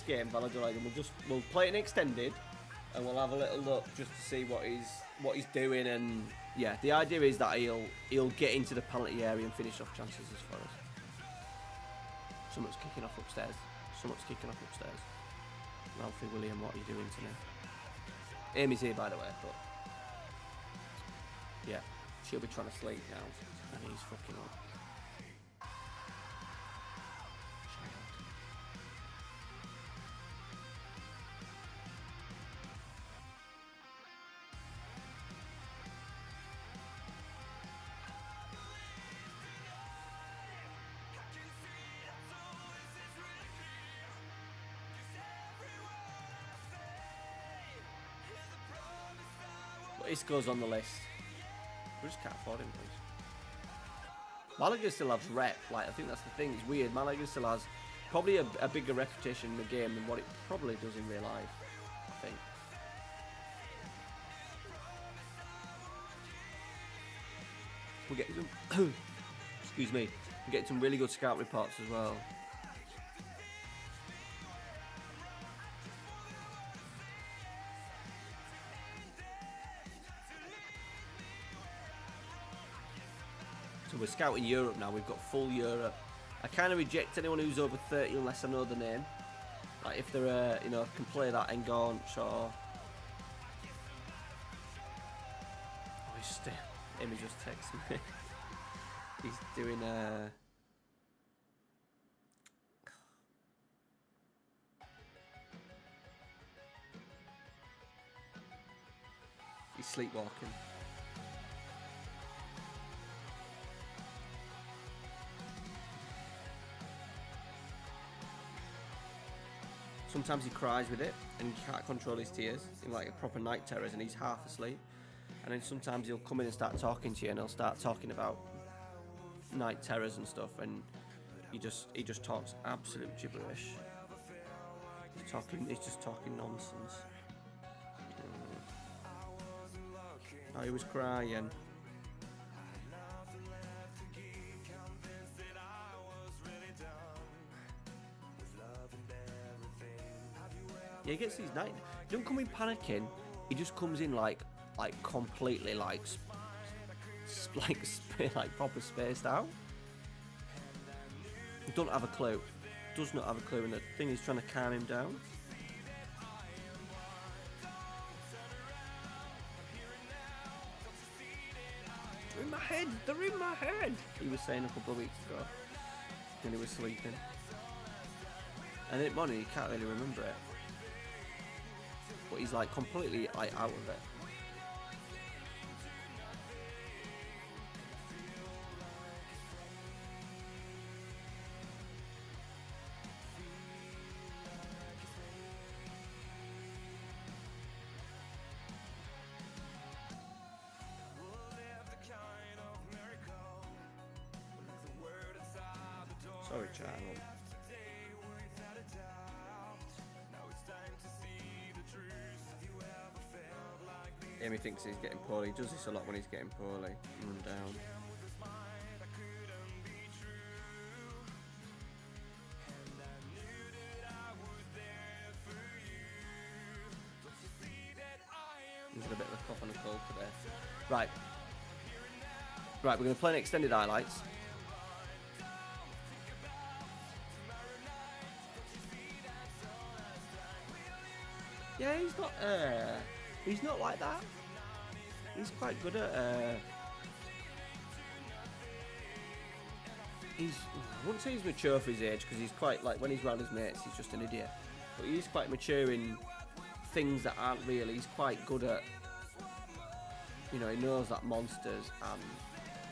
game, Valladolid, and we'll play it in extended, and we'll have a little look just to see what he's doing. And yeah, the idea is that he'll get into the penalty area and finish off chances as far as. Someone's kicking off upstairs. Ralphie William, what are you doing tonight? Amy's here, by the way, but yeah, she'll be trying to sleep now, and he's fucking up. This goes on the list. We just can't afford him, please. Malaga still has rep. Like, I think that's the thing. It's weird. Malaga still has probably a bigger reputation in the game than what it probably does in real life, I think. We'll get some... excuse me. We'll get some really good scout reports as well. So we're scouting Europe now. We've got full Europe. I kind of reject anyone who's over 30 unless I know the name. Like if they're, can play that Enganche or... Oh, he's still... Amy just texted me. He's doing He's sleepwalking. Sometimes he cries with it and he can't control his tears in like a proper night terrors and he's half asleep. And then sometimes he'll come in and start talking to you and he'll start talking about night terrors and stuff, and he just talks absolute gibberish. He's just talking nonsense. Oh, he was crying. Yeah, he gets these night. He don't come in panicking. He just comes in like completely like proper spaced out. Don't have a clue. Does not have a clue, and the thing is trying to calm him down. They're in my head. They're in my head. He was saying a couple of weeks ago when he was sleeping. And in the morning he can't really remember it. But he's like completely like out of it. channel. Amy thinks he's getting poorly. He does this a lot when he's getting poorly. Run down. He's got a bit of a cough and a cold today. Right. Right, we're going to play an extended highlights. Yeah, he's not like that. He's quite good at, I wouldn't say he's mature for his age, because he's quite, like, when he's around his mates, he's just an idiot. But he is quite mature in things that aren't real. He's quite good at, you know, he knows that monsters,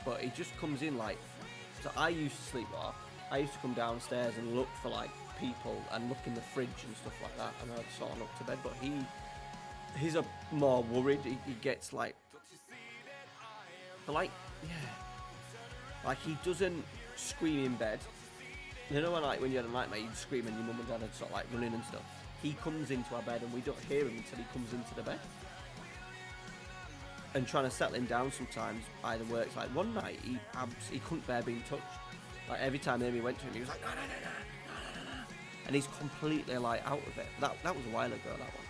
but he just comes in like, so I used to sleepwalk. I used to come downstairs and look for like people and look in the fridge and stuff like that, and I'd sort of look to bed. But he's a more worried. He gets like, but like, yeah, like he doesn't scream in bed. You know when you had a nightmare, you'd scream and your mum and dad would sort of like run in and stuff. He comes into our bed and we don't hear him until he comes into the bed. And trying to settle him down sometimes either works. Like one night he couldn't bear being touched. Like every time Amy went to him, he was like, no. And he's completely like out of it. That was a while ago, that one.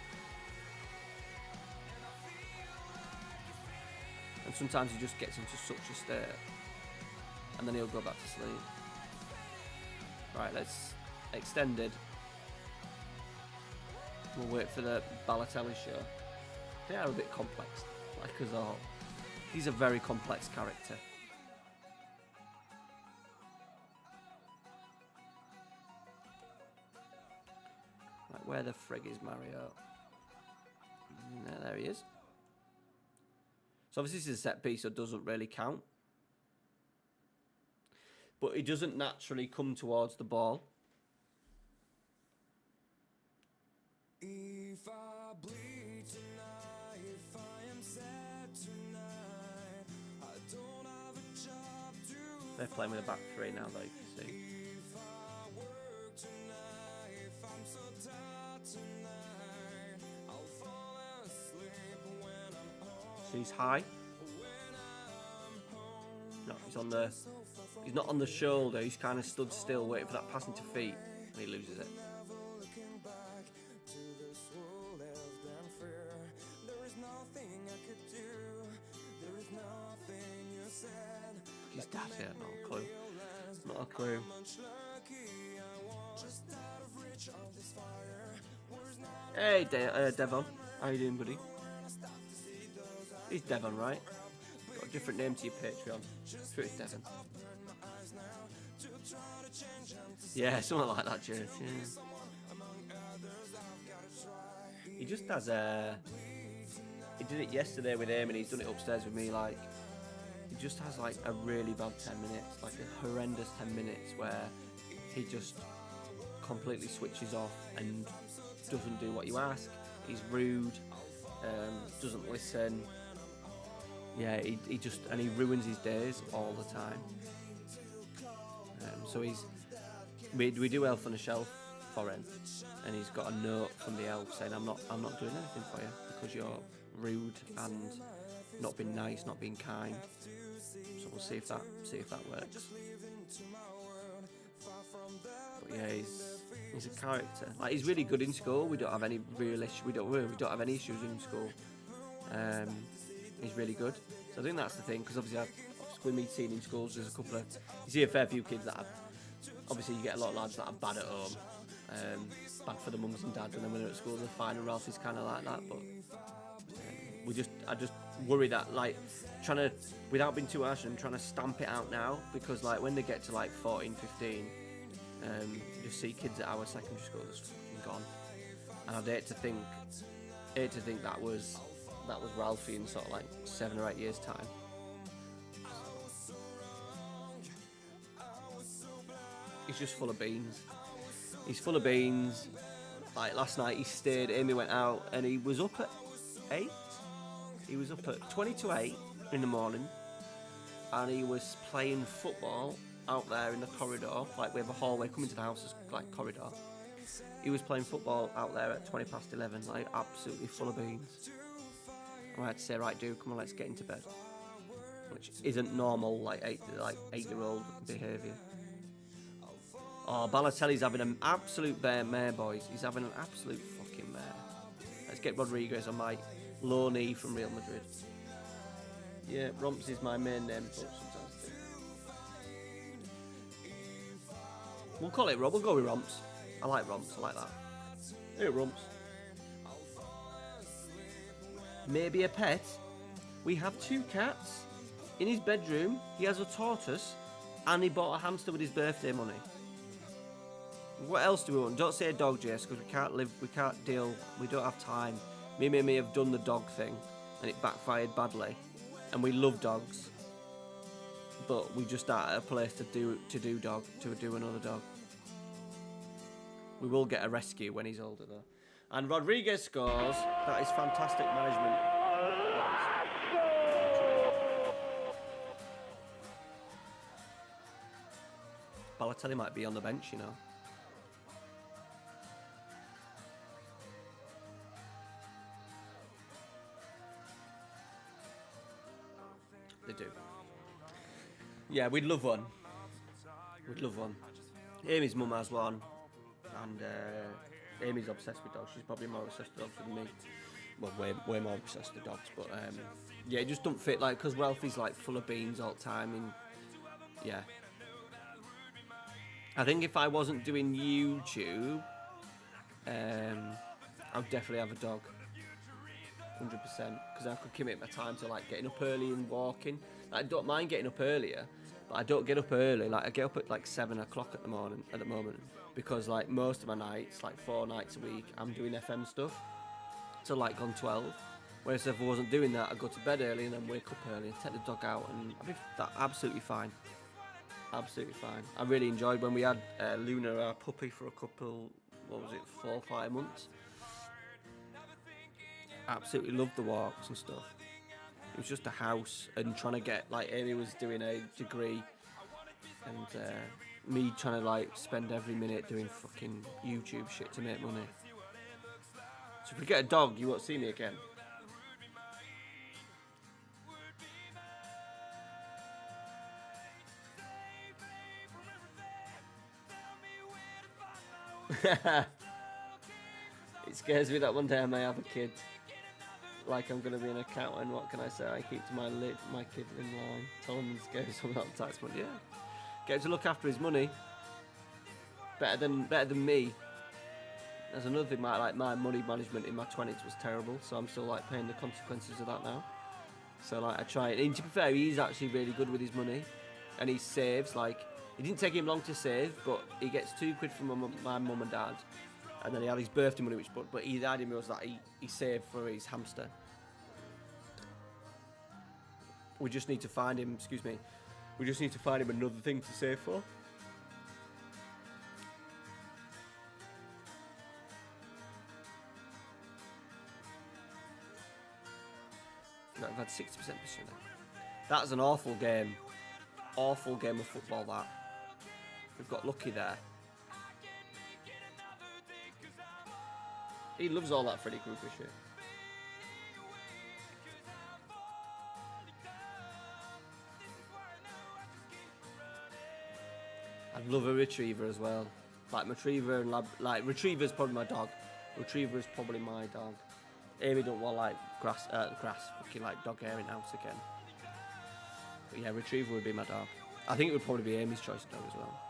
And sometimes he just gets into such a state, and then he'll go back to sleep. Right, let's extended. We'll wait for the Balotelli show. They are a bit complex, like us all. He's a very complex character. Right, where the frig is Mario? There he is. So obviously this is a set piece, so it doesn't really count. But he doesn't naturally come towards the ball. If I bleed tonight, if I am sad tonight, I don't have a job to. They're playing with a back three now, though, you can see. If I work tonight, if I'm so tired tonight, I'll fall asleep when I'm home. So he's high. No, he's not on the shoulder, he's kind of stood still waiting for that pass into feet, and he loses it. His dad, yeah, not a clue. Not a clue. Hey, Devon. How you doing, buddy? He's Devon, right? Got a different name to your Patreon. Sure, it's Devon. Yeah, something like that, Jared. Yeah. He just has he did it yesterday with him, and he's done it upstairs with me. Like, he just has like a really bad 10 minutes, like a horrendous 10 minutes where he just completely switches off and doesn't do what you ask. He's rude, doesn't listen. Yeah, he just, and he ruins his days all the time. So we do Elf on a Shelf for him, and he's got a note from the elf saying, I'm not doing anything for you because you're rude and not being nice, not being kind. So we'll see if that works. But yeah, he's a character. Like, he's really good in school. We don't have any real issue. We don't have any issues in school. He's really good. So I think that's the thing, because obviously with me seeing in schools, there's a couple of, you see a fair few kids that have, obviously you get a lot of lads that are bad at home, bad for the mums and dads, and then when they're at school they're fine, and Ralph is kind of like that. But I just worry that, like, trying to, without being too harsh, and trying to stamp it out now, because like when they get to like 14, 15, you just see kids at our secondary school that's fucking gone, and I'd hate to think that was Ralphie in sort of like 7 or 8 years time. He's just full of beans. He's full of beans. Like last night he stayed, Amy went out, and he was up at 8. He was up at 20 to 8 in the morning, and he was playing football out there in the corridor. Like, we have a hallway coming to the house, as like corridor. He was playing football out there at 11:20, like absolutely full of beans. I had to say, right, dude, come on, let's get into bed. Which isn't normal, like 8-year-old behaviour. Oh, Balotelli's having an absolute mare, boys. He's having an absolute fucking mare. Let's get Rodriguez on my low knee from Real Madrid. Yeah, Romps is my main name, but sometimes too. We'll call it Rob. We'll go with Romps. I like Romps. I like that. Hey, Romps. Maybe a pet. We have 2 cats. In his bedroom, he has a tortoise, and he bought a hamster with his birthday money. What else do we want? Don't say a dog, Jess, because we can't deal, we don't have time. Me and Mimi have done the dog thing, and it backfired badly. And we love dogs, but we just aren't at a place to do another dog. We will get a rescue when he's older, though. And Rodriguez scores. That is fantastic management. Balotelli might be on the bench, you know. They do. Yeah, we'd love one. We'd love one. Amy's mum has one, and Amy's obsessed with dogs. She's probably more obsessed with dogs than me. Well, way more obsessed with dogs. But yeah, it just don't fit. Like, because Ralphie's like full of beans all the time, and yeah. I think if I wasn't doing YouTube, I'd definitely have a dog. 100%, because I could commit my time to like getting up early and walking. Like, I don't mind getting up earlier, but I don't get up early. Like, I get up at like 7 o'clock at the moment, because like most of my nights, like 4 nights a week, I'm doing FM stuff till like gone 12. Whereas if I wasn't doing that, I'd go to bed early and then wake up early and take the dog out, and I'd be absolutely fine. Absolutely fine. I really enjoyed when we had Luna, our puppy, for a couple, 4 or 5 months. Absolutely loved the walks and stuff. It was just a house, and trying to get, like, Amy was doing a degree, and me trying to like spend every minute doing fucking YouTube shit to make money. So if we get a dog, you won't see me again. It scares me that one day I may have a kid. Like, I'm going to be an accountant. What can I say? I keep to my kid in line. Tell him he's getting some of that tax money. Yeah, get him to look after his money. Better than me. There's another thing. My money management in my 20s was terrible, so I'm still like paying the consequences of that now. So like, I try. And to be fair, he's actually really good with his money, and he saves. Like, it didn't take him long to save, but he gets £2 from my mum and dad. And then he had his birthday money, but the idea was that he saved for his hamster. We just need to find him, we just need to find him another thing to save for. No, I've had 60% this year. That's an awful game. Awful game of football, that. We've got lucky there. He loves all that Freddy Krueger shit. I'd love a retriever as well. Like retriever and retriever's probably my dog. Retriever is probably my dog. Amy don't want like grass, fucking like dog hair in the house again. But yeah, retriever would be my dog. I think it would probably be Amy's choice of dog as well.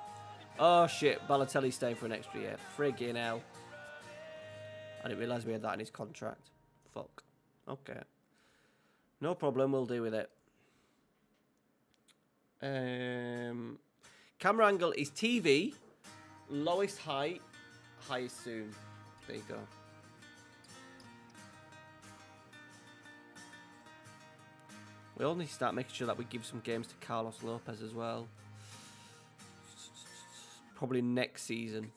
Oh shit, Balotelli's staying for an extra year. Friggin' hell. I didn't realise we had that in his contract. Fuck. Okay. No problem, we'll deal with it. Camera angle is TV. Lowest height, highest soon. There you go. We all need to start making sure that we give some games to Carlos Lopez as well. Probably next season.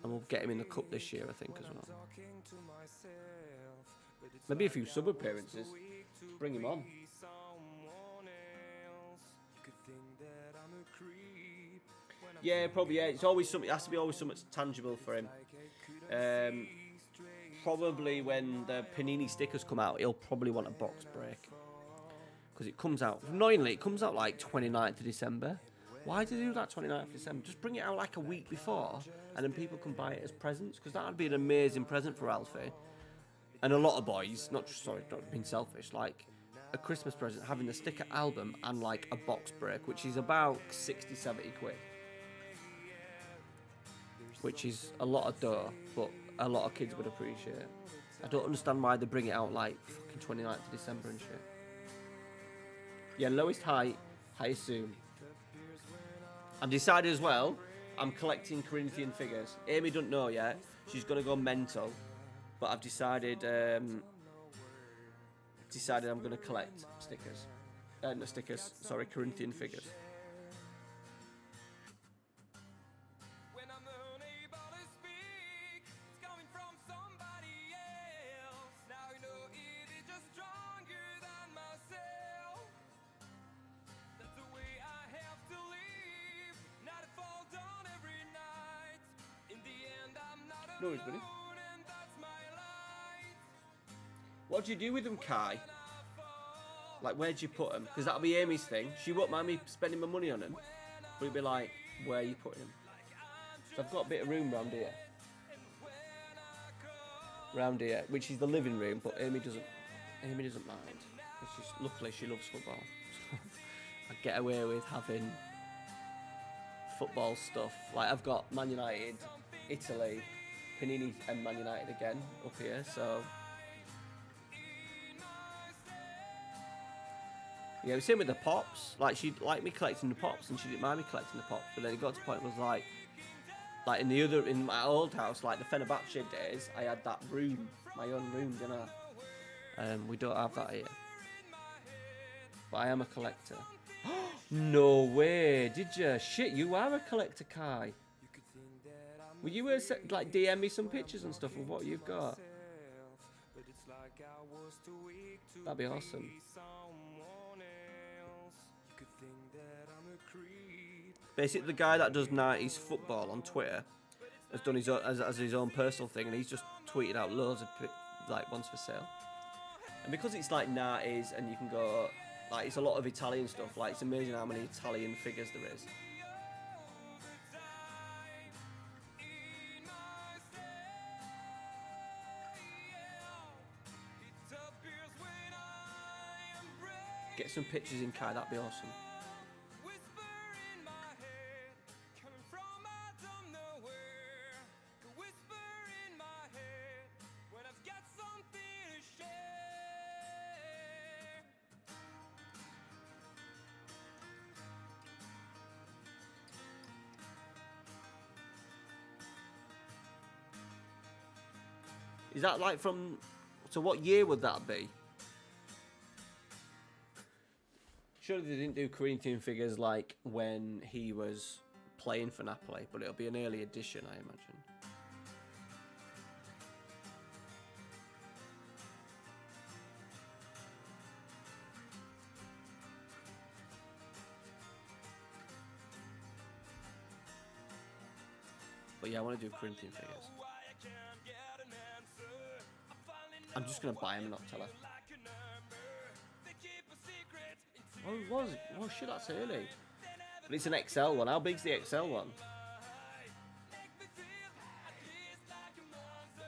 And we'll get him in the cup this year, I think, as well. Maybe a few sub appearances. Bring him on. Yeah, probably. Yeah, it's always something. It has to be always something tangible for him. Probably when the Panini stickers come out, he'll probably want a box break because it comes out. Annoyingly, it comes out like 29th of December. Why do they do that 29th of December? Just bring it out like a week before, and then people can buy it as presents because that would be an amazing present for Alfie and a lot of boys. Not being selfish. Like a Christmas present, having the sticker album and like a box break, which is about 60-70 quid. Which is a lot of dough, but a lot of kids would appreciate. I don't understand why they bring it out like fucking 29th of December and shit. Yeah, lowest height, highest zoom. I've decided as well, I'm collecting Corinthian figures. Amy doesn't know yet. She's gonna go mental, but I've decided I'm gonna collect stickers. No stickers. Sorry, Corinthian figures. No worries, buddy. What do you do with them, Kai? Like, where'd you put them? Because that'll be Amy's thing. She won't mind me spending my money on them. But it'll be like, where are you putting them? So I've got a bit of room round here. Round here, which is the living room, but Amy doesn't mind. Luckily, she loves football. I get away with having football stuff. Like, I've got Man United, Italy, Panini and Man United again up here, so yeah, same with the pops. Like, she liked me collecting the pops and she didn't mind me collecting the pops, but then it got to the point where it was like in my old house, like the Fenerbahce days, I had that room, my own room, didn't I? We don't have that here, but I am a collector. No way, did you? Shit, you are a collector, Kai. Will you like DM me some pictures and stuff of what you've got? That'd be awesome. Basically, the guy that does 90s football on Twitter has done his own, as his own personal thing, and he's just tweeted out loads of like ones for sale. And because it's like 90s, and you can go like, it's a lot of Italian stuff. Like, it's amazing how many Italian figures there is. Get some pictures in, Kai, that'd be awesome. Is that like from... So what year would that be? Surely they didn't do Corinthian figures like when he was playing for Napoli, but it'll be an early edition, I imagine. But yeah, I want to do Corinthian figures. I'm just going to buy them and not tell her. Oh shit, that's early. But it's an XL one. How big's the XL one?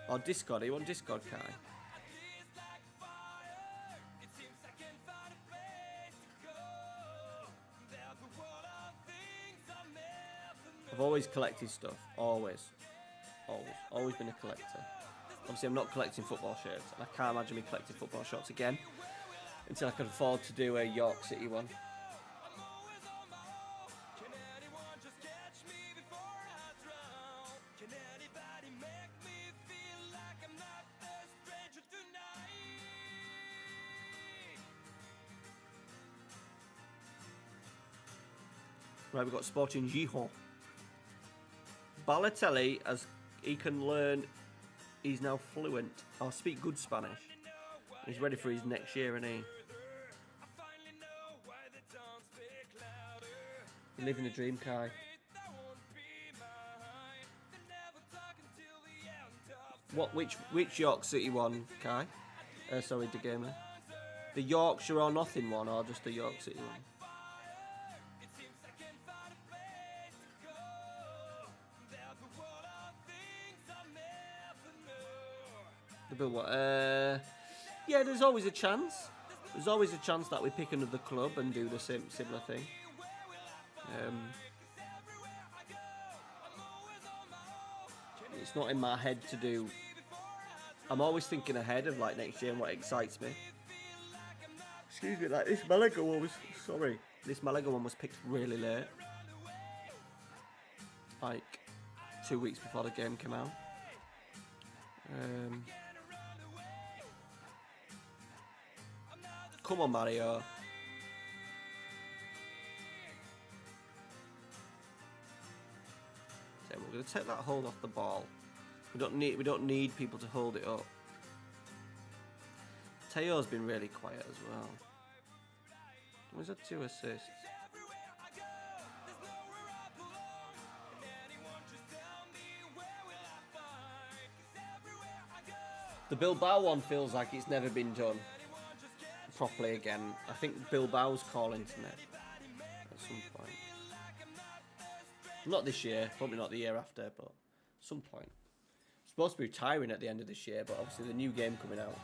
Oh, Discord. You want Discord, Kai? I've always collected stuff. Always been a collector. Obviously, I'm not collecting football shirts, and I can't imagine me collecting football shirts again until I can afford to do a York City one. Right, we've got Sporting Gijon. Balotelli, as he can learn, he's now fluent. I'll speak good Spanish. He's ready for his next year, isn't he? You're living the dream, Kai. Which York City one, Kai? Sorry, the gamer. The Yorkshire or nothing one, or just the York City one? The Bill what? Yeah, there's always a chance. There's always a chance that we pick another club and do the similar thing. It's not in my head to do. I'm always thinking ahead of like next year and what excites me. Excuse me, like this Malaga one was. Sorry, this Malaga one was picked really late, like 2 weeks before the game came out. Come on, Mario. Okay, we're going to take that hold off the ball. We don't need people to hold it up. Teo's been really quiet as well. He's had 2 assists. The Bilbao one feels like it's never been done properly again. I think Bilbao's calling to me at some point. Not this year, probably not the year after, but at some point. It's supposed to be retiring at the end of this year, but obviously the new game coming out.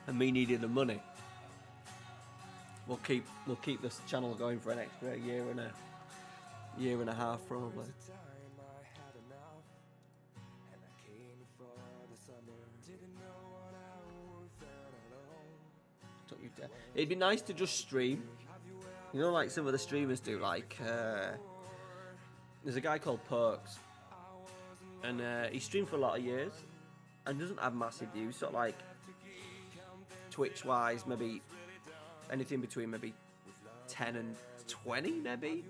And me needing the money. We'll keep this channel going for an extra year and a half probably. It'd be nice to just stream. You know, like some of the streamers do. Like, there's a guy called Perks, and he streamed for a lot of years, and doesn't have massive views. Sort of like Twitch-wise, maybe anything between maybe 10 and 20, maybe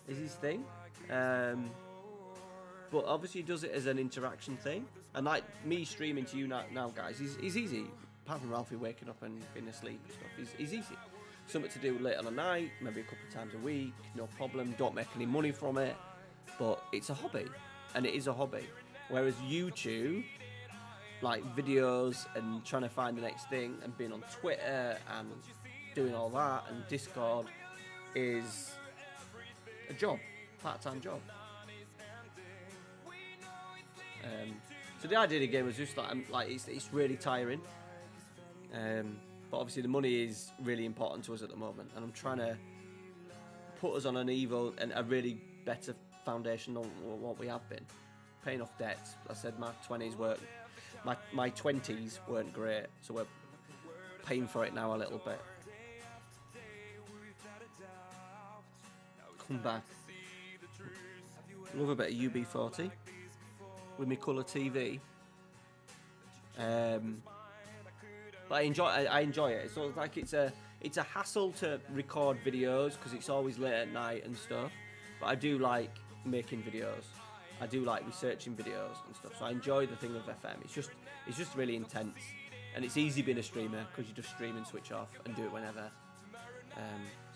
is his thing. But obviously, he does it as an interaction thing, and like me streaming to you now, guys, he's easy. Apart from Ralphie waking up and being asleep and stuff, he's easy. Something to do late on the night, maybe a couple of times a week, no problem. Don't make any money from it, but it's a hobby, and it is a hobby. Whereas YouTube, like videos and trying to find the next thing and being on Twitter and doing all that and Discord is a job, part-time job. So the idea of the game was just like it's really tiring. But obviously the money is really important to us at the moment, and I'm trying to put us on an evil and a really better foundation than what we have been. Paying off debts. I said my 20s weren't great, so we're paying for it now a little bit. Come back. Love a bit of UB40 with my colour TV. But I enjoy it. It's sort of like it's a hassle to record videos because it's always late at night and stuff. But I do like making videos. I do like researching videos and stuff. So I enjoy the thing of FM. It's just really intense, and it's easy being a streamer because you just stream and switch off and do it whenever.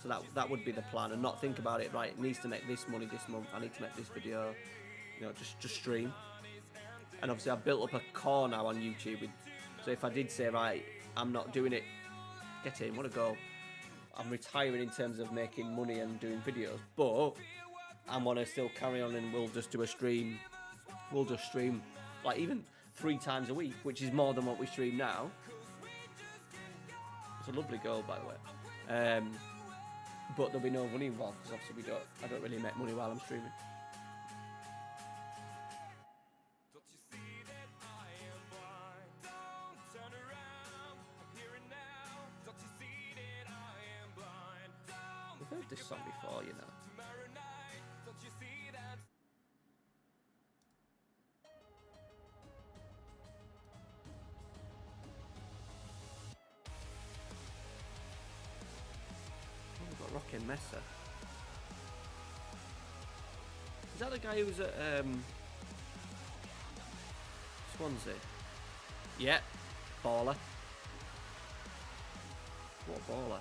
So that would be the plan, and not think about it. Right, it needs to make this money this month. I need to make this video. You know, just stream. And obviously I've built up a core now on YouTube. So if I did say, right, I'm not doing it, get in, want to go, I'm retiring in terms of making money and doing videos, but I want to still carry on, and we'll just do a stream. We'll just stream like even 3 times a week, which is more than what we stream now. It's a lovely goal, by the way. But there'll be no money involved because obviously I don't really make money while I'm streaming. We've heard this song before, you know. Oh, we've got Rockin' Messer. Is that the guy who was at Swansea? Yeah, baller. What a baller.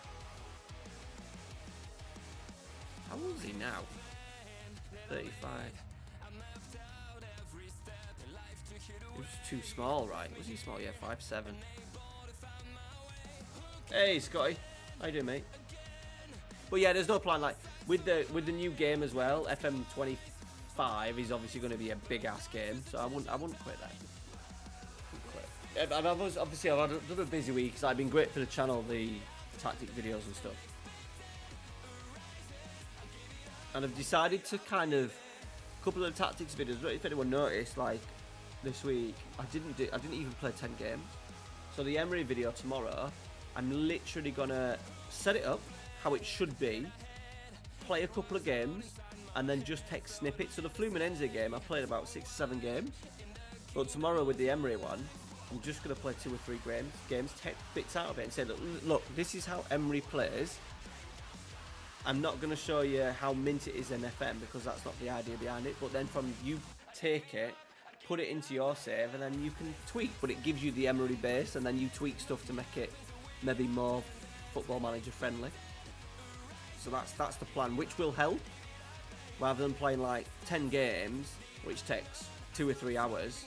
How old is he now? 35. He was too small, right? Was he small? Yeah, 5'7". Hey, Scotty. How you doing, mate? But yeah, there's no plan. Like with the new game as well, FM25 is obviously going to be a big ass game, so I wouldn't quit that. And I've had another busy week because I've been great for the channel, the tactic videos and stuff. And I've decided to kind of a couple of the tactics videos. I don't know if anyone noticed, like this week I didn't even play 10 games. So the Emery video tomorrow, I'm literally gonna set it up how it should be, play a couple of games, and then just take snippets. So the Fluminense game, I played about 6 or 7 games. But tomorrow with the Emery one, I'm just going to play 2 or 3 games, take bits out of it and say, look, this is how Emery plays. I'm not going to show you how mint it is in FM because that's not the idea behind it. But then from you take it, put it into your save, and then you can tweak. But it gives you the Emery base, and then you tweak stuff to make it maybe more Football Manager friendly. So that's the plan, which will help. Rather than playing like 10 games, which takes 2 or 3 hours.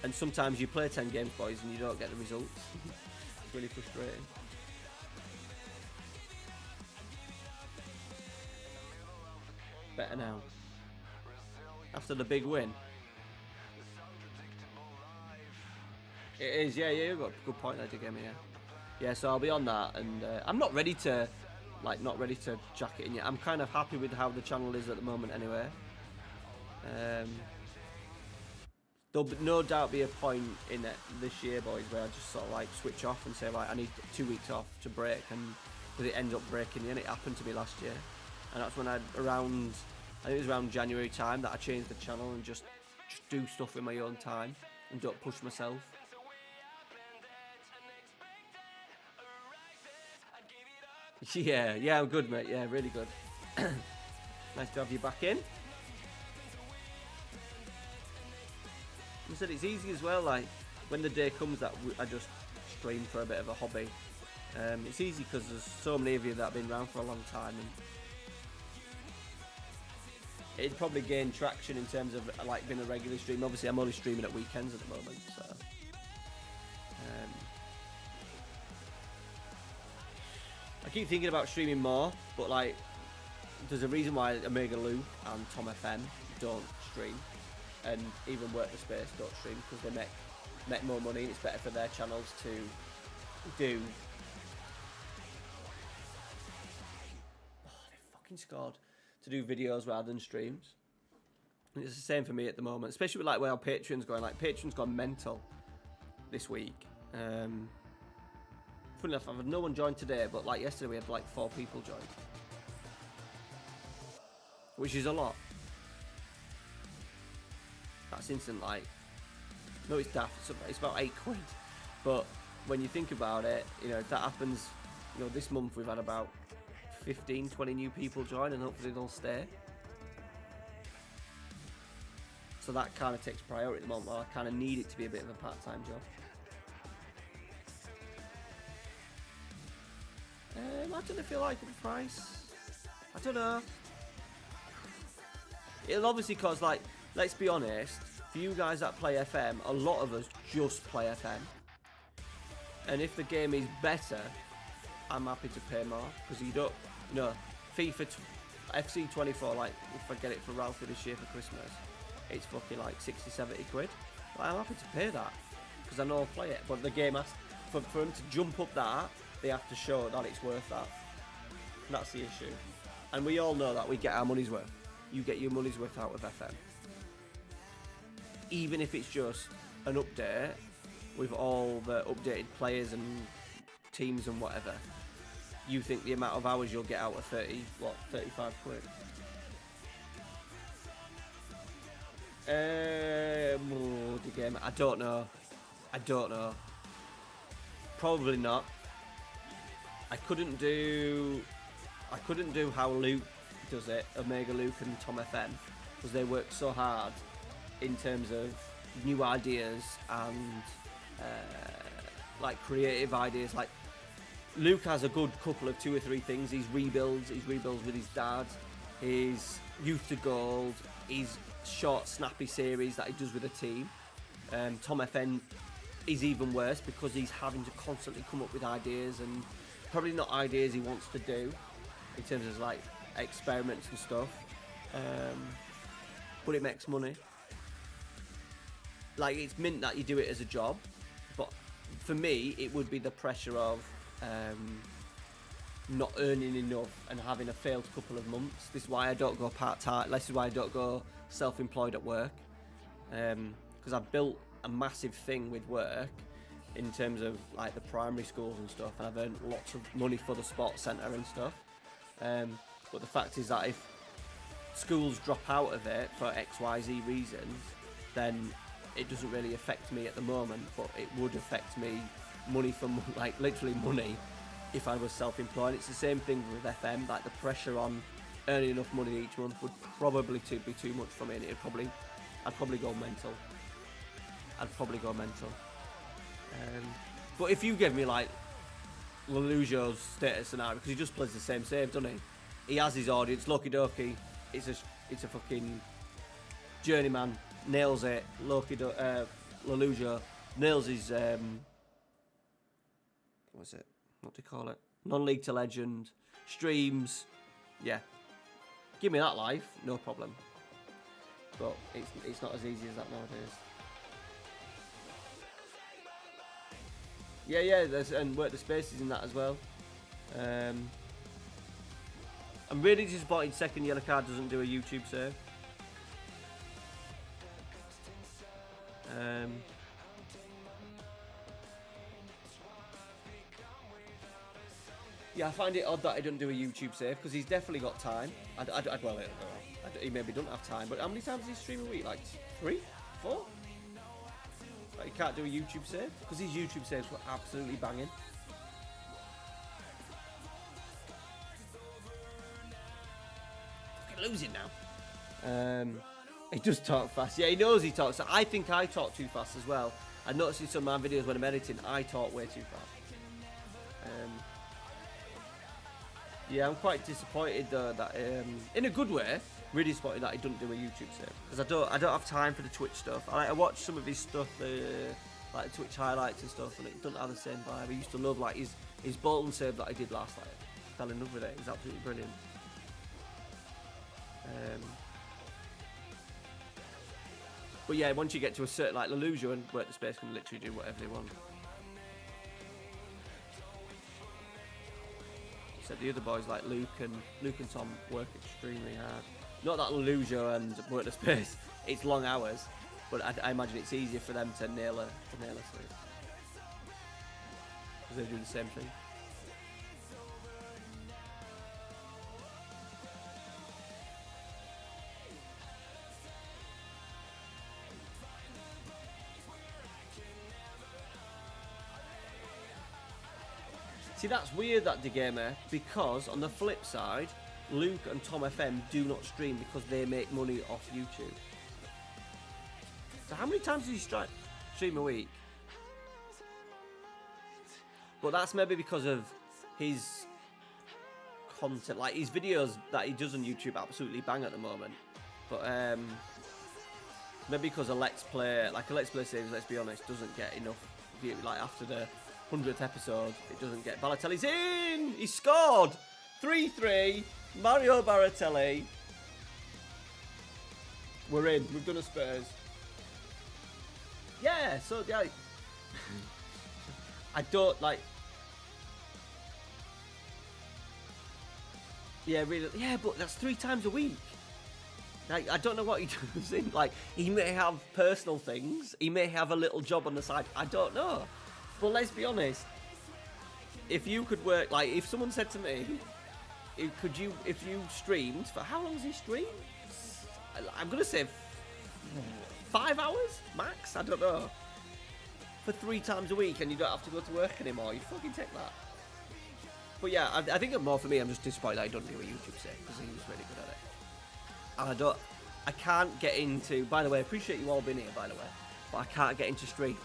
And sometimes you play 10 games, boys, and you don't get the results. It's really frustrating. Better now. After the big win. It is, yeah, you've got a good point there, Digamy, yeah. Yeah, so I'll be on that, and I'm not ready to jack it in yet. I'm kind of happy with how the channel is at the moment anyway. There'll no doubt be a point in it this year, boys, where I just sort of like switch off and say, like, I need 2 weeks off to break, and because it ends up breaking in. It happened to me last year, and that's when I think it was around January time that I changed the channel and just do stuff in my own time and don't push myself. Yeah, I'm good, mate. Yeah, really good. Nice to have you back in. I said it's easy as well, like when the day comes that I just stream for a bit of a hobby. It's easy because there's so many of you that have been around for a long time, and it'd probably gain traction in terms of like being a regular stream. Obviously I'm only streaming at weekends at the moment, so I keep thinking about streaming more, but like there's a reason why Omega Luke and Tom FM don't stream. And even Work the Space don't stream because they make more money, and it's better for their channels to do. Oh, they fucking scored. To do videos rather than streams. And it's the same for me at the moment, especially with like where our Patreon's going. Like Patreon's gone mental this week. Funny enough, I've had no one join today, but like yesterday we had like 4 people join, which is a lot. That's instant, like, no, it's daft, it's about 8 quid, but when you think about it, you know, if that happens, you know, this month we've had about 15, 20 new people join, and hopefully they'll stay. So that kind of takes priority at the moment. Well, I kind of need it to be a bit of a part-time job. I don't know if you like the price. I don't know. It'll obviously cause, like, let's be honest, for you guys that play FM, a lot of us just play FM. And if the game is better, I'm happy to pay more. Because you don't, you know, FC24, like, if I get it for Ralphie this year for Christmas, it's fucking like 60, 70 quid. Like, I'm happy to pay that, because I know I'll play it. But the game has, for them to jump up that, they have to show that it's worth that. And that's the issue. And we all know that we get our money's worth. You get your money's worth out of FM. Even if it's just an update with all the updated players and teams and whatever, you think the amount of hours you'll get out of 35 quid. The game, I don't know. Probably not. I couldn't do how Luke does it, Omega Luke and Tom FM, because they work so hard in terms of new ideas and like creative ideas. Like Luke has a good couple of 2 or 3 things. He's rebuilds with his dad, his youth to gold, his short snappy series that he does with a team. Tom FN is even worse because he's having to constantly come up with ideas, and probably not ideas he wants to do in terms of like experiments and stuff, but it makes money. Like, it's meant that you do it as a job, but for me it would be the pressure of not earning enough and having a failed couple of months. This is why I don't go part-time. This is why I don't go self-employed at work, because I've built a massive thing with work in terms of like the primary schools and stuff, and I've earned lots of money for the sports centre and stuff, but the fact is that if schools drop out of it for XYZ reasons, then it doesn't really affect me at the moment, but it would affect me money for like literally money if I was self-employed. It's the same thing with FM. Like, the pressure on earning enough money each month would probably be too much for me, and I'd probably go mental. But if you give me like Lelujo's status scenario, because he just plays the same save, doesn't he? He has his audience. Loki Doki, it's a fucking journeyman, nails it. Lelujo nails his what do you call it? Non-league to legend streams. Yeah, give me that life, no problem. But it's not as easy as that nowadays. Yeah, and work the spaces in that as well. I'm really disappointed second yellow card doesn't do a YouTube save. Yeah, I find it odd that he doesn't do a YouTube save, because he's definitely got time. He maybe doesn't have time, but how many times does he stream a week? Like 3? 4? Like, he can't do a YouTube save? Because his YouTube saves were absolutely banging. Fucking losing now. He does talk fast. Yeah, he knows he talks. I think I talk too fast as well. I noticed in some of my videos when I'm editing, I talk way too fast. Yeah, I'm quite disappointed though that, in a good way, really disappointed that he doesn't do a YouTube save, because I don't have time for the Twitch stuff. I watch some of his stuff, like the Twitch highlights and stuff, and it doesn't have the same vibe. I used to love like his Bolton save that I did last night. Fell in love with it. It was absolutely brilliant. But yeah, once you get to a certain, like Lelujo and Work the Space can literally do whatever they want. So the other boys like Luke and Tom work extremely hard. Not that Lelujo and Work the Space, it's long hours, but I imagine it's easier for them to nail a sleep, because they do the same thing. See, that's weird, that DeGamer, because on the flip side, Luke and Tom FM do not stream because they make money off YouTube. So how many times does he stream a week? But that's maybe because of his content, like his videos that he does on YouTube absolutely bang at the moment. But maybe because a Let's Play series, let's be honest, doesn't get enough view. Like after the 100th episode, it doesn't get. Balotelli's in! He scored! 3-3. Mario Balotelli. We're in. We've done a Spurs. Yeah, so yeah. I don't like. Yeah, really. Yeah, but that's 3 times a week. Like, I don't know what he does. Like, he may have personal things. He may have a little job on the side. I don't know. But let's be honest. If you could work, like, if someone said to me, if you streamed for how long has he streamed? I'm gonna say 5 hours max. I don't know. For 3 times a week, and you don't have to go to work anymore. You fucking take that. But yeah, I think more for me, I'm just disappointed that I don't do a YouTube set, because he was really good at it. And I can't get into, by the way, I appreciate you all being here, by the way, but I can't get into streams.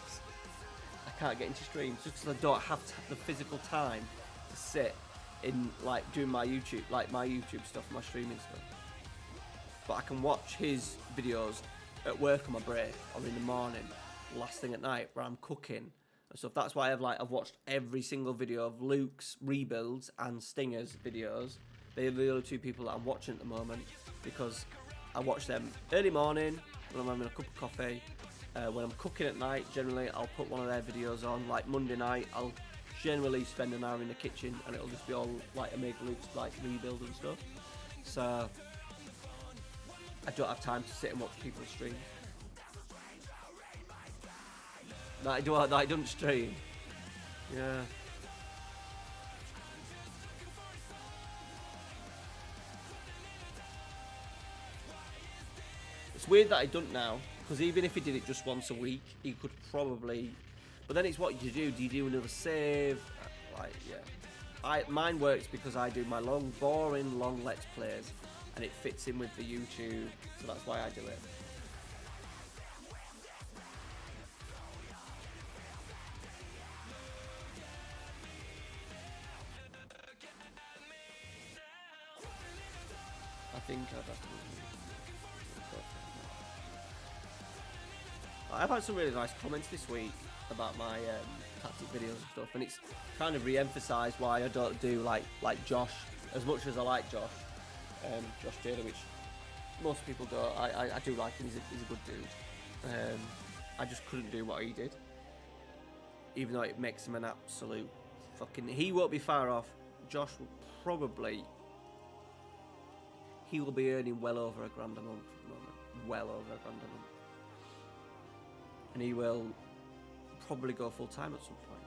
Just because I don't have the physical time to sit in, like, doing my YouTube stuff, my streaming stuff. But I can watch his videos at work on my break, or in the morning, last thing at night where I'm cooking and stuff. That's why I've watched every single video of Luke's rebuilds and Stinger's videos. They're the other two people that I'm watching at the moment, because I watch them early morning when I'm having a cup of coffee. When I'm cooking at night, generally I'll put one of their videos on. Like Monday night, I'll generally spend an hour in the kitchen and it'll just be all like I make Luke's like rebuild and stuff. So I don't have time to sit and watch people's streams. I don't stream. Yeah. It's weird that I don't now, because even if he did it just once a week, he could probably. But then it's what you do. Do you do another save? Like, yeah. Mine works because I do my boring long Let's Plays, and it fits in with the YouTube, so that's why I do it. I think I'd have to. I've had some really nice comments this week about my tactic videos and stuff, and it's kind of re-emphasised why I don't do like Josh as much as I like Josh Taylor, which most people don't. I do like him. He's a good dude. I just couldn't do what he did, even though it makes him an absolute fucking. He won't be far off. Josh will probably. He will be earning well over $1,000 a month at the moment. Well over $1,000 a month. And he will probably go full time at some point.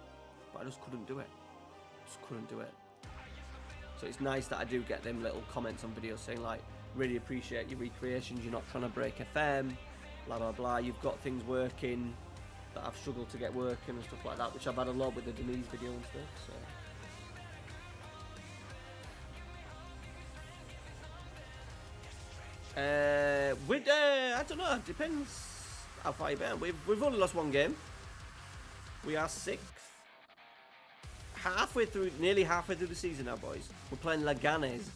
But I just couldn't do it. So it's nice that I do get them little comments on videos saying like, really appreciate your recreations, you're not trying to break FM, blah blah blah, you've got things working that I've struggled to get working and stuff like that, which I've had a lot with the Denise video and stuff, so. I don't know, it depends how far you've been. We've only lost one game. We are 6th. Nearly halfway through the season now, boys. We're playing Leganes,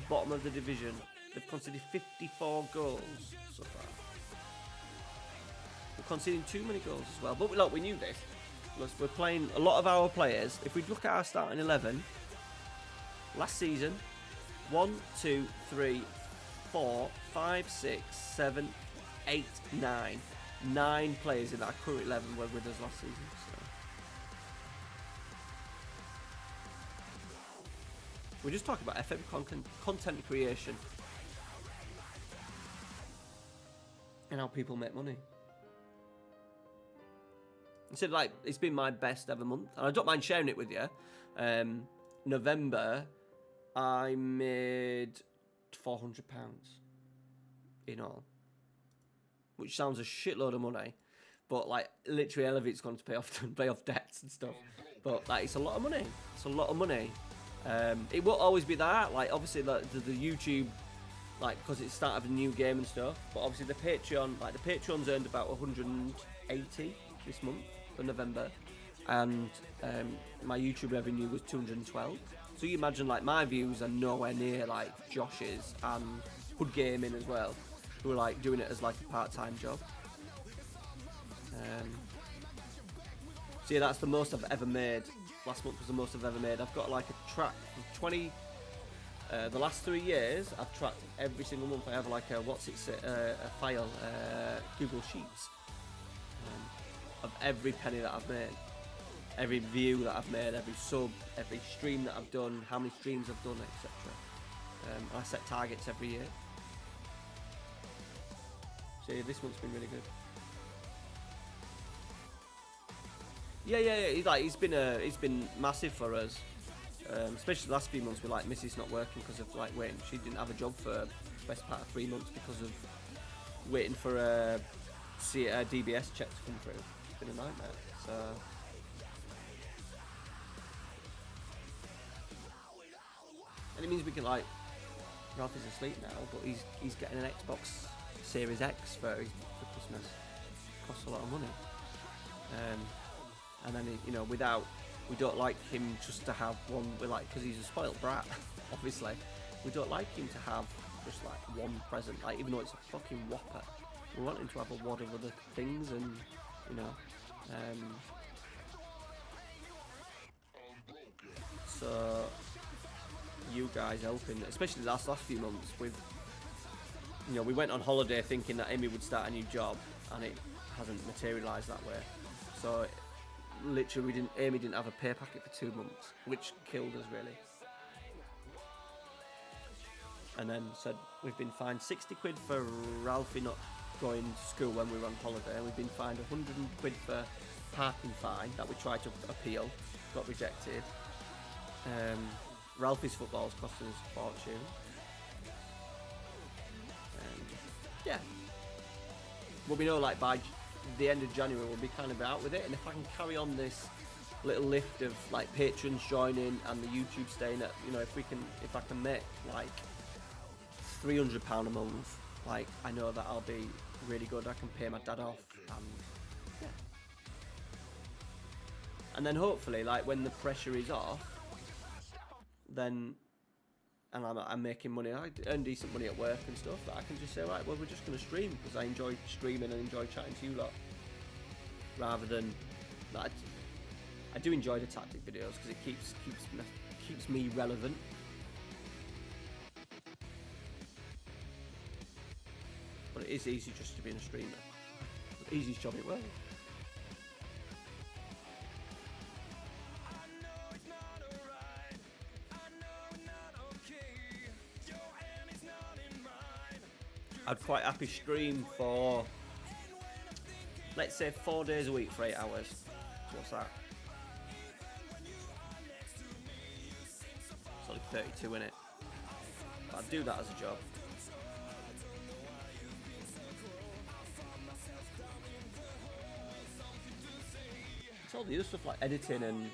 bottom of the division. They've conceded 54 goals so far. We're conceding too many goals as well. But look, we knew this. We're playing a lot of our players. If we look at our starting 11, last season, 1, 2, 3, 4, 5, 6, 7, 8, 9. 9 players in that current 11 were with us last season. So. We're just talking about FM content creation and how people make money. So like, it's been my best ever month, and I don't mind sharing it with you. November, I made £400 in all, which sounds a shitload of money, but like literally all of it's going to pay off debts and stuff. But like, it's a lot of money. It won't always be that. Like obviously the YouTube, like because it's the start of a new game and stuff. But obviously the Patreon's earned about 180 this month for November, and my YouTube revenue was 212. So you imagine like my views are nowhere near like Josh's and Hood Gaming as well, who are like doing it as like a part-time job. So yeah, that's the most I've ever made. Last month was the most I've ever made. I've got like a track of 20. The last 3 years, I've tracked every single month. I have like a file, Google Sheets, of every penny that I've made, every view that I've made, every sub, every stream that I've done, how many streams I've done, etc. I set targets every year. So yeah, this month's been really good. Yeah. It's been massive for us, especially the last few months with like Missy's not working because of like waiting. She didn't have a job for the best part of 3 months because of waiting for a DBS check to come through. It's been a nightmare. So. And it means we can like, Ralph is asleep now, but he's getting an Xbox Series X for Christmas. It costs a lot of money. And then we don't like him just to have one. We're like, because he's a spoiled brat, obviously. We don't like him to have just like one present, like even though it's a fucking whopper. We want him to have a wad of other things, and you know. So you guys helping, especially the last few months with, you know, we went on holiday thinking that Amy would start a new job, and it hasn't materialised that way. So literally, Amy didn't have a pay packet for 2 months, which killed us really. And then said we've been fined 60 quid for Ralphie not going to school when we were on holiday, and we've been fined 100 quid for parking fine that we tried to appeal, got rejected. Ralphie's football's cost us a fortune. Yeah. Well, we know like by the end of January we'll be kind of out with it, and if I can carry on this little lift of like patrons joining and the YouTube staying at, you know, if I can make like £300 a month, like I know that I'll be really good. I can pay my dad off, and yeah. And then hopefully, like when the pressure is off, then, and I'm making money, I earn decent money at work and stuff, that I can just say, right, well, we're just going to stream, because I enjoy streaming and enjoy chatting to you lot, rather than that. I do enjoy the tactic videos because it keeps me relevant. But it is easy just to be a streamer. The easiest job in the world. I'd quite happy stream for, let's say, 4 days a week for 8 hours. So what's that? It's only 32 in it. But I'd do that as a job. It's all the other stuff like editing and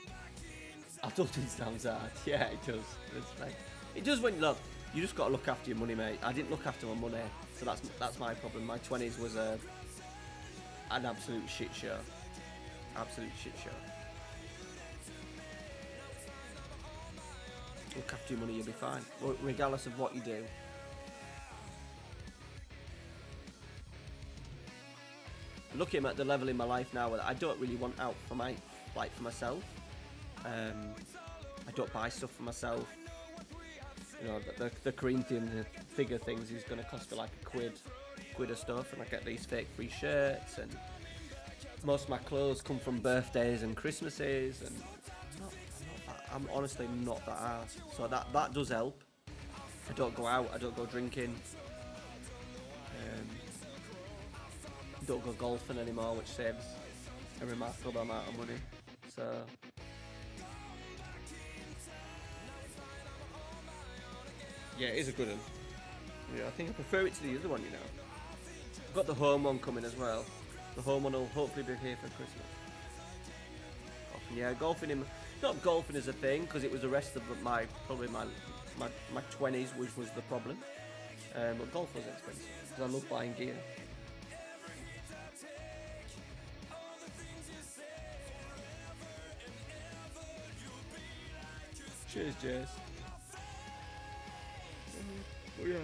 adulting sounds hard. Yeah, it does. It's like, it does when, look, you just got to look after your money, mate. I didn't look after my money, so that's my problem. My 20s was an absolute shit show. Absolute shit show. Look after your money, you'll be fine, regardless of what you do. Looking at the level in my life now, I don't really want out for myself. I don't buy stuff for myself. You know, the Corinthian figure things is going to cost me like a quid of stuff, and I get these fake free shirts, and most of my clothes come from birthdays and Christmases, and I'm honestly not that hard. So that does help. I don't go out, I don't go drinking, don't go golfing anymore, which saves a remarkable amount of money. So yeah, it is a good one. Yeah, I think I prefer it to the other one, you know. I've got the home one coming as well. The home one will hopefully be here for Christmas. Yeah, golfing not golfing as a thing, because it was the rest of my 20s which was the problem. But golf was expensive because I love buying gear. Cheers, Jess. Oh yeah.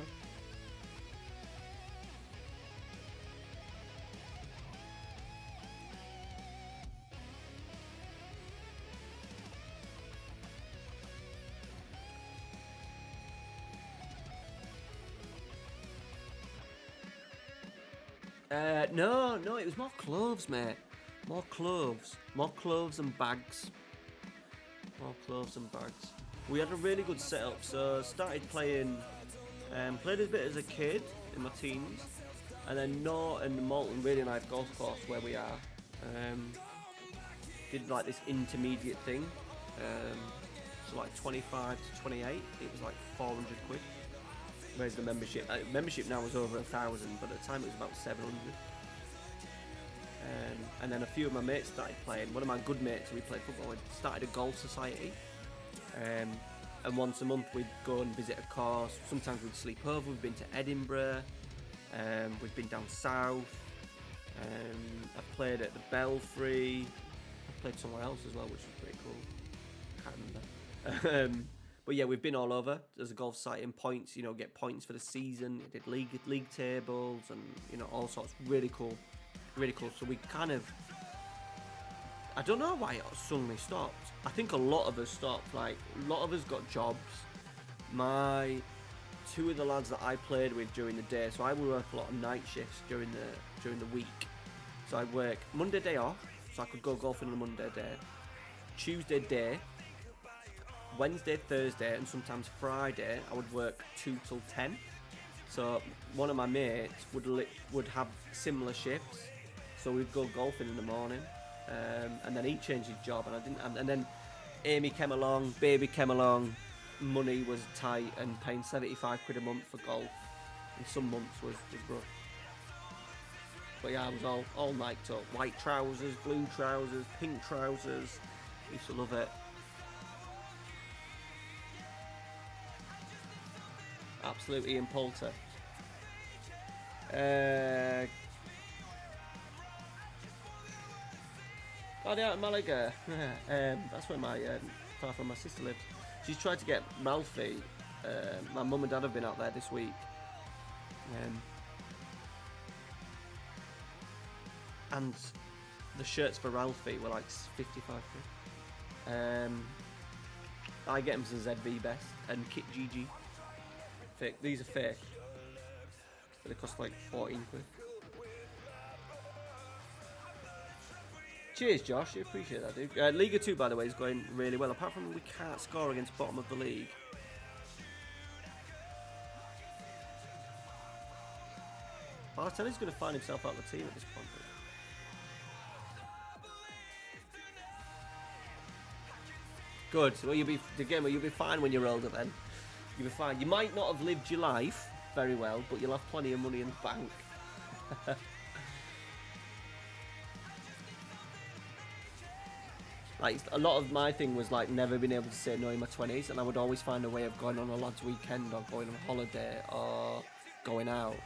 No, it was more clothes, mate. More clothes and bags. More clothes and bags. We had a really good setup, so started played a bit as a kid in my teens, and then Norton and Malton, really nice golf course where we are, did like this intermediate thing, so like 25 to 28, it was like 400 quid. Where's the membership? Membership now is over 1,000, but at the time it was about 700. And then a few of my mates started playing. One of my good mates, we played football, started a golf society. And once a month we'd go and visit a course. Sometimes we'd sleep over. We've been to Edinburgh. We've been down south. I've played at the Belfry. I've played somewhere else as well, which was pretty cool. Can't remember. But yeah, we've been all over. There's a golf site in points, you know, get points for the season. It did league tables and, you know, all sorts. Really cool. Really cool. So we kind of I don't know why it suddenly stopped. I think a lot of us stopped. Like, a lot of us got jobs. Two of the lads that I played with during the day, so I would work a lot of night shifts during the week. So I'd work Monday day off, so I could go golfing on a Monday day, Tuesday day, Wednesday, Thursday, and sometimes Friday I would work 2 till 10. So one of my mates would have similar shifts, so we'd go golfing in the morning, and then he changed his job, and then Amy came along, baby came along. Money was tight, and paying 75 quid a month for golf in some months was rough. But yeah, I was all mic'd up. White trousers, blue trousers, pink trousers. Used to love it. Absolute Ian Poulter. Oh, yeah, Malaga. That's where far from my sister lives. She's tried to get Ralphie. My mum and dad have been out there this week. And the shirts for Ralphie were like 55 quid. I get them to ZV Best and Kit GG. Fake. These are fake. But they cost like 14 quid. Cheers, Josh. I appreciate that, dude. Liga 2, by the way, is going really well. Apart from we can't score against bottom of the league. Bartelli's going to find himself out of the team at this point. Good. Well, you'll be fine when you're older. Then you'll be fine. You might not have lived your life very well, but you'll have plenty of money in the bank. Like, a lot of my thing was like never being able to say no in my 20s, and I would always find a way of going on a lad's weekend or going on holiday or going out.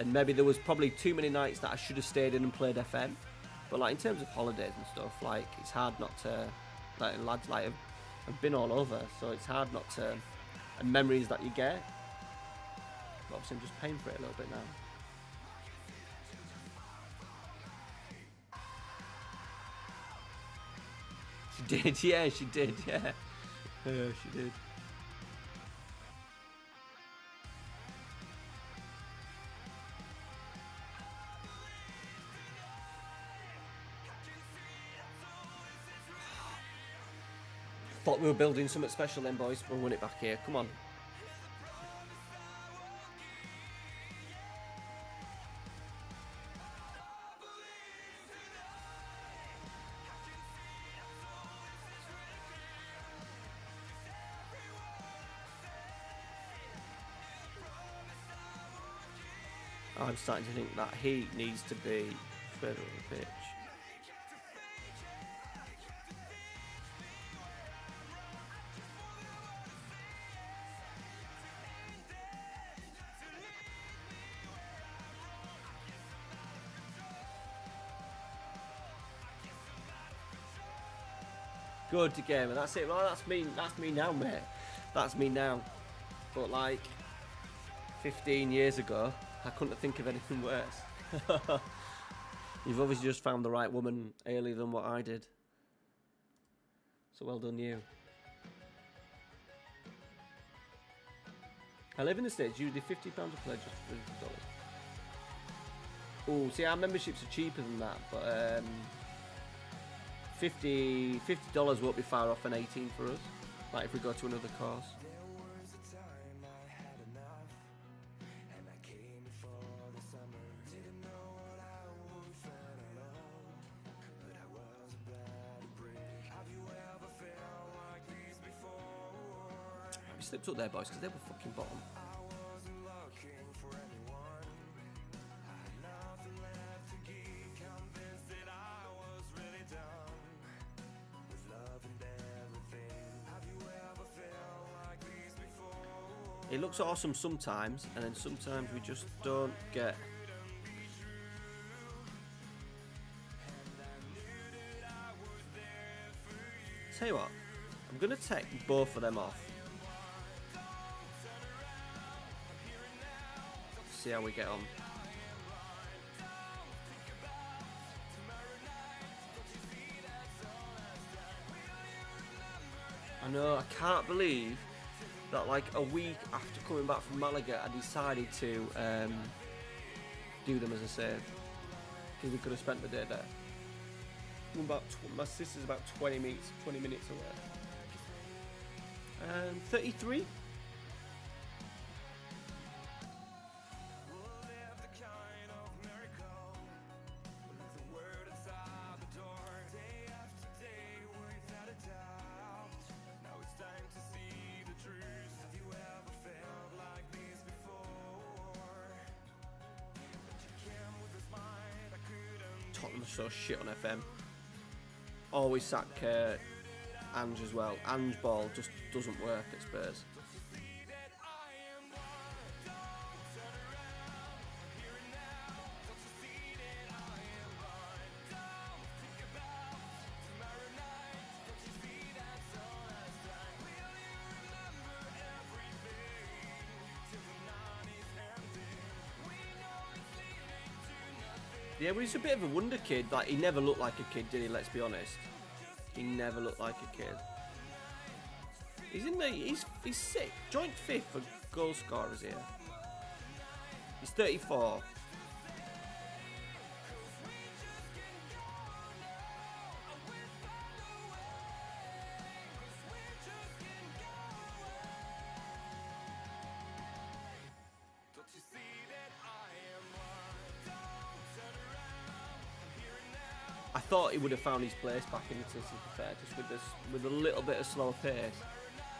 And maybe there was probably too many nights that I should have stayed in and played FM. But like in terms of holidays and stuff, like it's hard not to, like lads like have been all over, so it's hard not to, and memories that you get. But obviously I'm just paying for it a little bit now. She did, yeah, she did, yeah. She did. Thought we were building something special then, boys. We'll run it back here. Come on. I'm starting to think that heat needs to be further up the pitch. Good game, and that's it. Well, that's me now, mate. That's me now. But like 15 years ago, I couldn't think of anything worse. You've obviously just found the right woman earlier than what I did. So well done you. I live in the States, usually £50 a play, just $50. Oh, see, our memberships are cheaper than that, but $50 won't be far off an 18 for us, like if we go to another course. We slipped up there, boys, because they were fucking bottom. It looks awesome sometimes, and then sometimes we just don't get. Tell you what, I'm gonna take both of them off. See how we get on. I know, I can't believe that like a week after coming back from Malaga, I decided to do them as a save. Because we could have spent the day there. My sister's about 20 minutes away. 33? Tottenham are so shit on FM. Always sack Ange as well. Ange ball just doesn't work at Spurs. Yeah, well, he's a bit of a wonder kid. Like, he never looked like a kid, did he? Let's be honest. He never looked like a kid. He's in the. He's sick. Joint 5th for goal scorers here. He's 34. I thought he would have found his place back in the City, to be fair, just with a little bit of slower pace,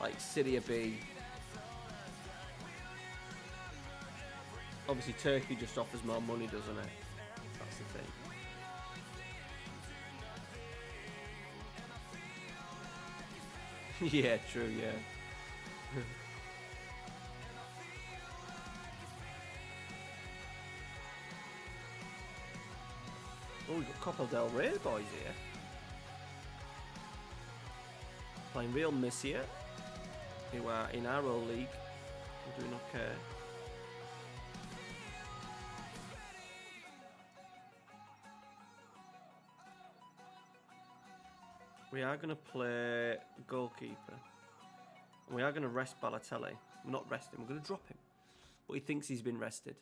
like Syria B. Obviously, Turkey just offers more money, doesn't it? That's the thing. Yeah, true. Yeah. Oh, we've got Copa del Rey boys here. Playing Real Murcia, who are in our old league. We're doing okay. We are going to play goalkeeper. And we are going to rest Balotelli. We're not resting, we're going to drop him. But he thinks he's been rested.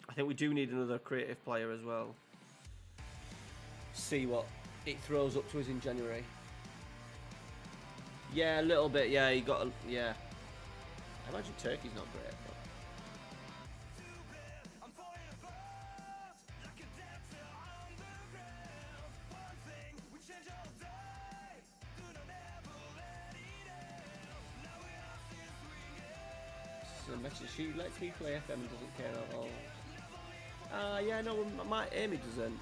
I think we do need another creative player as well. See what it throws up to us in January. Yeah, a little bit. Yeah, he got. Yeah. I imagine Turkey's not great. But... So message, she lets me play FM and doesn't care at all. Yeah, no, Amy doesn't.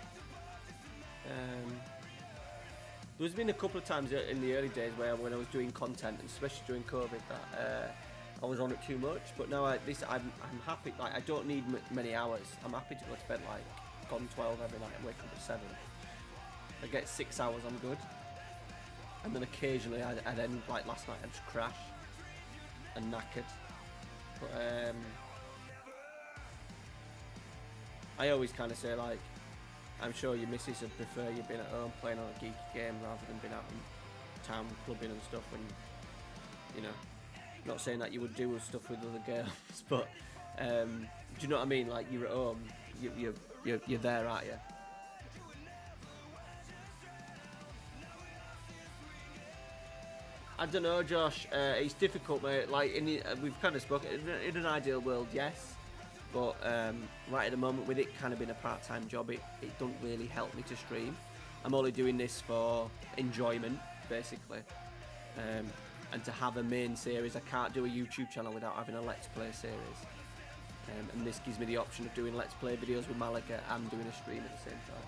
There's been a couple of times in the early days where when I was doing content, and especially during COVID, that I was on it too much. But now I'm happy. Like, I don't need many hours. I'm happy to go to bed like gone 12 every night and wake up at 7. I get 6 hours. I'm good. And then occasionally I then, like last night, I just crash and knackered. But I always kind of say, like, I'm sure your missus would prefer you being at home playing on a geeky game rather than being out in town clubbing and stuff. And you know, not saying that you would do stuff with other girls, but do you know what I mean? Like, you're at home, you're there, aren't you? I don't know, Josh. It's difficult, mate. Like, we've kind of spoken. In an ideal world, yes. But right at the moment, with it kind of being a part-time job, it doesn't really help me to stream. I'm only doing this for enjoyment, basically. And to have a main series, I can't do a YouTube channel without having a Let's Play series. And this gives me the option of doing Let's Play videos with Malaga and doing a stream at the same time.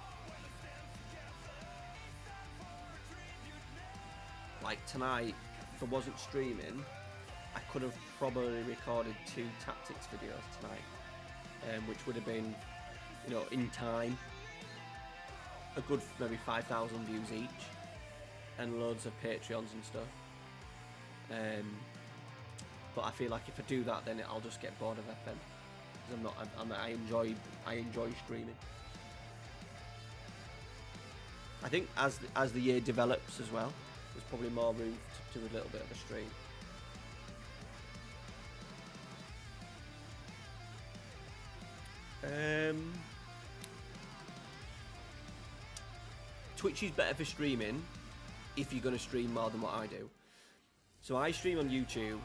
Like tonight, if I wasn't streaming, I could have probably recorded 2 tactics videos tonight. Which would have been, you know, in time, a good maybe 5,000 views each, and loads of Patreons and stuff. But I feel like if I do that, then I'll just get bored of FM. Because I enjoy streaming. I think as the year develops as well, there's probably more room to do a little bit of a stream. Twitch is better for streaming if you're going to stream more than what I do. So I stream on YouTube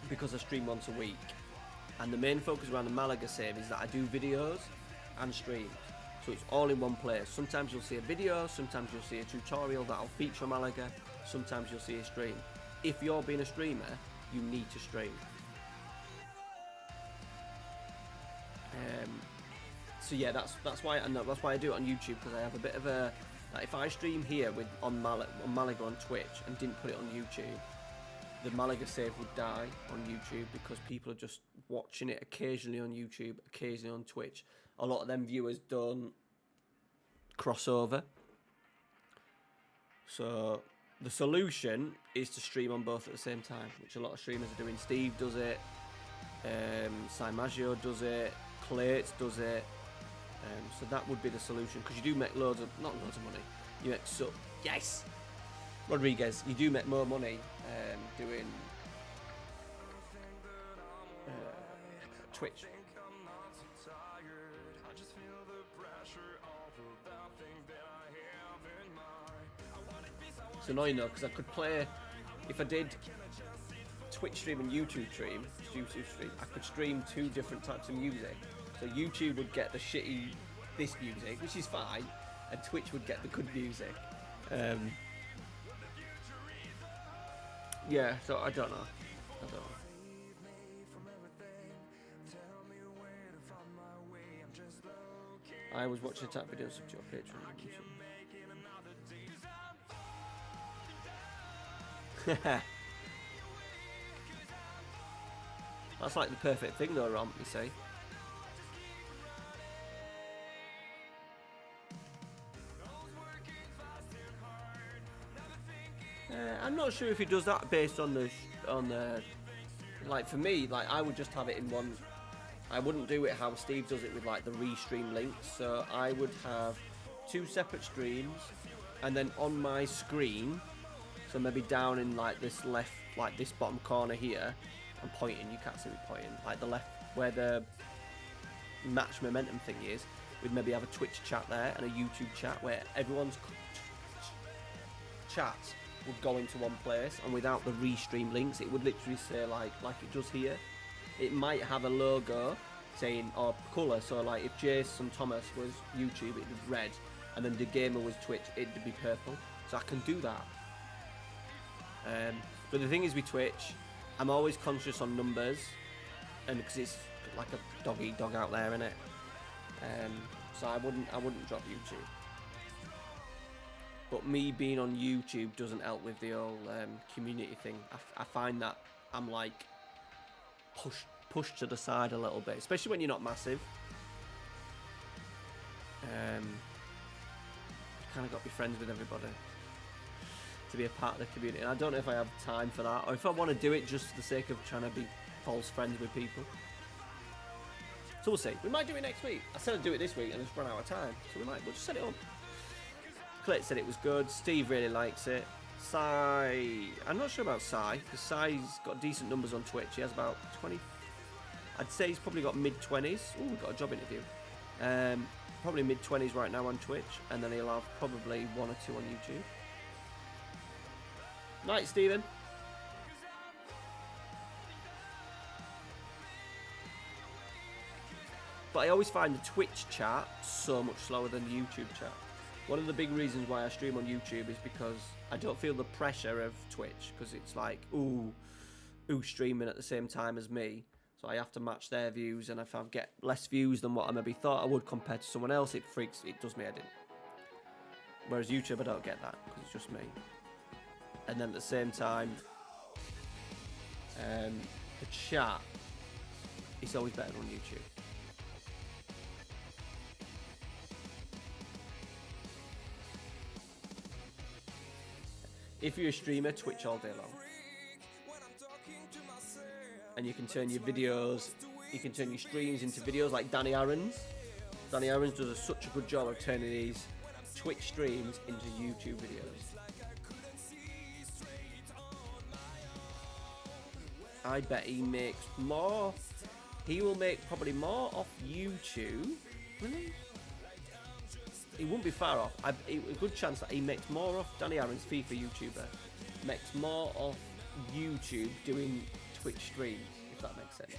because I stream once a week, and the main focus around the Malaga save is that I do videos and streams, so it's all in one place. Sometimes you'll see a video, sometimes you'll see a tutorial that'll feature Malaga, sometimes you'll see a stream. If you're being a streamer, you need to stream. So yeah, that's why I do it on YouTube, because I have a bit of a, like, if I stream here on Malaga on Twitch and didn't put it on YouTube, the Malaga save would die on YouTube, because people are just watching it occasionally on YouTube, occasionally on Twitch. A lot of them viewers don't cross over. So the solution is to stream on both at the same time, which a lot of streamers are doing. Steve does it, Managerial does it, Plates does it. So that would be the solution, because you do make not loads of money. You make yes, Rodriguez, you do make more money doing Twitch. It's annoying though, because I could play, if I did Twitch stream and YouTube stream, I could stream two different types of music. So YouTube would get the shitty this music, which is fine, and Twitch would get the good music. Yeah, so I don't know. I was watching a tap video sub to your Patreon. That's like the perfect thing though, Rom, you say. I'm not sure if he does that based on the like, for me, like, I would just have it in one. I wouldn't do it how Steve does it with like the restream links. So I would have two separate streams, and then on my screen, so maybe down in like this left, like this bottom corner here, I'm pointing, you can't see me pointing, like the left where the match momentum thing is, we'd maybe have a Twitch chat there and a YouTube chat where everyone's chats would go into one place, and without the restream links, it would literally say like it does here. It might have a logo saying, or colour, so like if Jason Thomas was YouTube, it'd be red, and then the gamer was Twitch, it'd be purple. So I can do that. But the thing is with Twitch, I'm always conscious on numbers, and because it's like a dog eat dog out there, innit? So I wouldn't drop YouTube. But me being on YouTube doesn't help with the whole community thing. I find that I'm like pushed to the side a little bit, especially when you're not massive. You kind of got to be friends with everybody to be a part of the community. And I don't know if I have time for that, or if I want to do it just for the sake of trying to be false friends with people. So we'll see. We might do it next week. I said I'd do it this week and just run out of time. So we'll just set it up. Clit said it was good. Steve really likes it. Sai, I'm not sure about Sai, because Sai's got decent numbers on Twitch. He has about 20. I'd say he's probably got mid-20s. Oh, we've got a job interview. Probably mid-20s right now on Twitch, and then he'll have probably 1 or 2 on YouTube. Night, Stephen. But I always find the Twitch chat so much slower than the YouTube chat. One of the big reasons why I stream on YouTube is because I don't feel the pressure of Twitch, because it's like, ooh, streaming at the same time as me. So I have to match their views, and if I get less views than what I maybe thought I would compared to someone else, it does me head in. Whereas YouTube, I don't get that, because it's just me. And then at the same time, the chat is always better on YouTube. If you're a streamer, Twitch all day long. and you can turn your videos, you can turn your streams into videos like Danny Aaron's. Danny Aaron's does such a good job of turning his Twitch streams into YouTube videos. I bet he makes more. He will make probably more off YouTube. Really? He won't be far off. A good chance that he makes more off Danny Aaron's FIFA YouTuber. Makes more off YouTube doing Twitch streams, if that makes sense.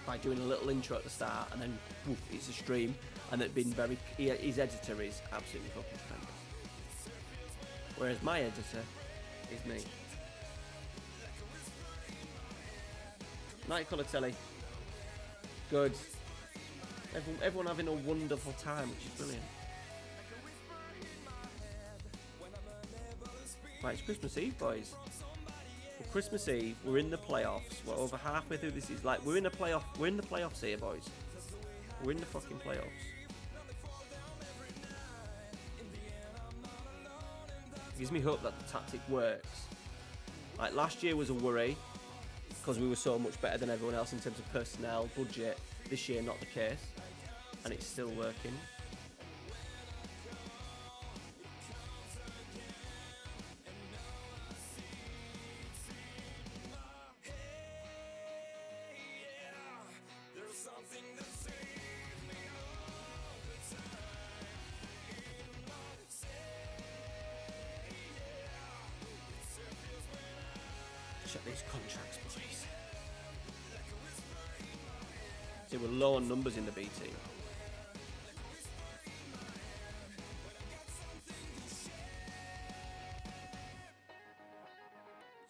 By doing a little intro at the start and then woof, it's a stream, and it being very. His editor is absolutely fucking tremendous. Whereas my editor is me. Night colour telly. Good. Everyone having a wonderful time, which is brilliant. Right, it's Christmas Eve, boys. Well, Christmas Eve, we're in the playoffs. We're over halfway through this. Is like we're in the playoffs here, boys. We're in the fucking playoffs. Gives me hope that the tactic works. Like last year was a worry because we were so much better than everyone else in terms of personnel, budget. This year, not the case, and it's still working. Check these contracts, boys. See, we're low on numbers in the B team.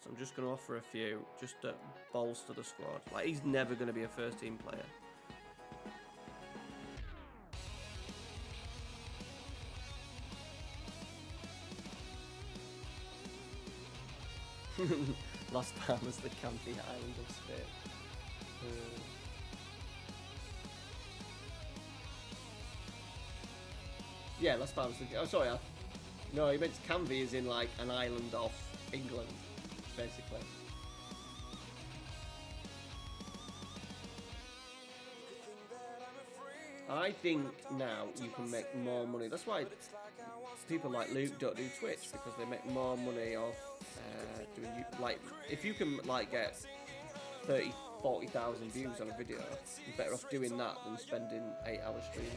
So I'm just going to offer a few, just to bolster the squad. Like, he's never going to be a first team player. Las Palmas, the county island of Spain. Yeah, Las Palmas. Oh, sorry. No, he meant Canvey is in like an island off England, basically. I think now you can make more money. That's why people like Luke don't do Twitch, because they make more money off doing like if you can like get 30,000-40,000 views on a video, you're better off doing that than spending 8 hours streaming.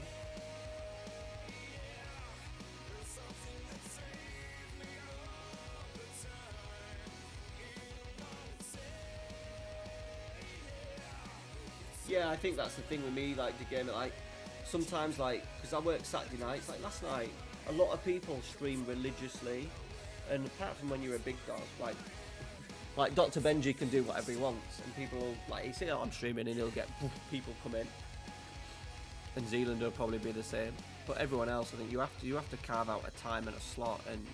Yeah, I think that's the thing with me, like the game, like sometimes, like, because I work Saturday nights, like last night, a lot of people stream religiously, and apart from when you're a big dog, like Dr. Benji can do whatever he wants, and people will, like, he say, oh, I'm streaming, and he'll get people come in, and Zealand will probably be the same, but everyone else, I think you have to carve out a time and a slot, and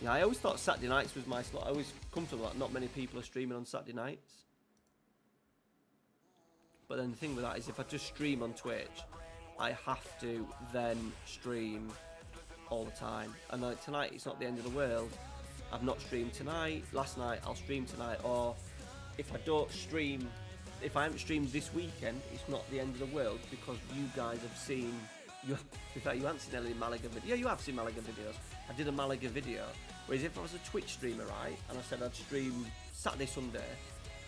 yeah, I always thought Saturday nights was my slot. I always comfortable that not many people are streaming on Saturday nights. But then the thing with that is if I just stream on Twitch, I have to then stream all the time. And like tonight, it's not the end of the world. I've not streamed tonight. Last night, I'll stream tonight. Or if I don't stream, if I haven't streamed this weekend, it's not the end of the world, because you guys have seen. In fact, you haven't seen any Malaga videos. Yeah, you have seen Malaga videos. I did a Malaga video. Whereas if I was a Twitch streamer, right, and I said I'd stream Saturday, Sunday,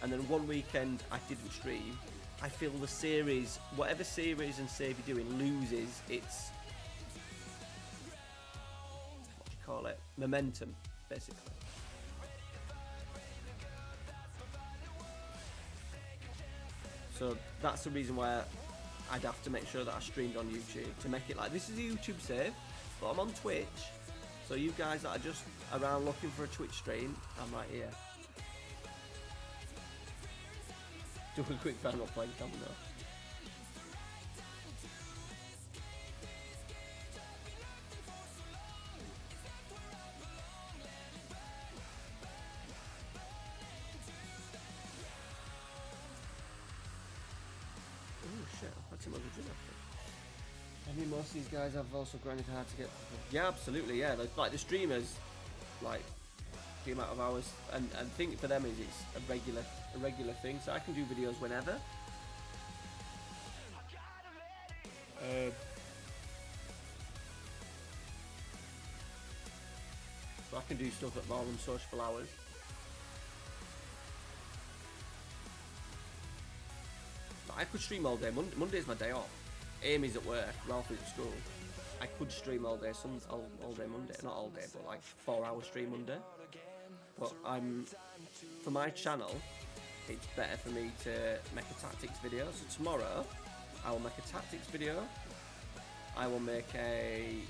and then one weekend I didn't stream, I feel the series, whatever series and save you're doing, loses its, what do you call it, momentum, basically. So that's the reason why I'd have to make sure that I streamed on YouTube, to make it like, this is a YouTube save, but I'm on Twitch, so you guys that are just around looking for a Twitch stream, I'm right here. Do a quick fan, not playing Camel now. Oh shit, I've had some other gym after. I mean, most of these guys have also grinded hard to get. Yeah, absolutely, yeah. Like the streamers, like the amount of hours, and think for them is it's a regular thing, so I can do videos whenever. So I can do stuff at more than sociable hours. I could stream all day. Monday's my day off. Amy's at work, Ralphie's at school. I could stream all day, all day Monday. Not all day, but like 4 hour stream Monday. But for my channel, it's better for me to make a tactics video. So tomorrow, I will make a tactics video. I will make a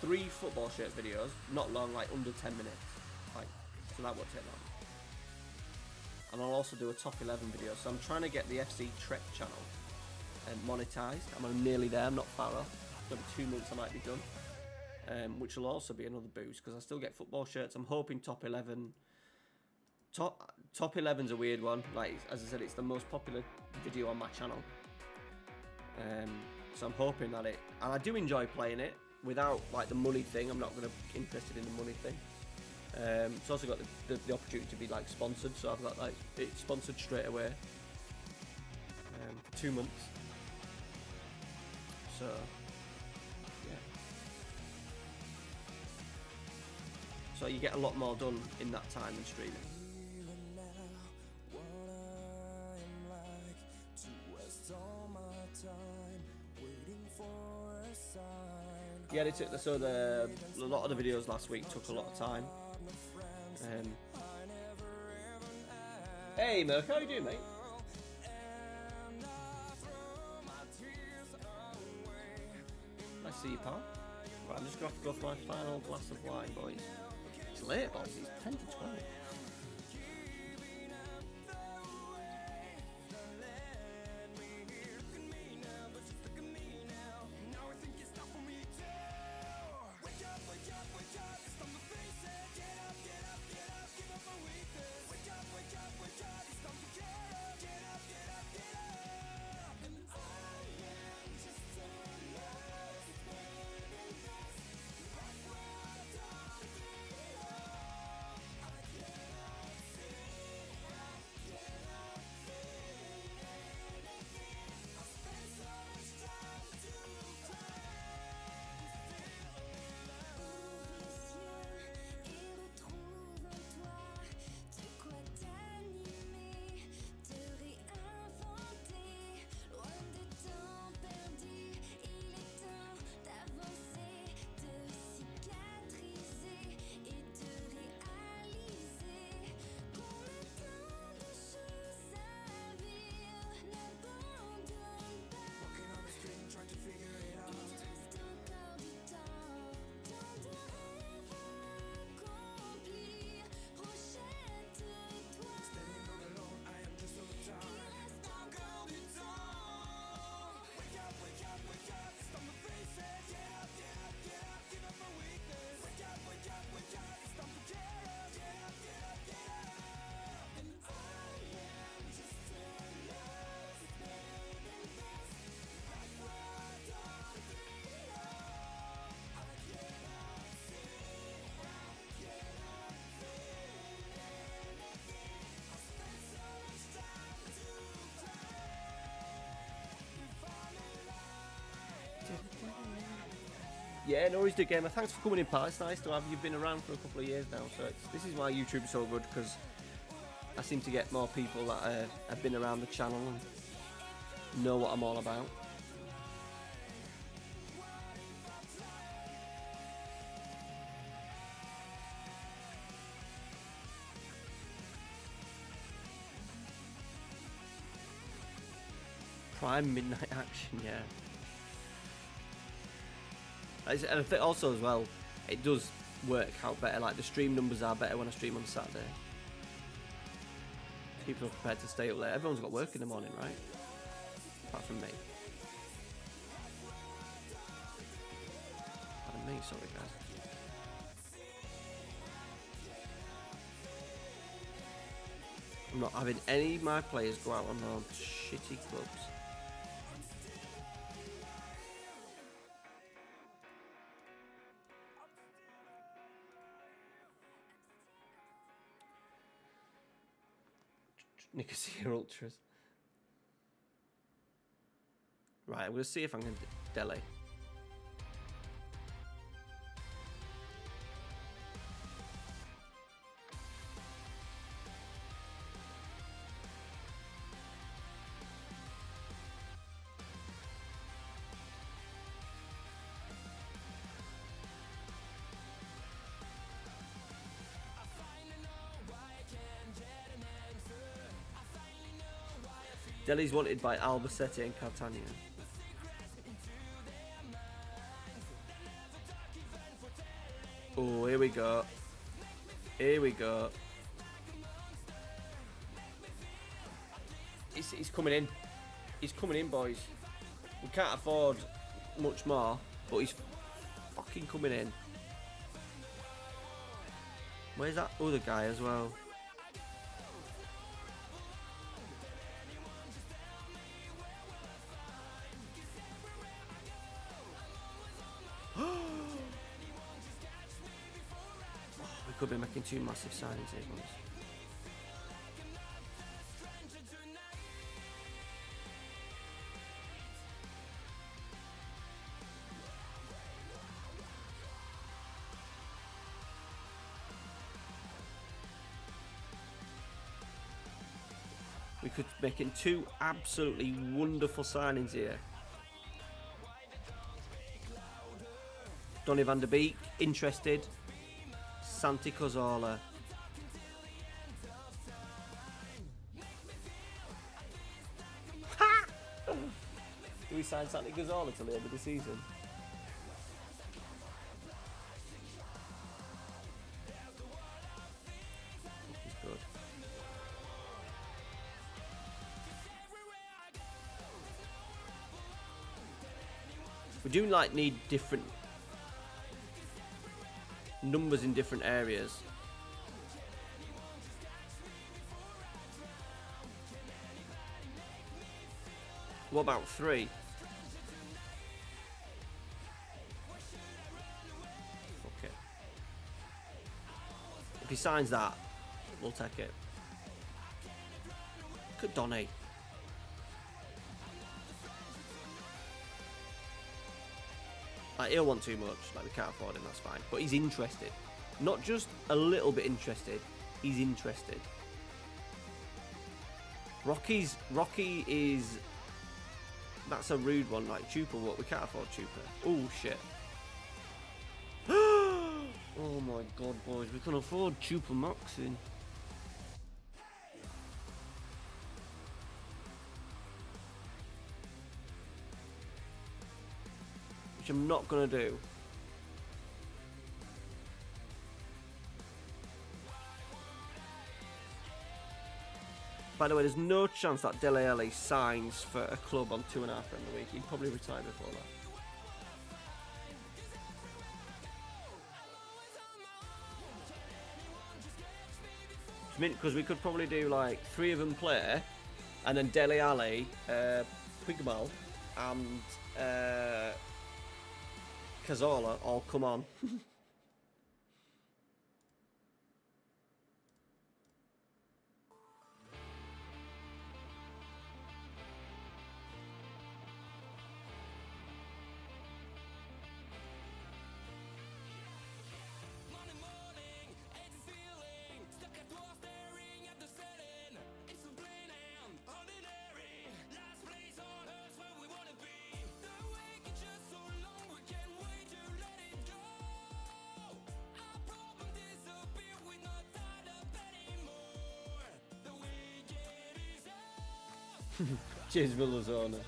3 football shirt videos, not long, like under 10 minutes. Like, so that won't take long. And I'll also do a top 11 video. So I'm trying to get the FC Treq channel monetized. I'm nearly there. I'm not far off. Maybe 2 months I might be done. Which will also be another boost because I still get football shirts. I'm hoping top 11. Top 11's a weird one. Like as I said, it's the most popular video on my channel. So I'm hoping that it, and I do enjoy playing it without like the money thing. I'm not going to be interested in the money thing. It's also got the opportunity to be like sponsored, so I've got like it sponsored straight away for 2 months. So yeah, so you get a lot more done in that time than streaming. Yeah, they took a lot of the videos last week took a lot of time. Hey Merc, how you doing, mate? Nice to see you, pal. Right, I'm just going to have to go for my final glass of wine, boys. It's late, boys. It's 10 to 12. Yeah, no worries, Gamer. Thanks for coming in, pal. It's nice to have you. Been around for a couple of years now, so this is why YouTube's so good, because I seem to get more people that have been around the channel and know what I'm all about. Prime Midnight Action, yeah. And I think also as well, it does work out better. Like the stream numbers are better when I stream on Saturday. People are prepared to stay up late. Everyone's got work in the morning, right? Apart from me. Pardon me, sorry guys. I'm not having any of my players go out on their own shitty clubs. Nicosia Ultras. Right, I'm going to see if I can Delhi. Delhi's wanted by Albacete and Catania. Oh, here we go. Here we go. He's coming in. He's coming in, boys. We can't afford much more, but he's fucking coming in. Where's that other guy as well? We could be making two massive signings here, boys. We could be making two absolutely wonderful signings here. Donny van der Beek, interested. Santi Cazorla. Do we sign Santi Cazorla till the end of the season? He's good. We do like need different numbers in different areas. What about 3? Okay. If he signs that, we'll take it. Look at Donny. Like, he'll want too much, like we can't afford him, that's fine. But he's interested. Not just a little bit interested, he's interested. Rocky is... That's a rude one, like Chupa, what? We can't afford Chupa. Oh, shit. Oh my god, boys, we can afford Chupa Maxing. Which I'm not going to do. By the way, there's no chance that Dele Alli signs for a club on 2.5 in the week. He'd probably retire before that. Because we could probably do like 3 of them play, and then Dele Alli, Pigmal, and Cazorla all come on. Cheers, Villazona.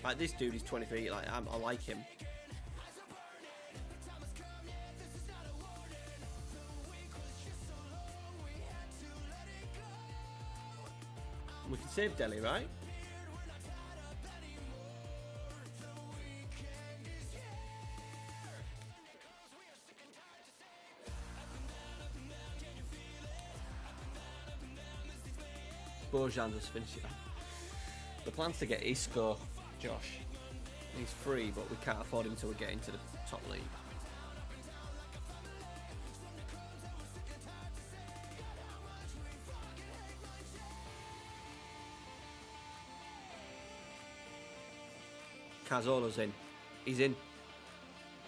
Like, this dude is 23, like, I like him. We can save Delhi, right? Bojan just finished it. The plan's to get Isco, Josh. He's free, but we can't afford him until we get into the top league. Cazorla's in. He's in.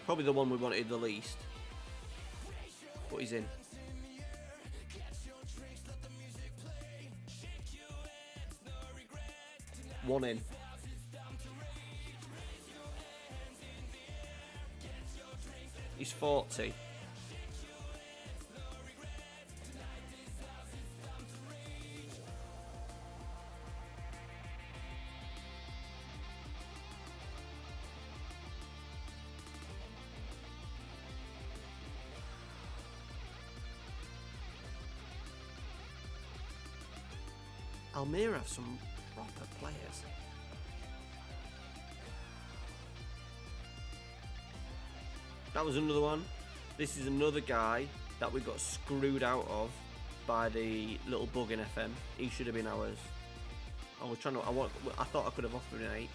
Probably the one we wanted the least. But he's in. One in. He's 40. Almere have some proper players. That was another one. This is another guy that we got screwed out of by the little bug in FM. He should have been ours. I was trying to. I thought I could have offered an 8.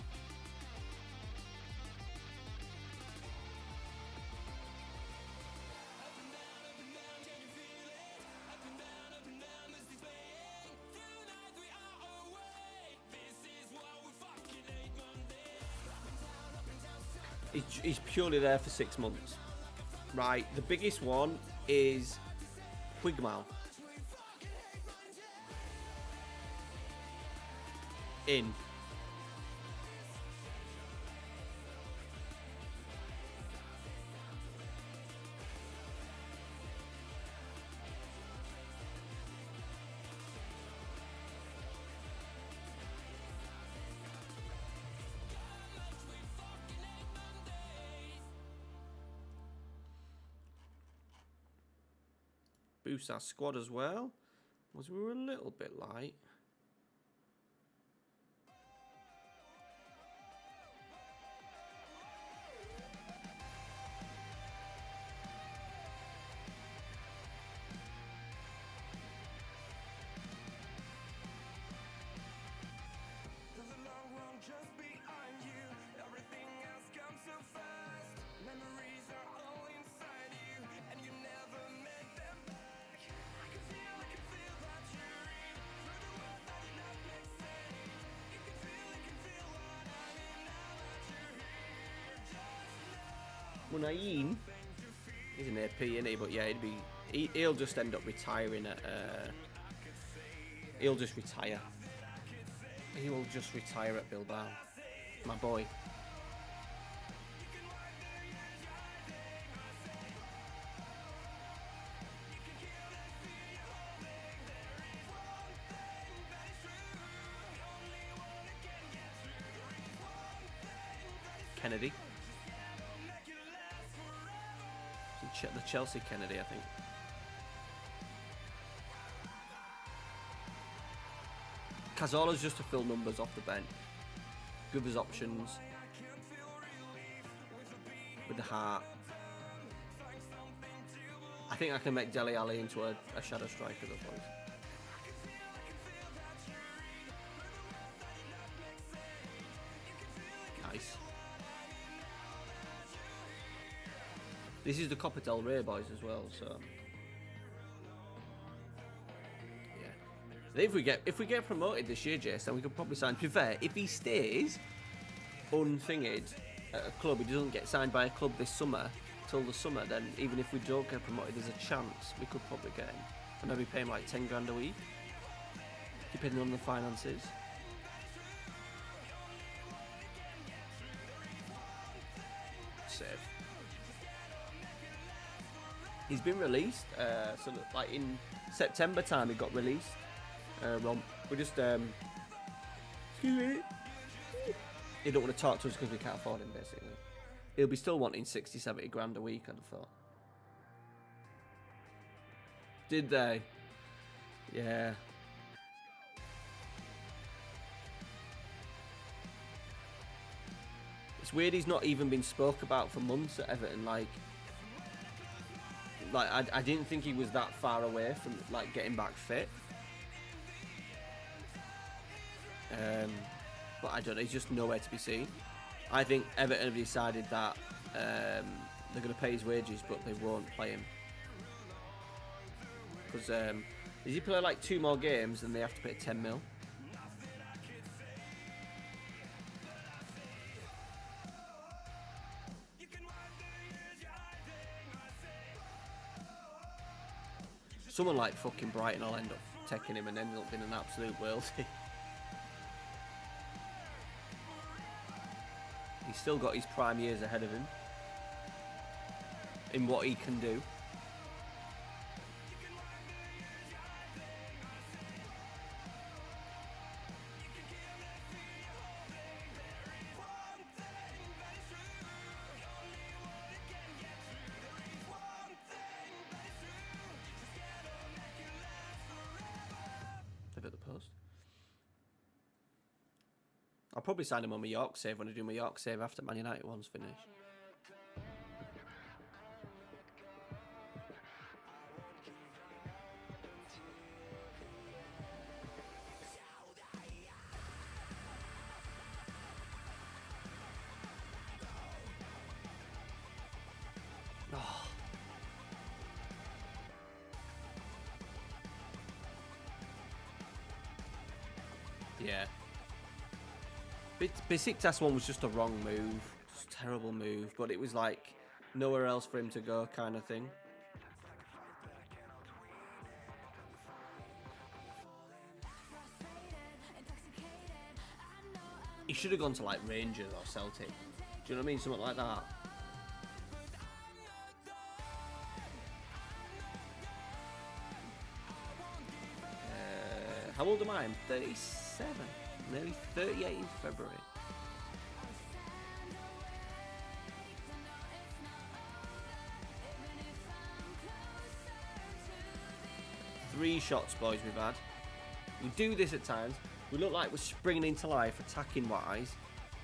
He's purely there for 6 months. Right, the biggest one is Wigmal. In. Boost our squad as well, was we were a little bit light. Munayin, he's an AP, isn't he? But yeah, he'll just end up retiring at. He'll just retire. He will just retire at Bilbao, my boy. Kennedy. The Chelsea Kennedy, I think. Cazorla's just to fill numbers off the bench. Give us options. With the heart. I think I can make Dele Alli into a shadow striker at the point. Nice. This is the Copa del Rey boys as well, so yeah. If we get promoted this year, Jason, we could probably sign. To be fair, if he stays unthinged at a club, he doesn't get signed by a club this summer till the summer. Then even if we don't get promoted, there's a chance we could probably get him, and maybe pay him like 10 grand a week, depending on the finances. Save. He's been released, so that, like in September time he got released. We just excuse me. He don't want to talk to us because we can't afford him, basically. He'll be still wanting 60-70 grand a week, I'd have thought. Did they? Yeah. It's weird he's not even been spoke about for months at Everton, like I didn't think he was that far away from like getting back fit. But I don't know, he's just nowhere to be seen. I think Everton have decided that they're going to pay his wages, but they won't play him. Because if he play like 2 more games, then they have to pay 10 mil. Someone like fucking Brighton will end up taking him and end up being an absolute worldie. He's still got his prime years ahead of him in what he can do. At the post. I'll probably sign him on my York save when I do my York save after Man United one's finished. Oh. Yeah. Besiktas one was just a wrong move. Just a terrible move. But it was like nowhere else for him to go kind of thing. He should have gone to like Rangers or Celtic. Do you know what I mean? Something like that. How old am I? I'm 37. Nearly 38 in February. Three shots, boys, we've had. We do this at times. We look like we're springing into life, attacking wise,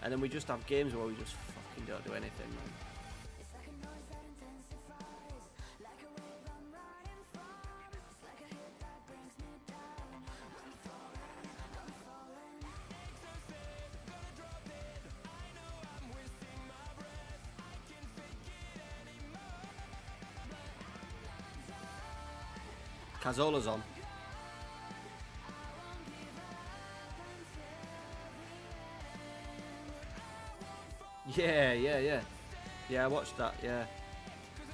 and then we just have games where we just fucking don't do anything, man. Cazzola's on. Yeah. Yeah, I watched that, yeah.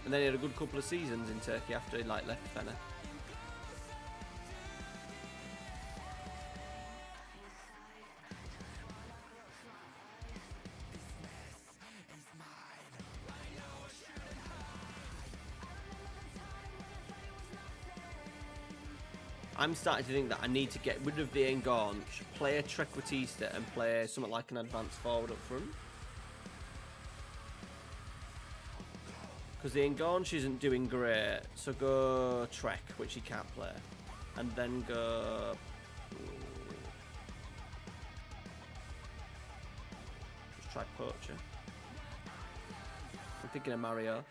And then he had a good couple of seasons in Turkey after he like left Fener. I'm starting to think that I need to get rid of the Engaunch, play a Trequartista and play something like an advanced forward up front. Because the Engaunch isn't doing great, so go Treq, which he can't play. And then go... Just try Poacher. I'm thinking of Mario.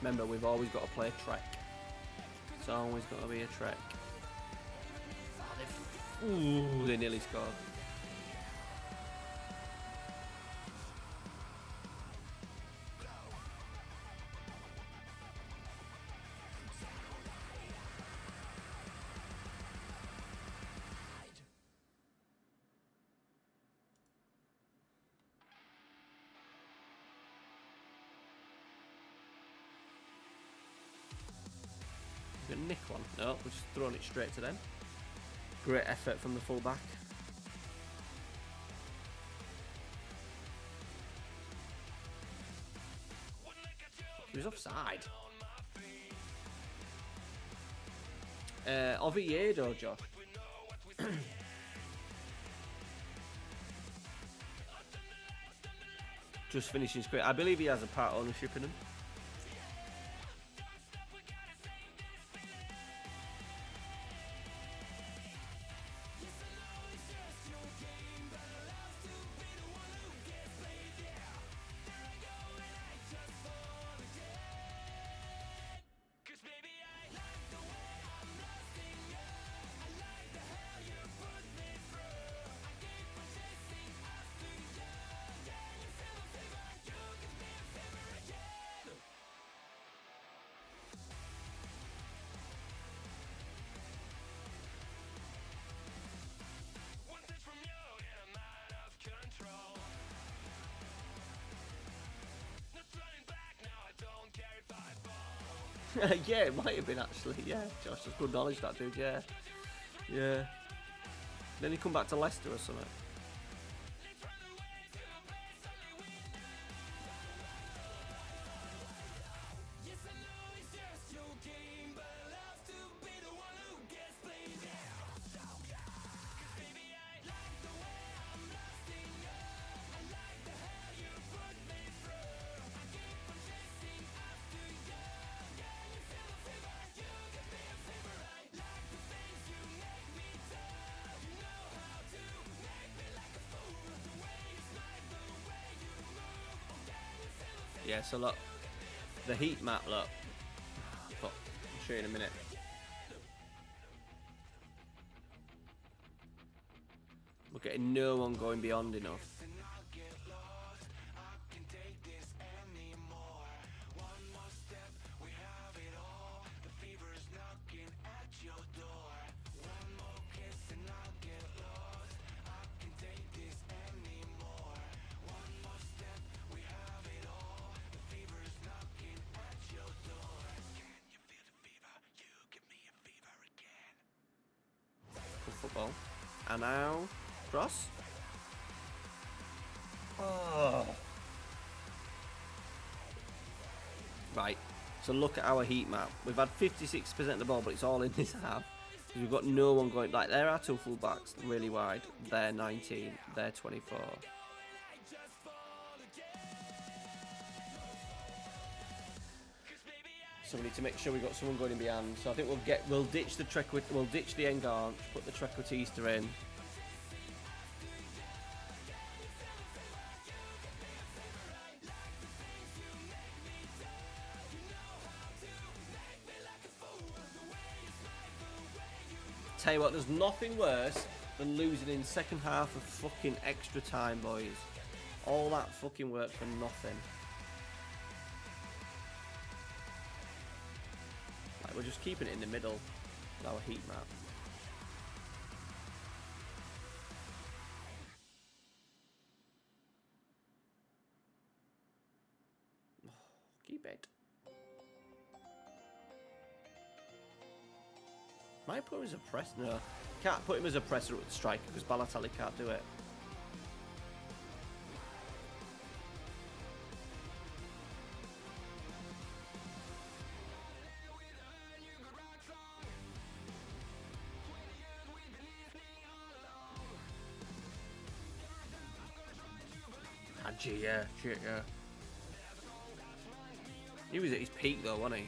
Remember, we've always got to play Treq. It's always got to be a Treq. Oh, ooh, they nearly scored. We're going to nick one. No, we're just throwing it straight to them. Great effort from the fullback. He was offside. Oviedo, Josh. Just finishing his career. I believe he has a part ownership in him. Yeah, it might have been actually. Yeah, Josh, that's good knowledge, that dude. Yeah, yeah. Then he come back to Leicester or something. Yeah, so look, the heat map, look. I'll show you in a minute. We're getting no one going beyond enough. Football. And now, cross. Oh. Right, so look at our heat map. We've had 56% of the ball, but it's all in this half. We've got no one going. Like, there are two full backs really wide. They're 19, they're 24. So we need to make sure we got someone going in behind. So I think we'll ditch the we'll ditch the Enganche, put the Trequartista in. Tell you what, there's nothing worse than losing in second half of fucking extra time, boys. All that fucking work for nothing. We're just keeping it in the middle with our heat map. Oh, keep it. Might put him as a press. No, can't put him as a presser with striker because Balotelli can't do it. Yeah, shit, yeah. He was at his peak though, wasn't he?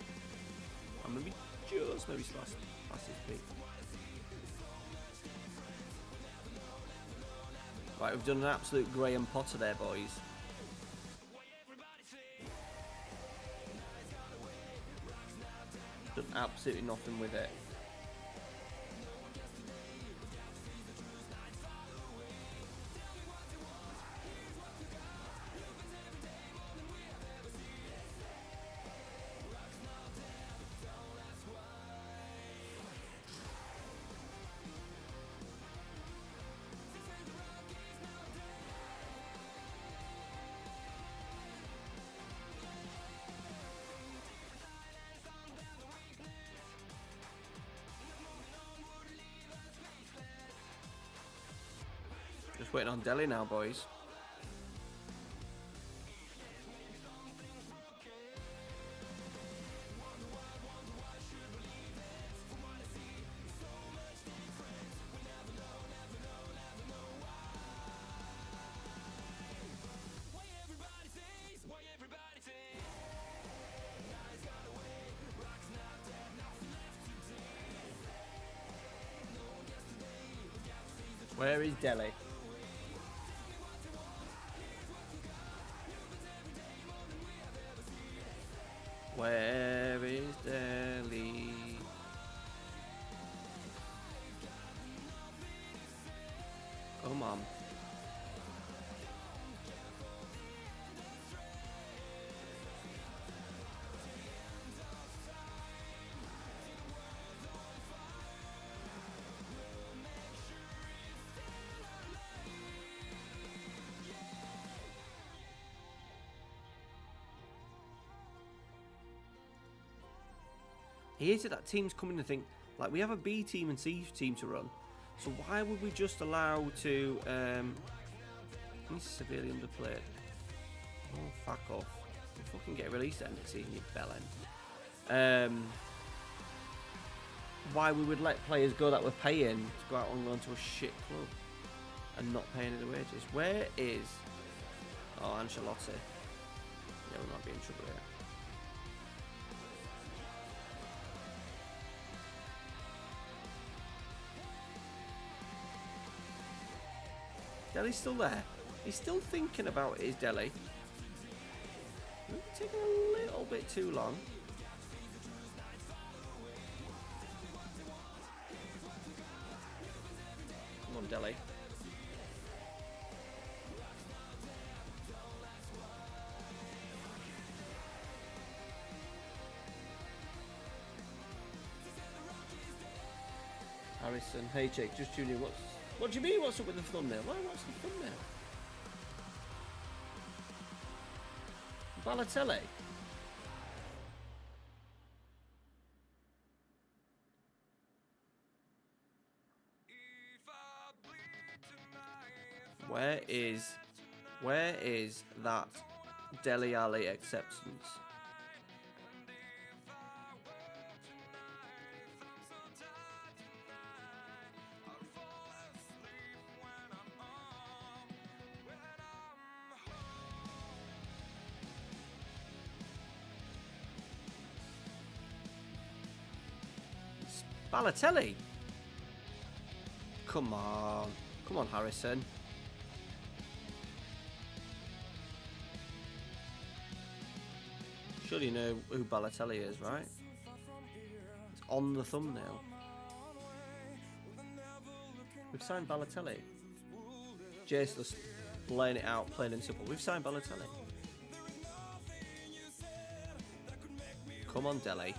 Or maybe just past his peak. Right, we've done an absolute Graham Potter there, boys. Done absolutely nothing with it. Just waiting on Deli now, boys. Where is Deli? Where is Deli? Come on. He hates it that teams come in and think, like, we have a B team and C team to run, so why would we just allow to, he's severely underplayed. Oh, fuck off. You fucking get released at NXT and you bellend. Why we would let players go that we're paying to go out and go into a shit club and not paying any wages. Where is... Oh, Ancelotti. Yeah, we might be in trouble here. Deli's still there. He's still thinking about his Deli. It's taking a little bit too long. Come on, Deli. Harrison, hey Jake, just tune in. What do you mean? What's up with the thumbnail? What's the thumbnail? Balotelli. Where is that Dele Alli acceptance? Balotelli. Come on, Harrison. Surely you know who Balotelli is, right? It's on the thumbnail. We've signed Balotelli. Jace just laying it out, plain and simple. We've signed Balotelli. Come on, Dele.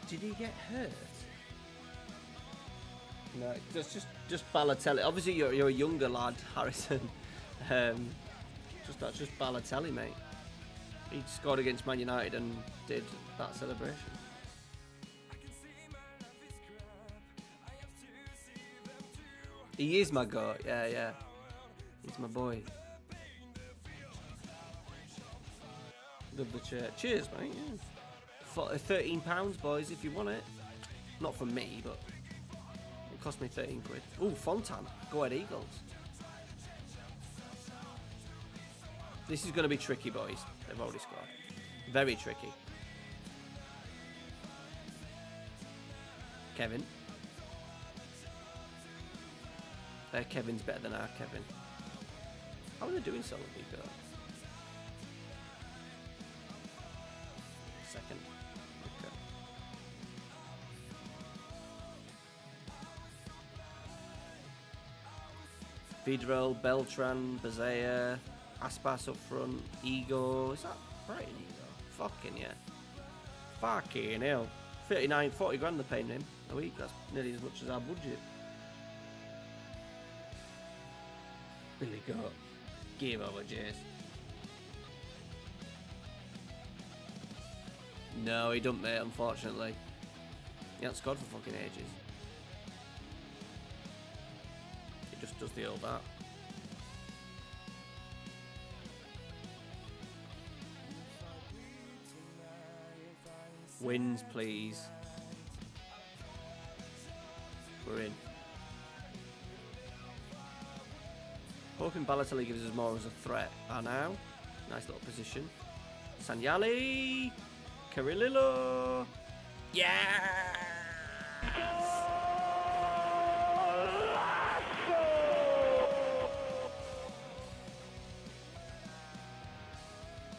Did he get hurt? No, just Balotelli. Obviously, you're a younger lad, Harrison. That's just Balotelli, mate. He scored against Man United and did that celebration. He is my goat. Yeah. He's my boy. Love the chair. Cheers, mate. Yeah. For £13, boys, if you want it. Not for me, but it cost me 13 quid. Ooh, Fontan. Go ahead, Eagles. This is going to be tricky, boys. They've already scored. Very tricky. Kevin. Their Kevin's better than our Kevin. How are they doing so, Nico? Second. Okay. Vidrell, Beltran, Bazea, Aspas up front, Ego. Is that Brighton Ego? Fucking yeah. Fucking hell. 40 grand they're paying him a week. That's nearly as much as our budget. Billy Goat. Game over, Jace. No, he don't, mate, unfortunately. He hasn't scored for fucking ages. He just does the old that. Wins, please. We're in. Hoping Balotelli gives us more as a threat. Now, nice little position. Sanyali! Carrillo! Yeah!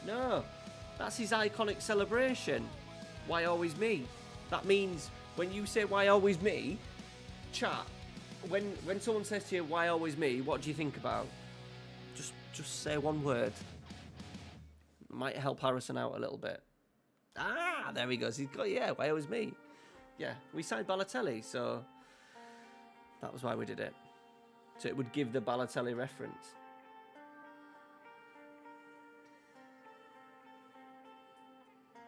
No! That's his iconic celebration. Why always me? That means when you say why always me, chat, when someone says to you why always me, what do you think about? Just say one word. Might help Harrison out a little bit. Ah, there he goes. He's got, yeah, why always me? Yeah, we signed Balotelli, so that was why we did it. So it would give the Balotelli reference.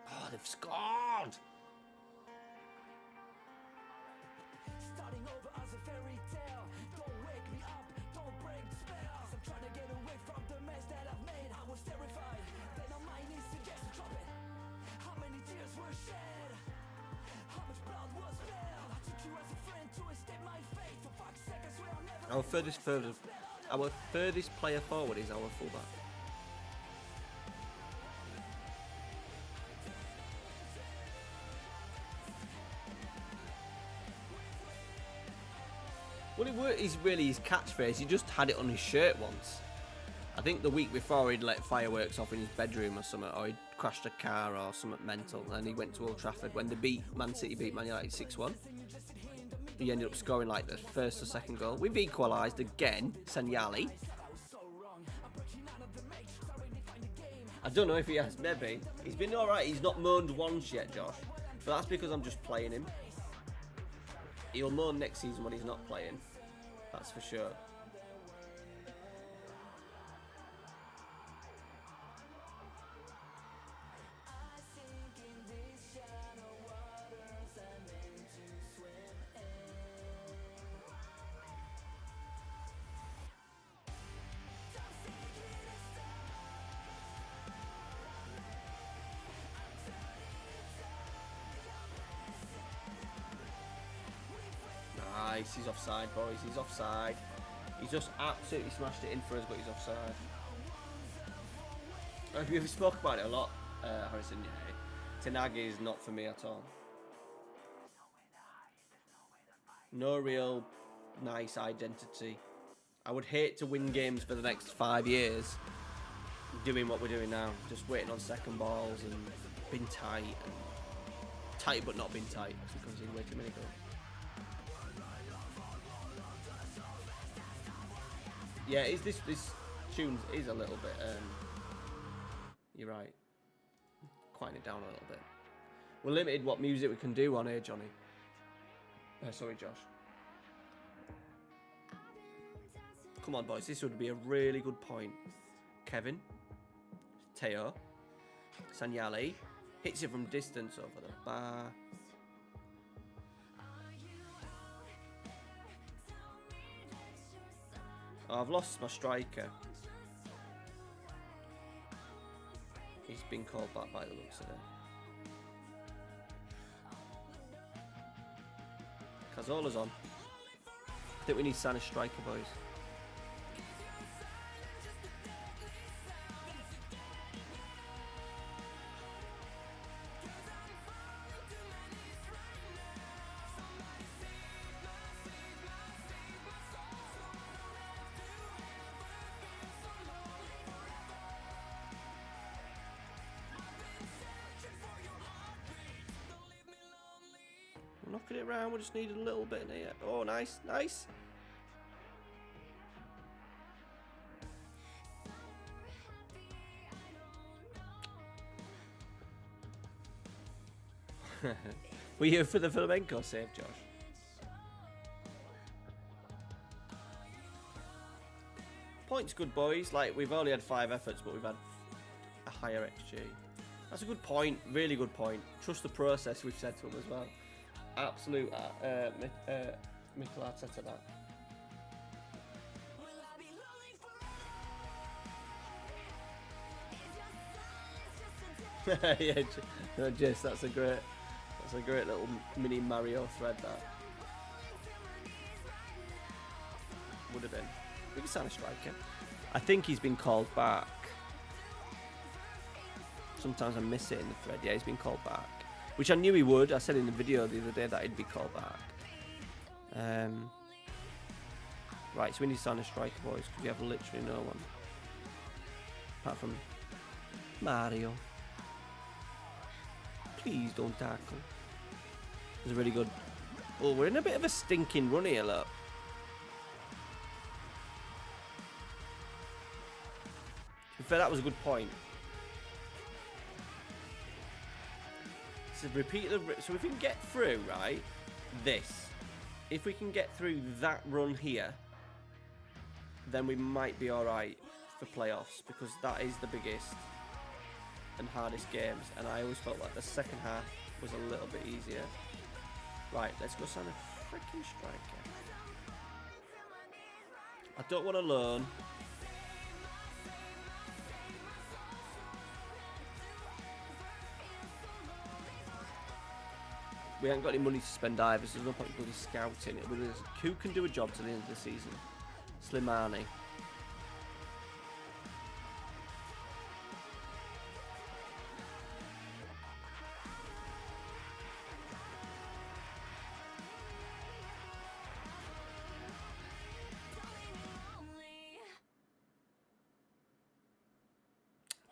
Oh, they've scored! Starting over as a fairy tale. Don't wake me up, don't break the spell. I'm trying to get away from the mess that I've made. I was terrified, then on my knees suggest to drop it. How many tears were shed? How much blood was spilled? I took you as a friend to escape my fate. For fuck's sake, I swear I'll never. Our furthest player forward is our fullback. Well, it is really his catchphrase. He just had it on his shirt once. I think the week before he'd let fireworks off in his bedroom or something, or he'd crashed a car or something mental, and he went to Old Trafford when Man City beat Man United 6-1. He ended up scoring like the first or second goal. We've equalised again, Senyali. I don't know if he has, maybe. He's been alright, he's not moaned once yet, Josh. But that's because I'm just playing him. He'll moan next season when he's not playing. That's for sure. Nice, he's offside, boys. He's offside. He's just absolutely smashed it in for us, but he's offside. We've spoke about it a lot, Harrison. Tenagi is not for me at all. No real nice identity. I would hate to win games for the next 5 years doing what we're doing now. Just waiting on second balls and being tight. And tight but not being tight. Because he's way too many goals. Yeah, this tune is a little bit, you're right, quieting it down a little bit. We're limited what music we can do on here, Johnny. Sorry, Josh. Come on, boys, this would be a really good point. Kevin, Teo, Sanyali, hits it from distance over the bar. Oh, I've lost my striker. He's been called back by the looks of it. Cazorla's on. I think we need to sign a striker, boys. Knocking it around, we just need a little bit in here. Oh, nice, nice. Were you for the flamenco save, Josh? Points good, boys. Like, we've only had 5 efforts, but we've had a higher XG. That's a good point, really good point. Trust the process, we've said to them as well. Absolute Mikel Arteta that. Yeah, no, Jess, that's a great little mini Mario thread. That would have been. We can sign a striker. I think he's been called back. Sometimes I miss it in the thread. Yeah, he's been called back. Which I knew he would. I said in the video the other day that he'd be called back. Right, so we need to sign a striker, boys, because we have literally no one. Apart from Mario. Please don't tackle. It was really good. Oh, we're in a bit of a stinking run here, look. In fact, that was a good point. So repeat the... So if we can get through, right, this. If we can get through that run here, then we might be alright for playoffs, because that is the biggest and hardest games, and I always felt like the second half was a little bit easier. Right, let's go sign a freaking striker. I don't want to loan. We haven't got any money to spend either, so there's no point in bloody scouting. Who can do a job to the end of the season? Slimani.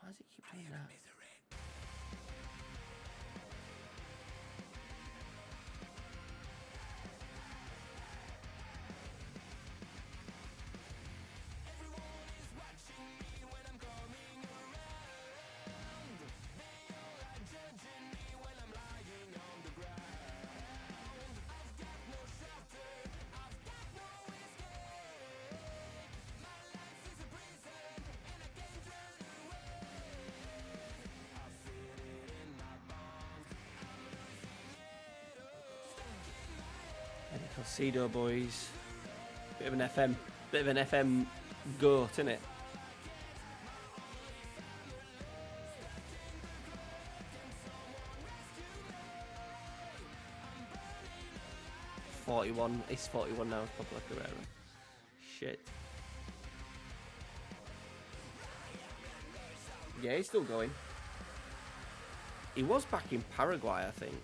Why does it keep doing that? Calcido boys, bit of an FM goat, innit? It's 41 now, Pablo Carrera. Shit. Yeah, he's still going. He was back in Paraguay, I think.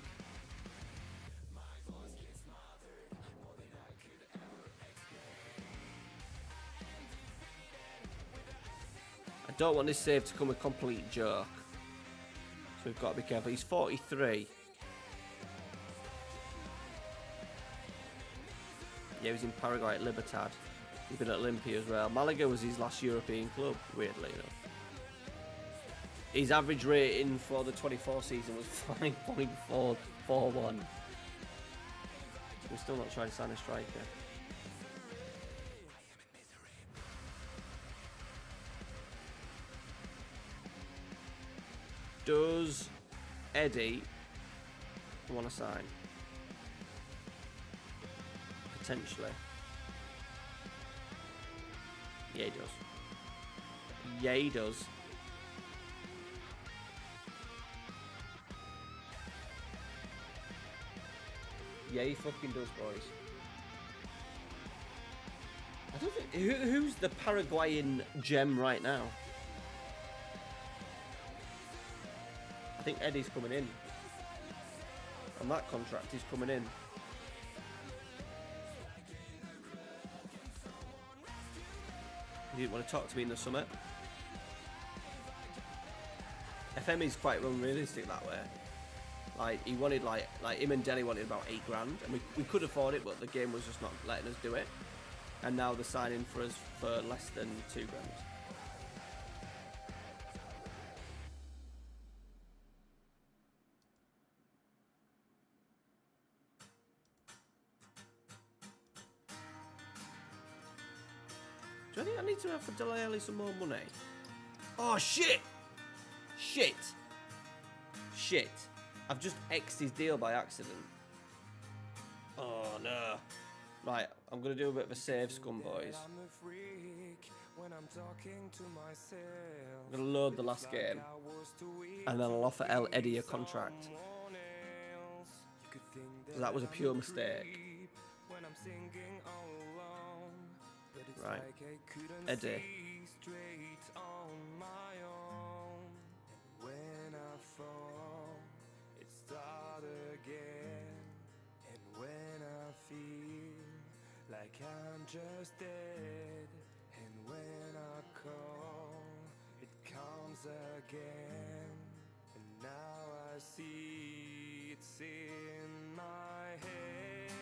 I don't want this save to become a complete joke, so we've got to be careful. He's 43. Yeah, he was in Paraguay at Libertad. He's been at Olympia as well. Malaga was his last European club, weirdly enough. His average rating for the 24 season was 5.441. We're still not trying to sign a striker. Does Eddie want to sign? Potentially. Yeah, he does. Yeah, he does. Yeah, he fucking does, boys. I don't think... Who's the Paraguayan gem right now? I think Eddie's coming in. And that contract is coming in. He didn't want to talk to me in the summer. FM is quite unrealistic that way. Like, he wanted, like him and Delhi wanted about 8 grand, and we could afford it, but the game was just not letting us do it. And now they're signing for us for less than 2 grand. Do I think I need to offer Dele Alli some more money? Oh, shit! Shit! Shit. I've just X'd his deal by accident. Oh, no. Right, I'm going to do a bit of a save scum, boys. I'm going to load the last game. And then I'll offer Eddie a contract. So that was a pure mistake. Right. Eddie. I'm just dead, and when I call, it comes again, and now I it's in my head.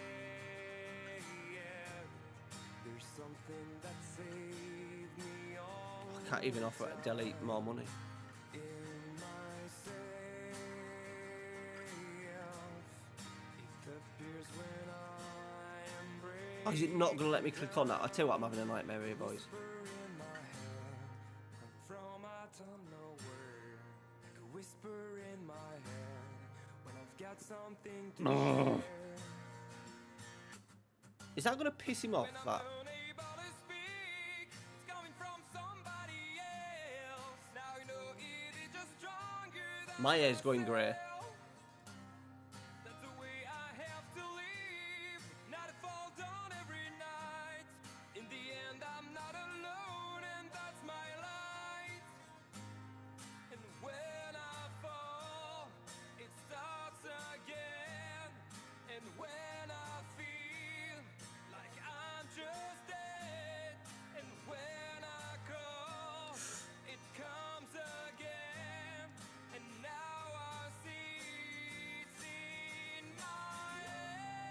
There's something that saved me all. I can't even offer Delhi more money. In myself, it appears when I am brave. Oh, is it not going to let me click on that? I tell you what, I'm having a nightmare here, boys. In my head, from out of nowhere, like a whisper in my head, when I've got something to share. Is that going to piss him off? That? Unable to speak, it's coming from somebody else. Now you know it is just stronger than My hair's going grey. that's the way I have to live. Not to fall down every night. In the end, I'm not alone, and that's my light. And when I fall, it starts again. And when I feel like I'm just dead, and when I call, it comes again. And now I see it's in my head.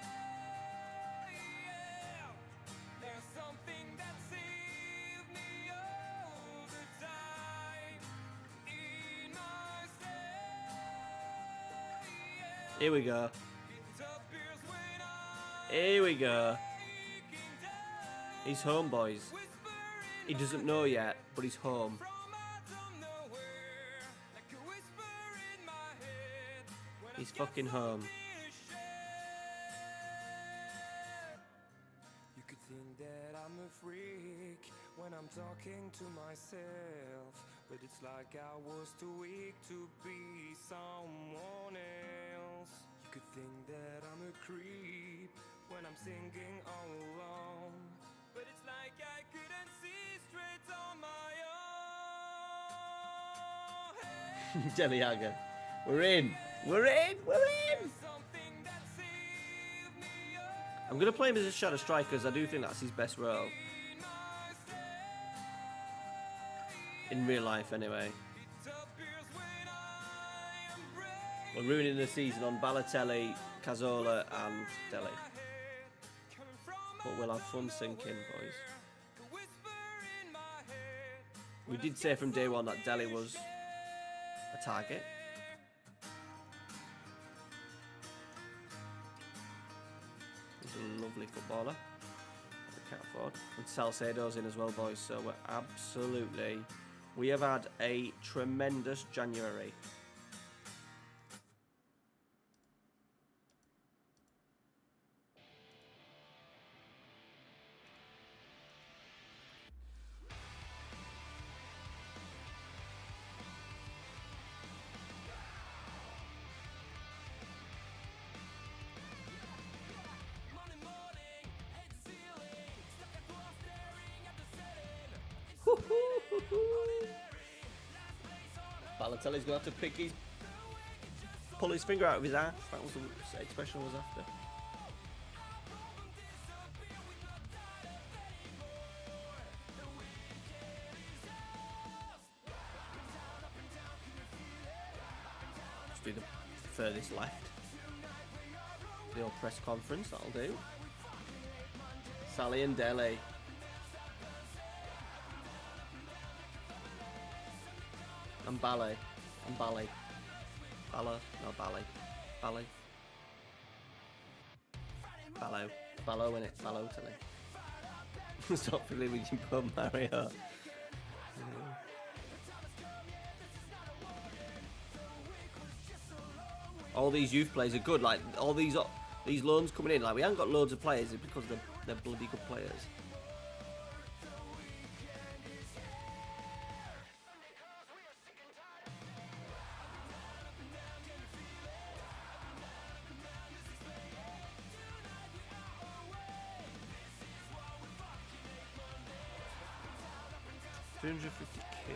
There's something that saved me all the time in myself. Here we go. It appears when I'm Here we go. breaking down. He's home, boys. Whisper in He doesn't know yet, but he's home. from out of nowhere, like a whisper in my head. When He's I've got fucking home. something to share. You could think that I'm a freak when I'm talking to myself, but it's like I was too weak to be someone else. You could think that I'm a creep when I'm singing all alone, but it's like I couldn't see straight on my own. Delhi Haga. We're in. We're in. We're in. Something that saved me all I'm going to play him as a shadow striker because I do think that's his best role. in myself. In real life, anyway. It appears when I am brave. We're ruining the season on Balotelli, Cazorla and Delhi. Coming from But we'll have fun sinking, boys. the whisper in my head. We did say from day one that Delhi was a target. He's a lovely footballer. We can't afford. And Salcedo's in as well, boys. So we're absolutely... We have had a tremendous January. Morning, head to ceiling, stuck at floor staring at the setting. Balotelli's going to have to pick his... pull his finger out of his ass. That was the expression I was after. Just do the furthest left. The old press conference, that'll do. Sally and Delhi. And ballet. And ballet. Balla. No, ballet. Ballet. Ballo. Ballo, innit? Ballo, Tilly. Stop fiddling with your bum, Mario. All these youth players are good. Like, all these loans coming in. Like, we haven't got loads of players because they're bloody good players. $350k.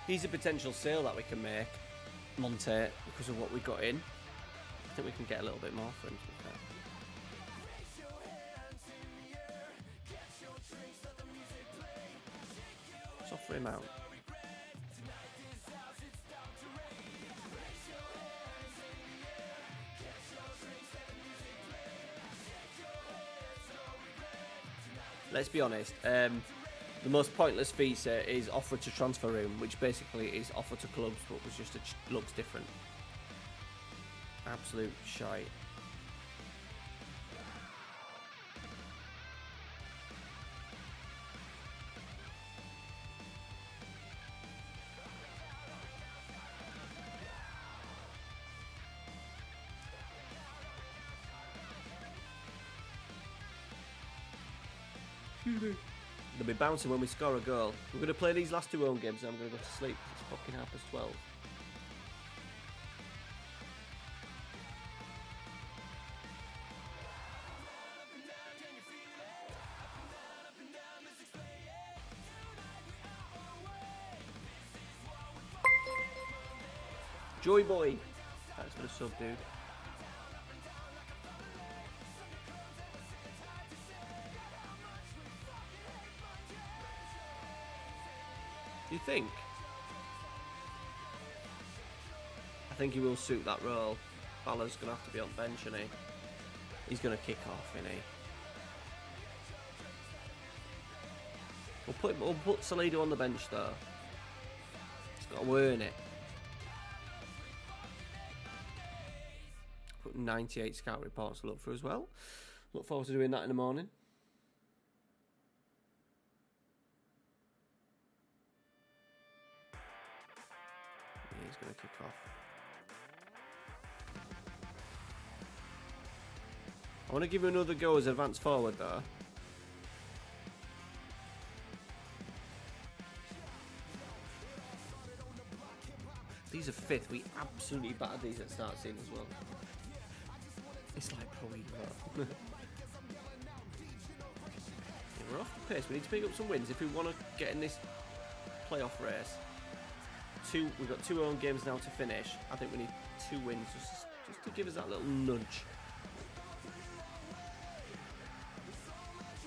He's a potential sale that we can make, Monte, because of what we got in. I think we can get a little bit more for him, to be fair. offer him out. Let's be honest, the most pointless feature is offer to transfer room, which basically is offer to clubs, but was just looks different. Absolute shite. They'll be bouncing when we score a goal. We're going to play these last 2 home games and I'm going to go to sleep. It's fucking 12:30. Joy boy. Thanks for the sub, dude. You think? I think he will suit that role. Balor's going to have to be on bench, isn't he? He's going to kick off, isn't he? We'll put Salido on the bench, though. He's got to earn it. Put 98 scout reports to look for as well. Look forward to doing that in the morning. He's going to kick off. I want to give him another go as advance forward though. These are 5th. We absolutely battered these at start scene as well. It's like Pro Evo. Yeah, we're off the pace. We need to pick up some wins if we want to get in this playoff race. We've got 2 home games now to finish. I think we need 2 wins just to give us that little nudge.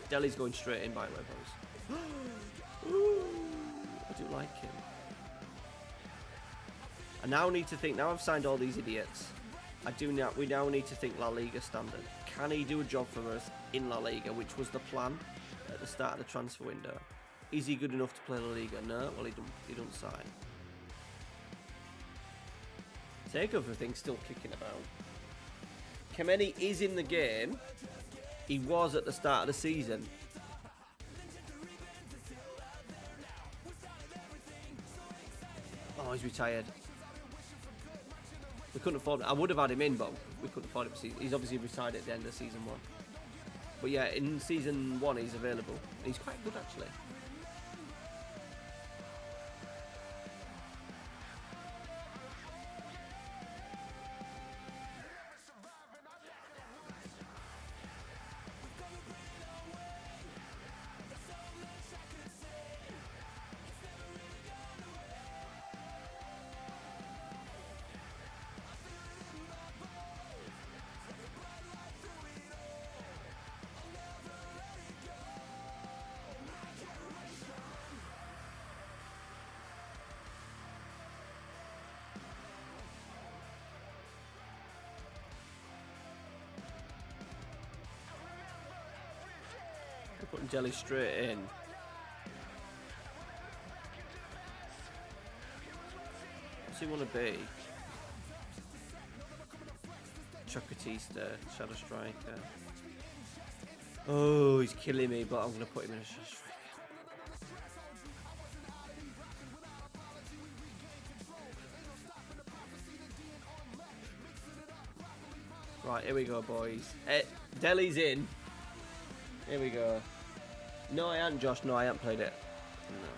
Delhi's going straight in, by the way, boys. Ooh, I do like him. I now need to think. Now I've signed all these idiots. We now need to think La Liga standard. Can he do a job for us in La Liga, which was the plan at the start of the transfer window? Is he good enough to play La Liga? No. Well, he don't sign. Takeover thing's still kicking about. Kameni is in the game. He was at the start of the season. Oh, he's retired. We couldn't afford him. I would have had him in, but we couldn't afford him. He's obviously retired at the end of season 1. But yeah, in season 1 he's available. He's quite good actually. Putting Jelly straight in. What's he want to be? Chuckatista, Shadow Striker. Oh, he's killing me, but I'm going to put him in a Shadow Striker. Right, here we go, boys. Delhi's in. Here we go. No, I haven't, Josh. No, I haven't played it. No.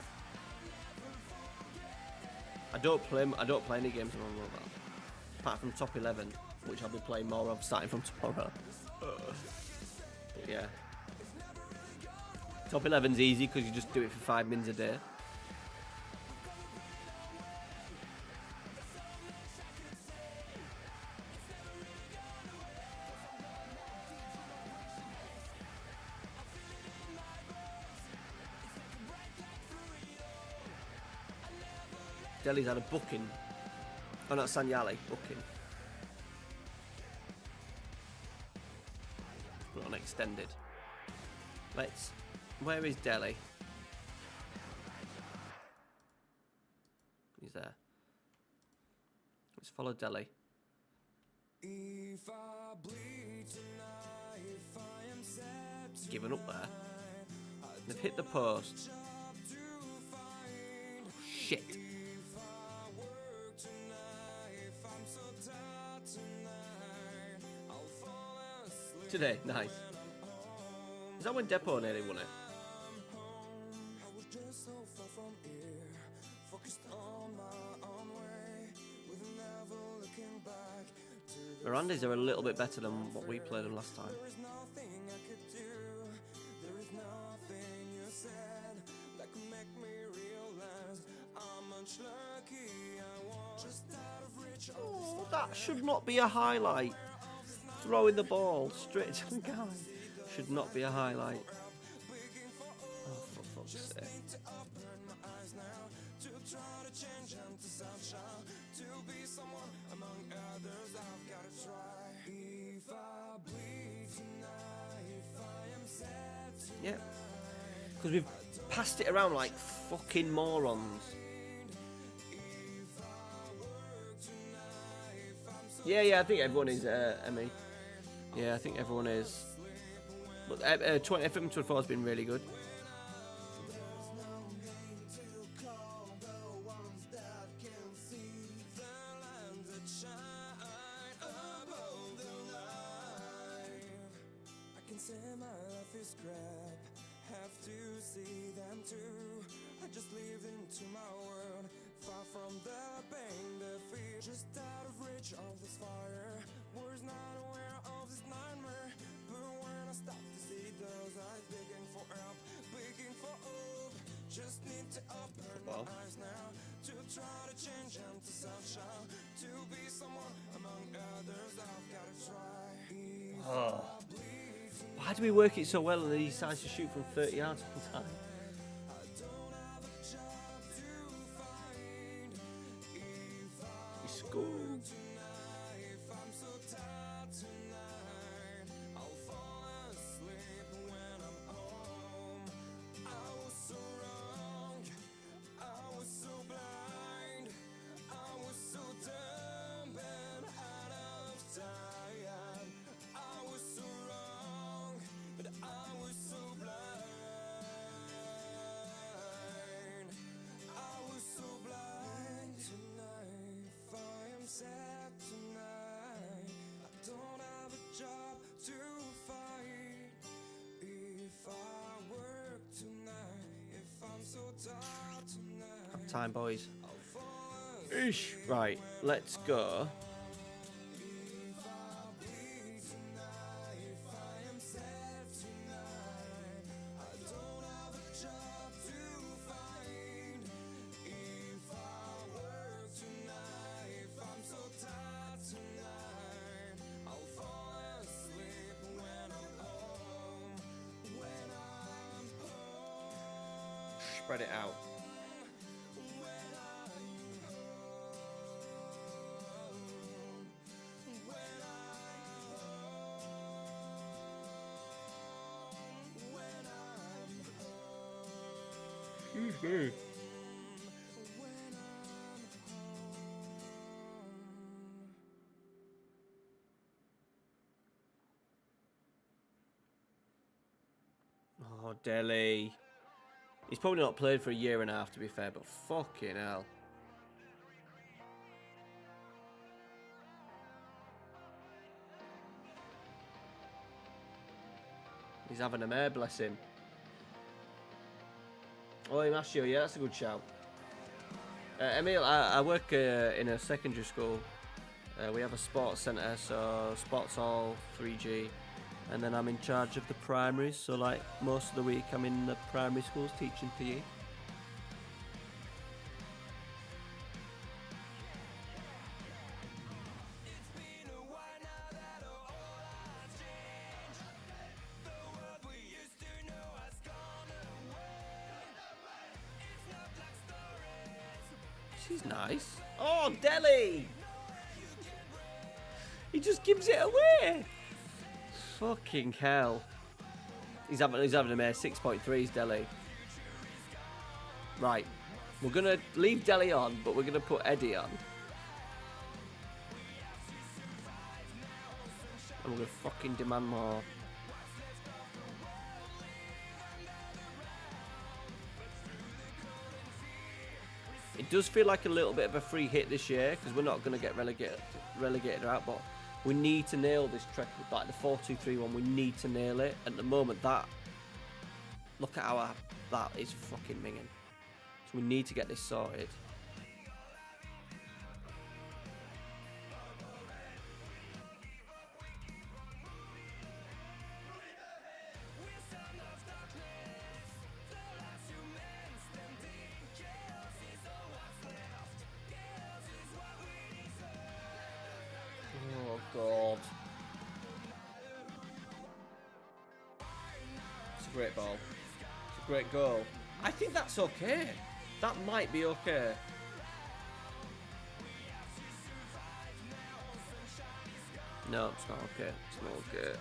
I don't play any games on mobile. Apart from Top 11, which I'll be playing more of starting from tomorrow. But yeah. Top 11's easy because you just do it for 5 minutes a day. Delhi's had a booking. Oh, not Sanyali, booking. Put it on extended. Let's... Where is Delhi? He's there. Let's follow Delhi. Given up there. They've hit the post. Oh, shit. Today, nice. Is that when Depot nearly won it? Miranda's are a little bit better than what we played them last time. Oh, that should not be a highlight. Throwing the ball straight to the guy should not be a highlight. Oh, for fuck's sake. Yeah, because we've passed it around like fucking morons. Yeah, I think everyone is, Emmy. Yeah, I think everyone is. But FM24 has been really good. Oh. Why do we work it so well and then he decides to shoot from 30 yards all the time? He scored. Time, boys. Ish. Right, let's go. Spread it out. Excuse me. Oh, Delhi. He's probably not played for a year and a half, to be fair, but fucking hell. He's having a mare, bless him. Oh, Imashio, yeah, that's a good shout. Emil, I work in a secondary school. We have a sports centre, so sports hall, 3G. And then I'm in charge of the primaries, so like most of the week I'm in the primary schools teaching PE. is nice. Oh, Delhi! He just gives it away. Fucking hell. He's having a mare. 6.3's Delhi. Right. We're going to leave Delhi on, but we're going to put Eddie on. And we're going to fucking demand more. It does feel like a little bit of a free hit this year because we're not going to get relegated out, but we need to nail this Treq, like the 4-2-3-1. We need to nail it. At the moment, look at that is fucking minging. So we need to get this sorted. Oh God. It's a great ball. It's a great goal. I think that's okay. That might be okay. No, it's not okay. It's not okay.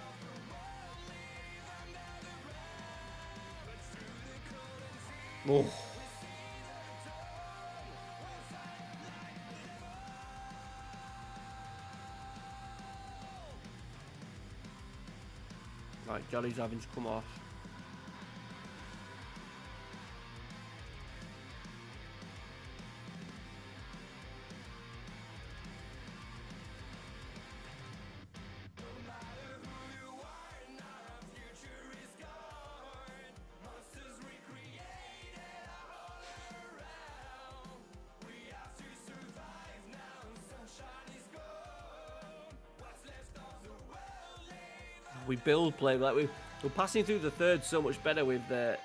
Oh. Right, Jolly's having to come off. We build play like we're passing through the third so much better with the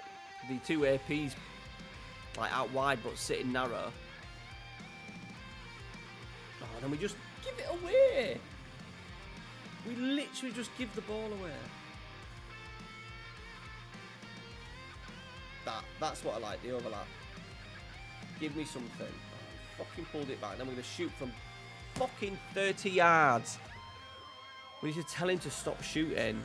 two APs like out wide but sitting narrow. Oh, then we just give it away. We literally just give the ball away. That's what I like, the overlap. Give me something. Oh, fucking pulled it back. Then we're gonna shoot from fucking 30 yards. We need to tell him to stop shooting.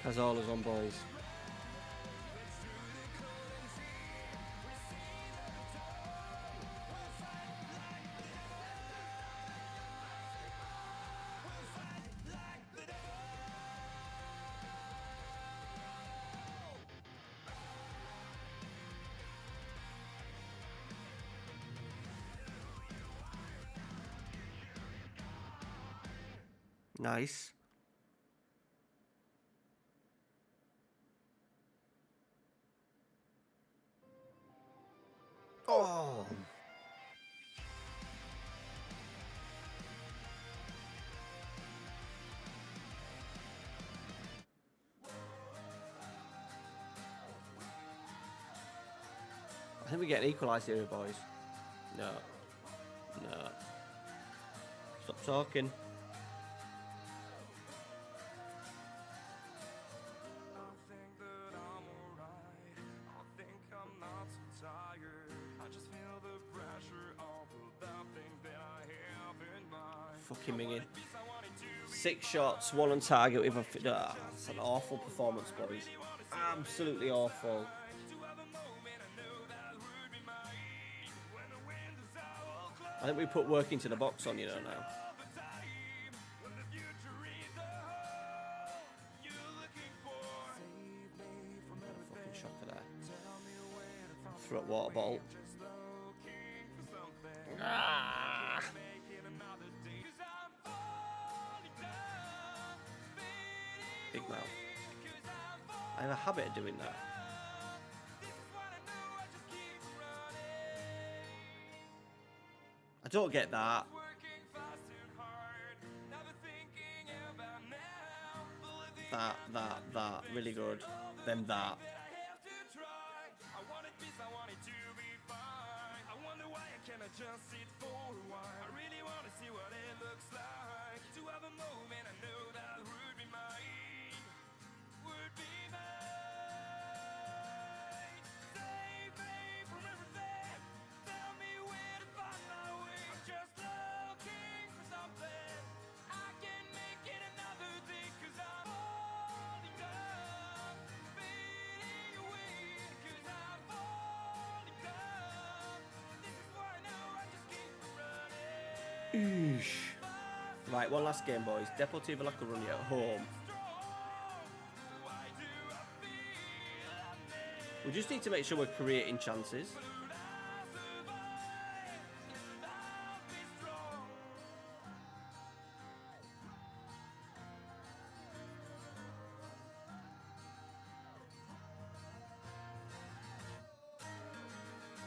Cazorla's on, boys. Nice. Oh. I think we get an equalised here, boys. No. No. Stop talking. Fucking minging. 6 shots, 1 on target with a... that's an awful performance, boys. Absolutely awful. I think we put work into the box on, you know, now. Fucking shocker there. Throw a water bottle. Ah! Big mouth. I have a habit of doing that. I don't get that. That. Really good. Then that. Right, one last game, boys. Deportivo La Coruña at home. We just need to make sure we're creating chances.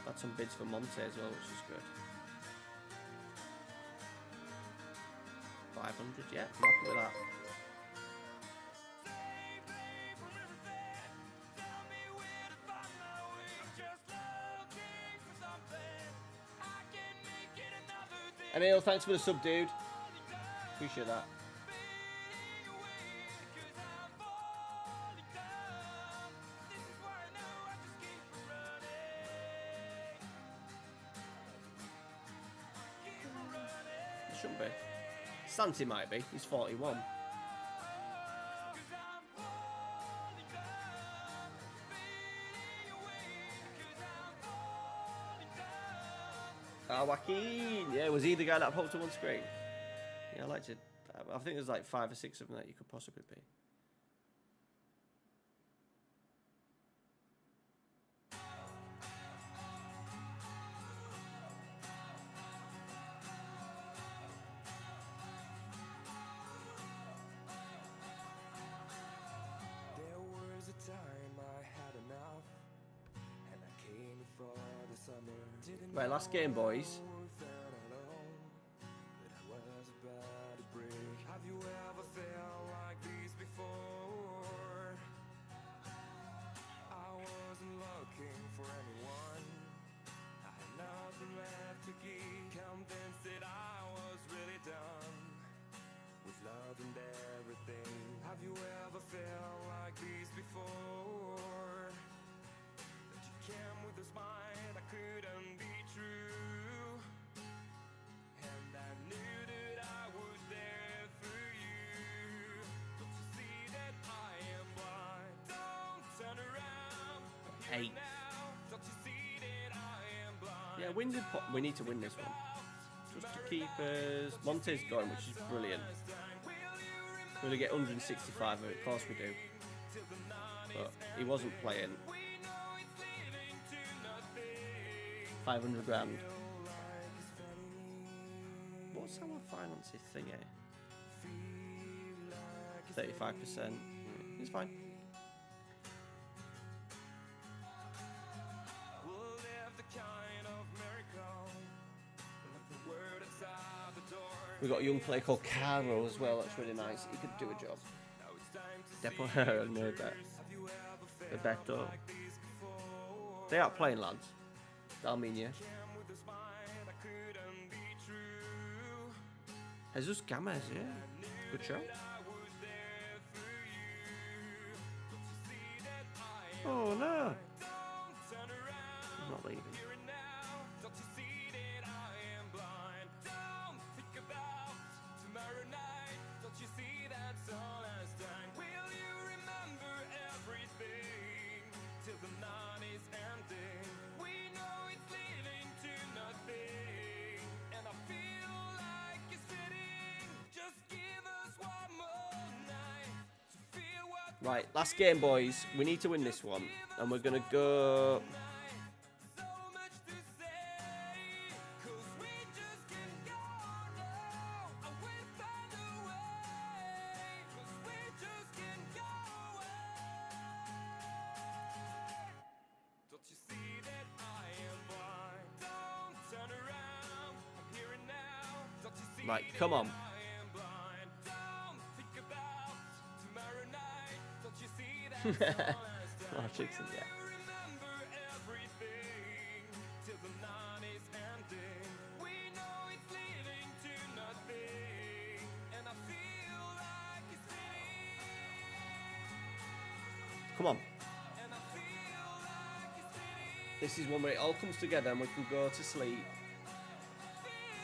Got some bids for Monte as well, which is good. 500, yeah, I'm happy with that. Emil, thanks for the sub, dude. Appreciate that. It shouldn't be. Santi might be. He's 41. Ah, Joaquin! Yeah, was he the guy that popped up on screen? Yeah, I liked it. I think there's like 5 or 6 of them that you could possibly be. There was a time I had enough, and I came for the summer. Didn't Right, last game, boys. know that alone, that I was about to break. Have you ever felt like this before? I wasn't looking for anyone. I had nothing left to give. Convinced that I was really done with love and everything. Have you ever felt like this before? That you came with a smile that couldn't be true, and I knew that I was there for you. Don't you see that I am blind? Don't turn around. I'm here 8. now. Don't you see that I am blind? Yeah, we need to win this one. Just to keep us. Monte's going, which is brilliant. We're going to get 165 of it, of course we do. But he wasn't playing. 500 grand. What's our finances thing here? 35%. It's fine. We'll live the kind of miracle, like the word outside the door. We've got a young player called Caro as well, that's really nice. He could do a job. Now it's time to Depo no bet. have you ever felt Bebeto. like this before? They are playing, lads. Dalminia. Came with a smile that couldn't be true. Jesus Gamez, yeah. Good show. I was there for you. Don't you see that I am? Oh no. Don't turn around. He's not leaving. Here and now. Don't you see that I am blind? Don't think about tomorrow night. Don't you see that's all last time? Will you remember everything till the night is ending? We know it's leading to nothing, and I feel like it's fitting. Just give us one more night to feel what. Right, last game, boys. We need to win this one. And we're going to go... So much to say, 'cause we just can't go now. I will find a way, 'cause we just can't go away. Don't you see that I am blind? Don't turn around. I'm here and now. Don't you see Right, come on. I am blind? Don't think about tomorrow night. Don't you see that's all last time? Oh, Jackson, yeah. Remember everything till the night is ending. We know it's leading to nothing, and I feel like it's fitting. Come on. And I feel like it's fitting. This is one where it all comes together and we can go to sleep.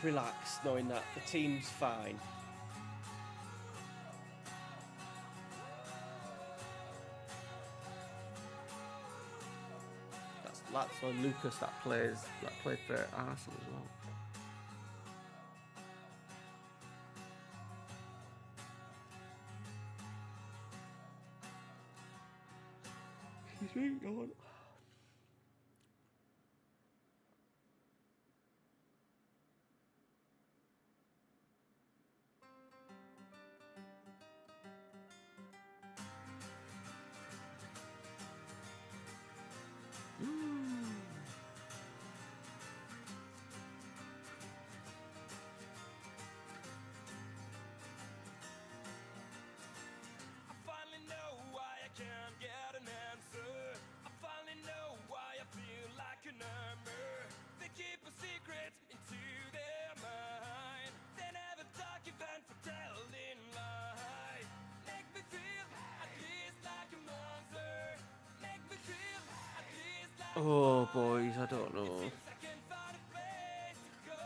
Relax, knowing that the team's fine. That's on Lucas that played for Arsenal as well. Excuse me, go on. I finally know why I can't get an answer. I finally know why I feel like a number. They keep a secret into their mind. They never talk even for telling lies. Make me feel at least like a monster. Make me feel at least like Oh, boys, I don't know. I can't find a place to go.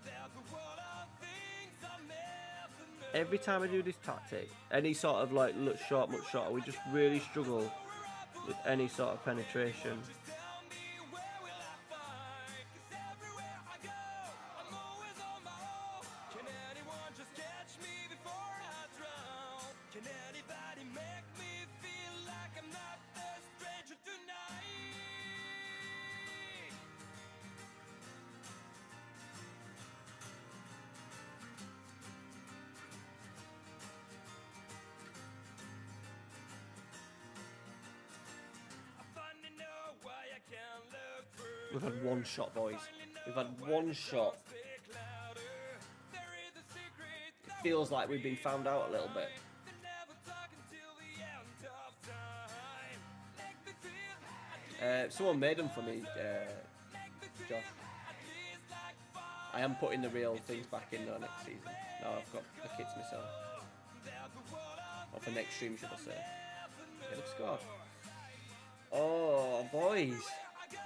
There's a world of things I never know. Every time I do this tactic, any sort of like look short, much shorter, we just really struggle with any sort of penetration. Just tell me where will I find? 'Cause everywhere I go, I'm always on my own. Can anyone just catch me before I drown? Can anybody make me feel like I'm not a stranger tonight? I finally know why I can't look through. We've had one shot, boys. We've had one shot. Speak louder. There is a secret. It feels like we've been found out a little bit. They never talk until the end of time. Make me feel at least Someone made them for me, Josh. like fun. I am putting the real things back in though next season. No, I've got the kits myself. There's a world of Or for next stream, should I say. It looks good. Oh, boys. I go.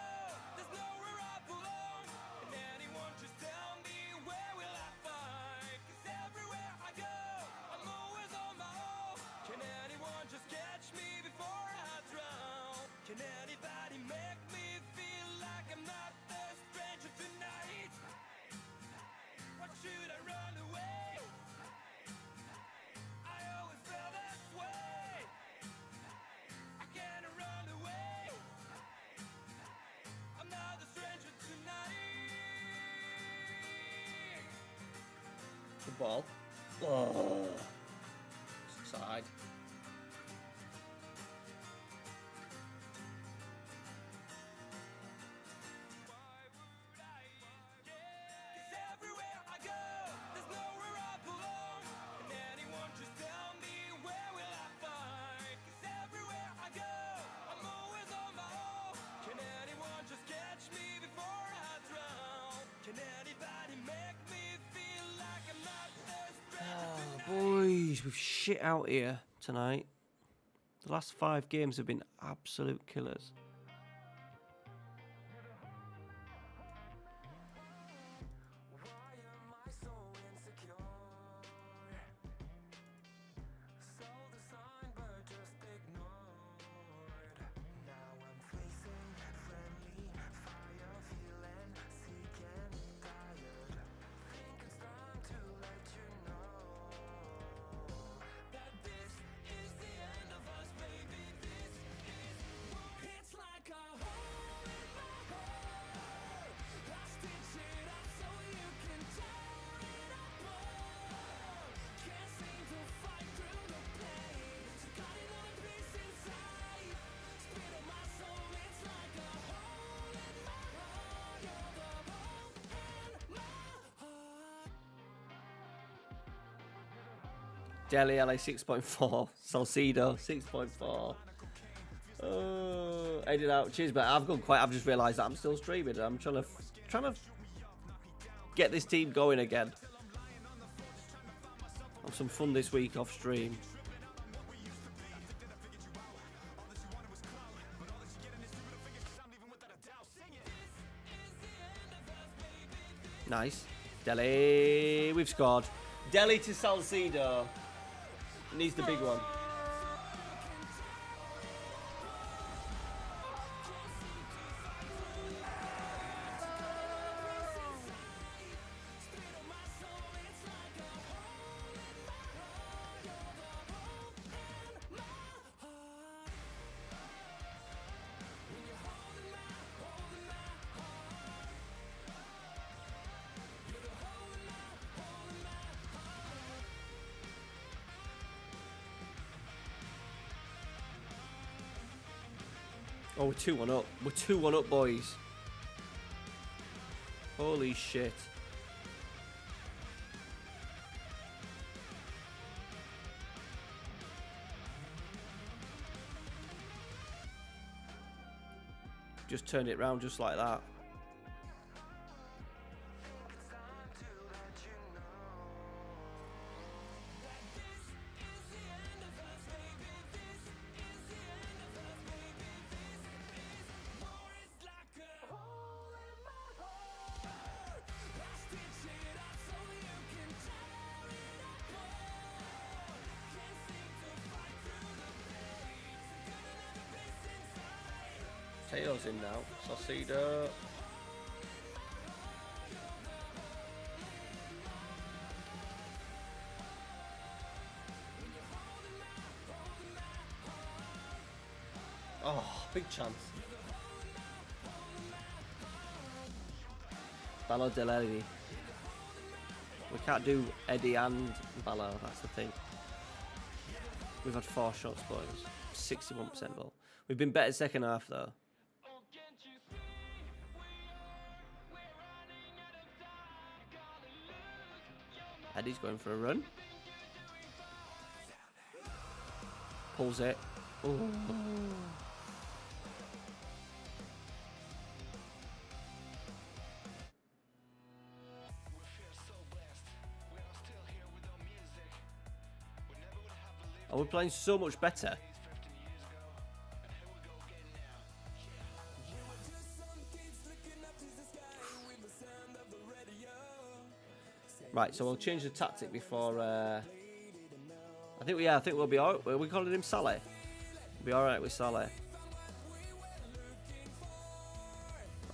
There's nowhere I belong. Can anyone just tell me where will I find? 'Cause everywhere I go, I'm always on my own. Can anyone just catch me before I drown? Can anybody make me feel like I'm not a stranger tonight? What should I run away? I always felt this way. I can't run away. I'm not a stranger tonight. The ball. Oh. Side. Why would I care? 'Cause everywhere I go, there's nowhere I belong. Can anyone just tell me where will I find? 'Cause everywhere I go, I'm always on my own. Can anyone just catch me before I drown? Can anybody make me feel like I'm not a stranger tonight? Boys, we've shit out here tonight. The last 5 games have been absolute killers. Why am I so insecure? Sold the sign but just ignored. Now I'm facing friendly fire, feeling sick and tired. Think it's time to let you know that this is the end of us, baby. This is war. It's like a hole in my heart. I stitch it up so you can tear it apart. Can't seem to fight through the pain. So got another piece inside. Spit on my soul. It's like a hole in my heart. You're the hole in my heart. Delhi LA 6.4. Salcedo 6.4. Oh, edit out. Cheers, but I've gone quiet. I've just realised that I'm still streaming. I'm trying to get this team going again. Have some fun this week off stream. Nice. Delhi, we've scored. Delhi to Salcedo. Needs the big one. Oh, we're 2-1 up. We're 2-1 up, boys. Holy shit. Just turned it round just like that. Tails in now. Saucedo. Oh, big chance. Ballo Delelli. We can't do Eddie and Ballo, that's the thing. We've had 4 shots, boys. 61% ball. We've been better second half though. Eddie's going for a run. Pulls it. Ooh. Oh, we're playing so much better. Right, so we'll change the tactic before. I think we'll be alright. Are we calling him Saleh? We'll be alright with Saleh.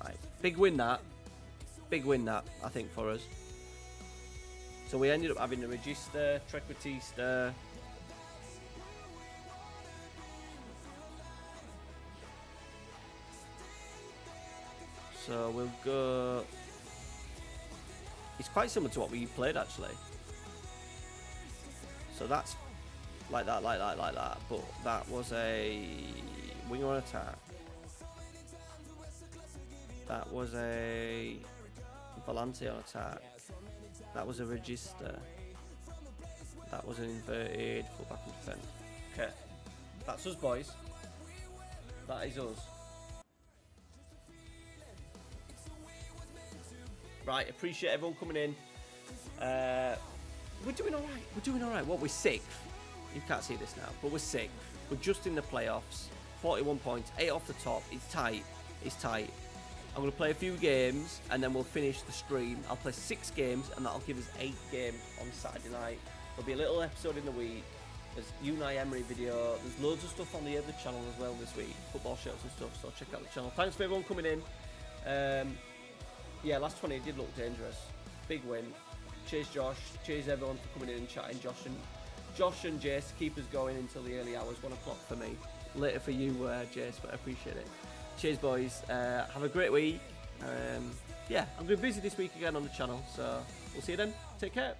Right, big win that. Big win that, I think, for us. So we ended up having a Register, Treq Icon. So we'll go. It's quite similar to what we played actually. So that's like that. But that was a winger on attack. That was a volante on attack. That was a Register. That was an inverted fullback and defence. Okay, that's us, boys. That is us. Right, appreciate everyone coming in. We're doing all right. We're doing all right. What, we're 6th? You can't see this now, but we're 6th. We're just in the playoffs. 41 points, 8 off the top. It's tight. It's tight. I'm going to play a few games, and then we'll finish the stream. I'll play 6 games, and that'll give us 8 games on Saturday night. There'll be a little episode in the week. There's Unai Emery video. There's loads of stuff on the other channel as well this week. Football shirts and stuff, so check out the channel. Thanks for everyone coming in. Yeah, last 20 did look dangerous. Big win. Cheers, Josh. Cheers, everyone, for coming in and chatting. Josh and Jace to keep us going until the early hours. 1 o'clock for me. Later for you, Jace, but I appreciate it. Cheers, boys. Have a great week. Yeah, I'm going to be busy this week again on the channel, so we'll see you then. Take care.